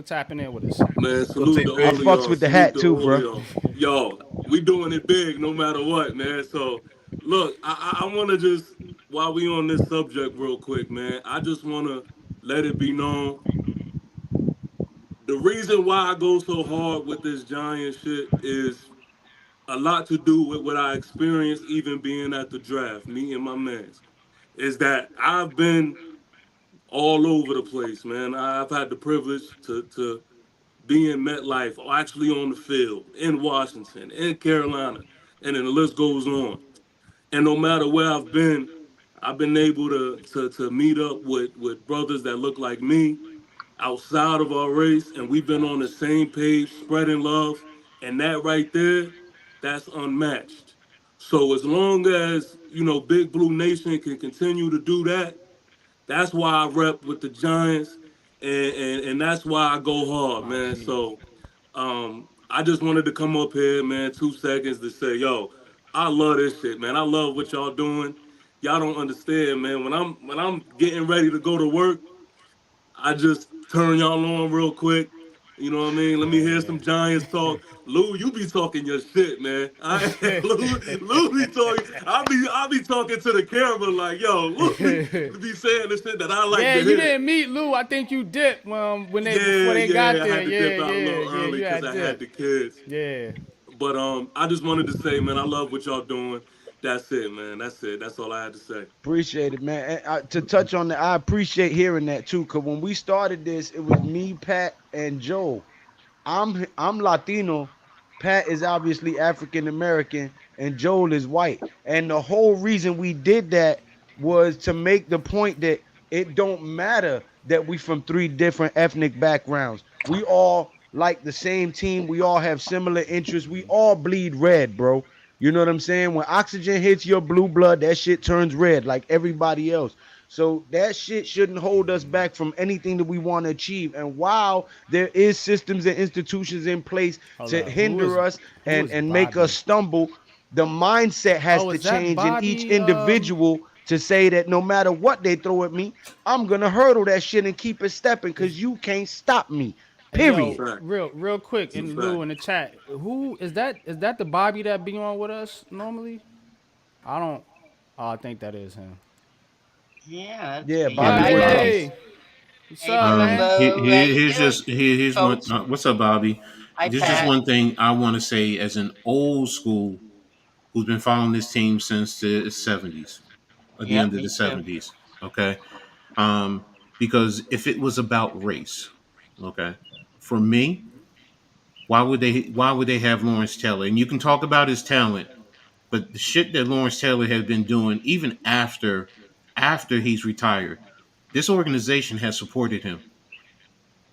tapping in with us. man Go salute to I all TP. of fucks y'all. with the Salute hat to too, all of bro. y'all. Yo, we doing it big no matter what, man. So look, I want to just while we on this subject real quick, man. I just want to let it be known the reason why I go so hard with this giant shit is a lot to do with what I experienced even being at the draft, me and my mans. Is that I've been all over the place, man. I've had the privilege to be in MetLife, or actually on the field, in Washington, in Carolina, and then the list goes on. And no matter where I've been able to meet up with brothers that look like me outside of our race, and we've been on the Facts. same page, spreading love, and that right there, that's unmatched. So as long as Big Blue Nation can continue to do that, that's why I rep with the Giants, and that's why I go hard, My man. G. So I just wanted to come up here, man, 2 seconds to say, yo, I love this shit, man. I love what y'all doing. Y'all don't understand, man. When I'm getting ready to go to work, I just turn y'all on real quick. You know what I mean? Let me hear some Giants talk. Lou, you be talking your shit, man. Lou be talking. I'll be talking to the camera like, yo, Lou be saying the shit that I like Yeah, to you hear. didn't meet Lou. I think you dipped when they before Yeah, they got yeah. I there. had to Yeah, dip out a yeah, little yeah. early You because had I had dip. the kids. Yeah. But I just wanted to say, man, I love what y'all doing. That's it, man. That's it. That's all I had to say. Appreciate it, man. And to touch on that, I appreciate hearing that too. Cause when we started this, it was me, Pat, and Joe. I'm Latino. Pat is obviously African American, and Joel is white. And the whole reason we did that was to make the point that it don't matter that we from three different ethnic backgrounds. We all like the same team. We all have similar interests. We all bleed red, bro. You know what I'm saying? When oxygen hits your blue blood, that shit turns red like everybody else. So that shit shouldn't hold us back from anything that we want to achieve. And while there is systems and institutions in place Hold to up. hinder us Who and, is and make us Bobby? stumble, the mindset has Oh, to is that change in each Bobby? individual to say that no matter what they throw at me, I'm gonna hurdle that shit and keep it stepping because you can't stop me. Hey, That's a Period. yo, fact. real quick, That's a in fact. Lou in the chat. Who is that? Is that the Bobby that be on with us normally? I don't. Oh, I think that is him. Yeah, that's Yeah, me. Hey, Bobby hi Woodard. guys. Bobby, what's Hey up, man? Jumbo, how you Here's doing, just here's one. folks? What's up, Bobby? Hi There's just Pat. one thing I want to say as an old school who's been following this team since the '70s, or the Yep, end of me the too. '70s. Okay, because if it was about race, okay, for me, why would they have Lawrence Taylor? And you can talk about his talent, but the shit that Lawrence Taylor has been doing, even after he's retired, this organization has supported him.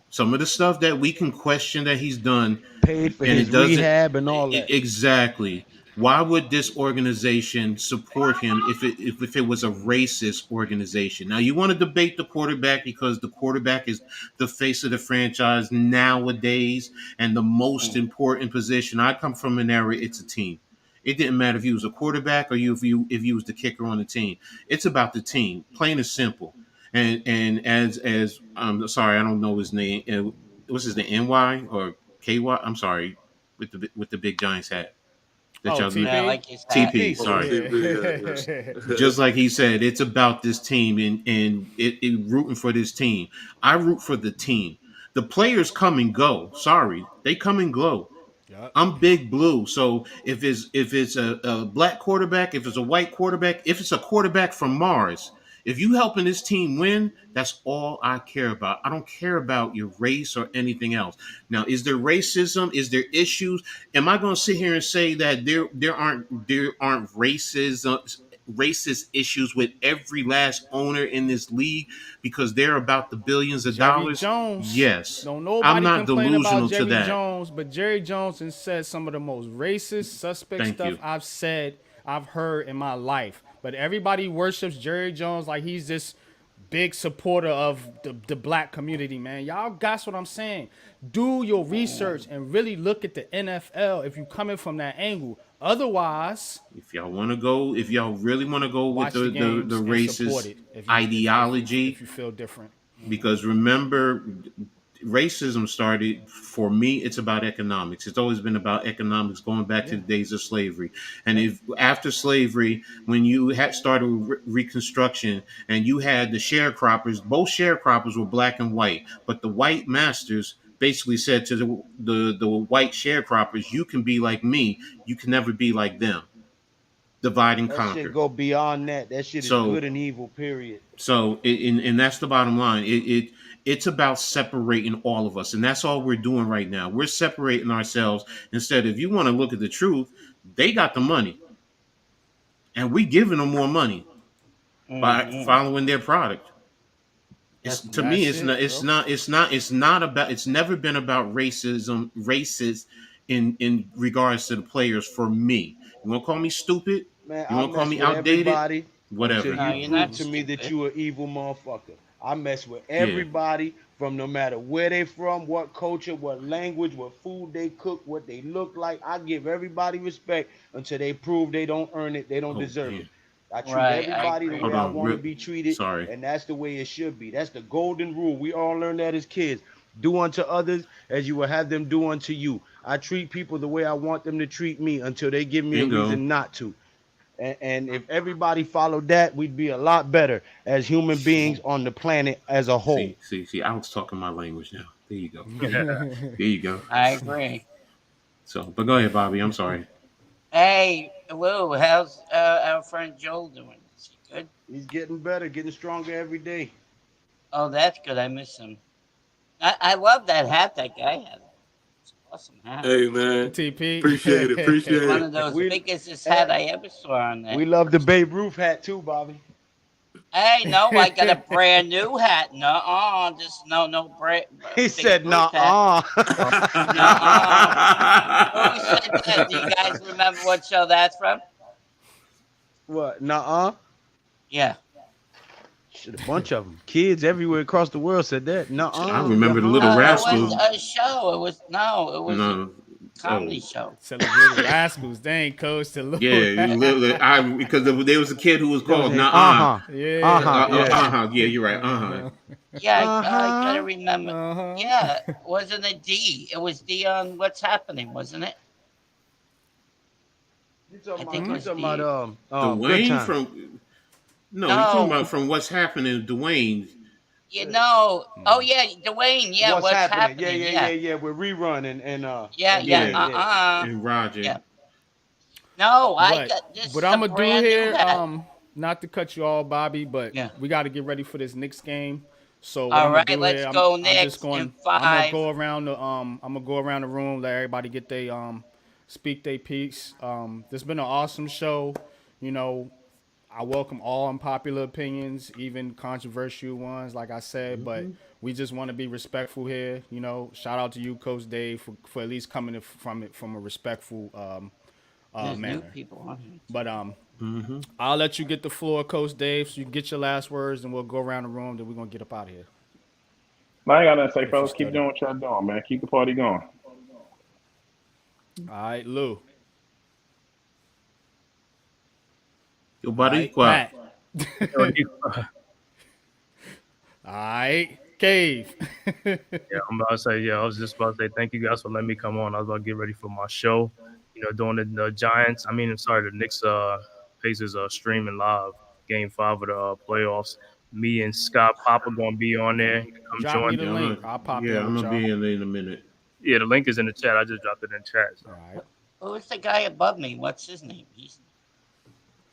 Some of the stuff that we can question that he's done, Paid for and his it doesn't rehab and all that. exactly. Why would this organization support him if it was a racist organization? Now you want to debate the quarterback because the quarterback is the face of the franchise nowadays and the most Mm. important position. I come from an era, it's a team. It didn't matter if you was a quarterback or if you was the kicker on the team. It's about the team, plain and simple. And as I'm sorry, I don't know his name. What's his name? NY or KY? I'm sorry, with the big Giants hat that Oh, y'all Yeah, I TP. like his hat. TP. TP. Oh, Sorry, TP, yeah. just like he said, it's about this team and it rooting for this team. I root for the team. The players come and go. Sorry, they come and go. Yep. I'm big blue. So if it's a black quarterback, if it's a white quarterback, if it's a quarterback from Mars, if you helping this team win, that's all I care about. I don't care about your race or anything else. Now, is there racism? Is there issues? Am I going to sit here and say that there aren't racist issues with every last owner in this league because they're about the billions of Jerry dollars? Jones. Yes. Don't I'm nobody not complain about delusional to Jerry that. Jones, but Jerry Jones has said some of the most racist, suspect Thank stuff you. I've heard in my life. But everybody worships Jerry Jones like he's this big supporter of the black community, man. Y'all got what I'm saying. Do your research and really look at the NFL if you coming from that angle. Otherwise, If y'all really want to go with watch the the games and support racist it ideology, if you feel different. because remember, racism started, for me, it's about economics. It's always been about economics going back to the days of slavery. And if after slavery, when you had started reconstruction and you had the sharecroppers, both sharecroppers were black and white, but the white masters basically said to the white sharecroppers, you can be like me, you can never be like them. Divide and That shit conquer. go beyond that. That shit is So good and evil, period. and that's the bottom line. It's about separating all of us, and that's all we're doing right now. We're separating ourselves. Instead, if you want to look at the truth, they got the money, and we giving them more money by following their product. It's, to me, That's it's it, not. It's bro. not. It's not about. It's never been about racism. Racist in regards to the players. For me, you want to call me stupid? Man, You I want to call mess me with outdated? everybody until Whatever. No, you you're prove not to me that stupid. you an evil motherfucker. I mess with Yeah. everybody from no matter where they from, what culture, what language, what food they cook, what they look like. I give everybody respect until they prove they don't earn it, they don't Oh deserve it. damn. I treat Right, I everybody the agree. way Hold I on. want to be treated, Sorry. and that's the way it should be. That's the golden rule. We all learned that as kids. Do unto others as you will have them do unto you. I treat people the way I want them to treat me until they give me a Bingo. reason not to. And if everybody followed that, we'd be a lot better as human beings on the planet as a whole. See. I was talking my language now. There you go. Yeah. There you go. I agree. So, but go ahead, Bobby. I'm sorry. Hey, Lou, how's our friend Joel doing? Is he good? He's getting better, getting stronger every day. Oh, that's good. I miss him. I love that hat that guy had. It's an awesome hat. Hey man, TP. appreciate it, It's appreciate one it. of those We biggest hat I ever saw on there. we love the Babe Ruth hat too, Bobby. Hey, no, I got a brand new hat. No, just no He big said, roof hat. "Nah." No, who said that? Do you guys remember what show that's from? What? Nah. Yeah. Shit, a bunch of them. Kids everywhere across the world said that. I Nah. remember the Little It was Rascals. a show. It was a No. comedy Oh. show. Tell the Little Rascals. They ain't coach to Little Yeah, because there was a kid who was called Nah. Yeah. Yeah, you're right. Yeah, I Uh-huh. gotta remember. Yeah, it wasn't a D. It was D on What's Happening, wasn't it? You talking I about, think it you was talking D. about Good Dwayne Time. from No, you talking about from What's Happening, Dwayne. You know. Oh yeah, Dwayne. Yeah, What's happening? Yeah, happening? yeah, yeah, yeah. With rerun and Yeah, and yeah. Yeah. And Roger. Yeah. No, I But got this. what Is I'm a gonna do brand new here, hat. not to cut you all, Bobby, but Yeah. we got to get ready for this Knicks game. So what All I'm gonna right, do let's here, go I'm just next going, in I'm gonna 5. go around the room, let everybody get they speak their piece. This has been an awesome show. You know, I welcome all unpopular opinions, even controversial ones, like I said, but we just want to be respectful here. You know, shout out to you, Coach Dave, for at least coming from it from a respectful There's new manner. people on here. But I'll let you get the floor, Coach Dave, so you can get your last words, and we'll go around the room. Then we're gonna get up out of here. I ain't got nothing to say, If you're fellas. still Keep doing there. what y'all doing, man. Keep the party going. All right, Lou. Yo, All buddy, right, quiet. Pat. All right, Cave. Yeah, I'm about to say, I was just about to say thank you guys for letting me come on. I was about to get ready for my show. You know, doing the Giants. I mean, I'm sorry, the Knicks Pacers streaming live game 5 of the playoffs. Me and Scott Papa gonna be on there. I'm Drop me joined. the Yeah, link. I'll pop yeah, in I'm with gonna y'all. be in a minute. Yeah, the link is in the chat. I just dropped it in the chat. So. All right. Who's the guy above me? What's his name? That's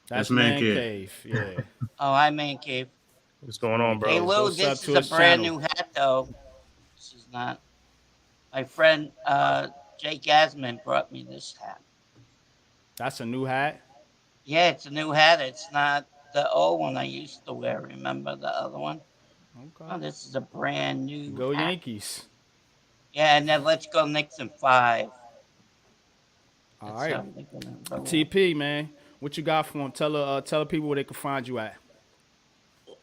That's Man Man Cave. Cave. Yeah. Oh, I'm Man Cave. What's It's going Man on, Hey bro? Cave. Go Lou, sub this to is a his brand channel. new hat though. This is not my friend Jake Asman brought me this hat. That's a new hat. Yeah, it's a new hat. It's not the old one I used to wear. Remember the other one? Okay. Oh, this is a brand new Go hat. Yankees. Yeah, and then let's go Knicks in 5. All That's right. how they're gonna roll. TP, man. What you got for him? Tell the people where they can find you at.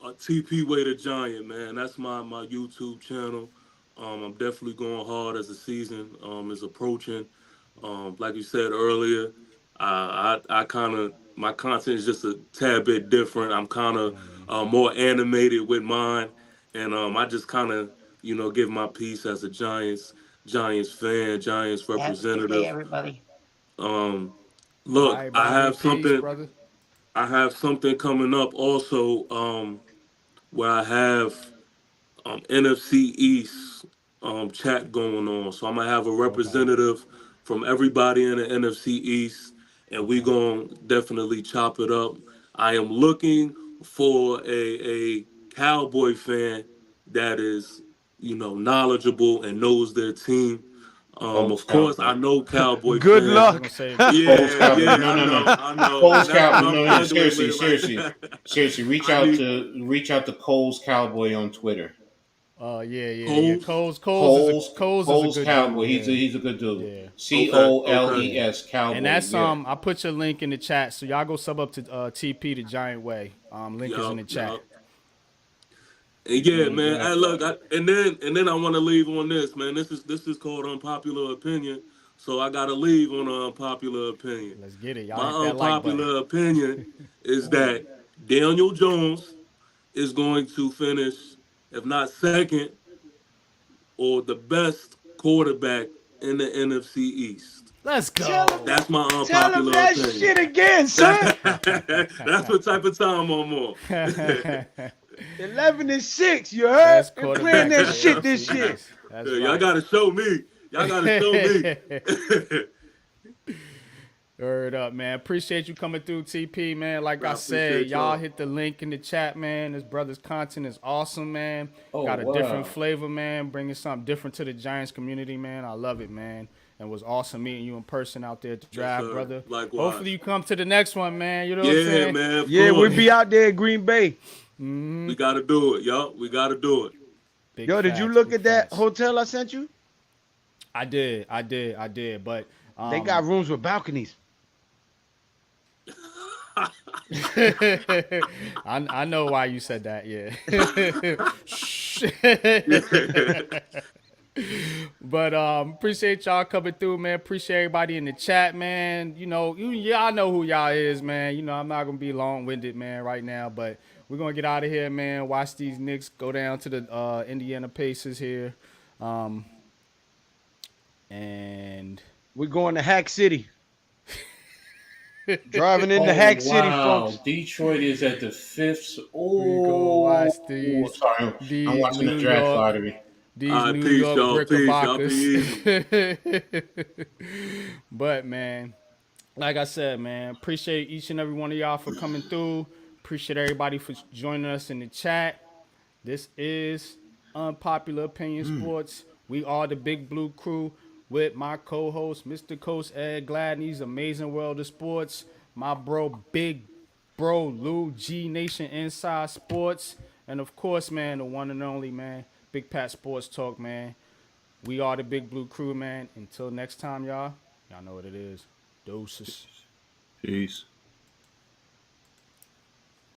TP Way the Giant, man. That's my YouTube channel. I'm definitely going hard as the season is approaching. Like you said earlier, I kind of my content is just a tad bit different. I'm kind of more animated with mine, and I just kind of give my piece as a Giants fan, Giants Have a good day, representative. everybody. Um, All Look, right, Bobby. Peace, brother. I have something coming up also. Where I have NFC East chat going on. So I'm gonna have a Okay. representative from everybody in the NFC East, and we Okay. gonna definitely chop it up. I am looking for a Cowboy fan that is knowledgeable and knows their team. Coles Of course, I Cowboy. know Cowboy Good I fans. was gonna luck. say. Coles Yeah, Cowboy. yeah, No, no, no. I know, and Coles that's what Cowboy. I'm No, no. struggling Seriously, with seriously, right seriously. I need Reach out to Coles Cowboy on Twitter. Yeah. Coles. Coles is a Coles good Cowboy. dude. He's Yeah. a good dude. Yeah. Okay, okay. Yeah. COLES And Cowboy. that's Yeah. I put your link in the chat, so y'all go sub up to TP the Giant Way. Link is in the Yup, chat. yup. And yeah, man. Yeah. I look, and then I want to leave on this, man. This is called unpopular opinion. So I gotta leave on an unpopular opinion. Let's get it. Y'all hit My that like button. unpopular opinion is that Daniel Jones is going to finish, if not second, or the best quarterback in the NFC East. Let's Tell him go. that. That's my Tell him unpopular that opinion. shit again, son. That's what type of time I'm on. 11-6. You heard? Best Been playing quarterback that in the shit this NFC year. East. That's Y'all right. gotta show me. Y'all gotta show me. Word up, man. Appreciate you coming through, TP, man. Like Bro, I I said, appreciate y'all y'all. hit the link in the chat, man. This brother's content is awesome, man. Oh Got a different wow. flavor, man. Bringing something different to the Giants community, man. I love it, man. And it was awesome meeting you in person out there at the Yes, draft, sir. brother. Likewise. Hopefully you come to the next one, man. You know what I'm Yeah, saying? man. Of Yeah, we'll course. be out there at Green Bay. We gotta do it, yo. We gotta do it. Big Yo, did you facts, look big at that facts. hotel I sent you? I did. But They got rooms with balconies. I know why you said that, yeah. Shh. But appreciate y'all coming through, man. Appreciate everybody in the chat, man. Y'all know who y'all is, man. I'm not gonna be long-winded, man, right now, but we're gonna get out of here, man. Watch these Knicks go down to the Indiana Pacers here. And We're going to Hack City. Driving into Oh Hack City, wow. folks. Detroit is at the fifth. we go watch Sorry. I'm these watching the New draft York lottery. these All right, New peace, York y'all. Peace. Y'all be easy. Brickerbockers. But man, like I said, man, appreciate each and every one of y'all for coming through. Appreciate everybody for joining us in the chat. This is Unpopular Opinion Sports. We are the Big Blue Crew with my co-host, Mr. Coach Ed Gladney's Amazing World of Sports. My big bro, Lou G Nation Inside Sports. And of course, man, the one and only, man, Big Pat Sports Talk, man. We are the Big Blue Crew, man. Until next time, y'all know what it is. Doses. Peace.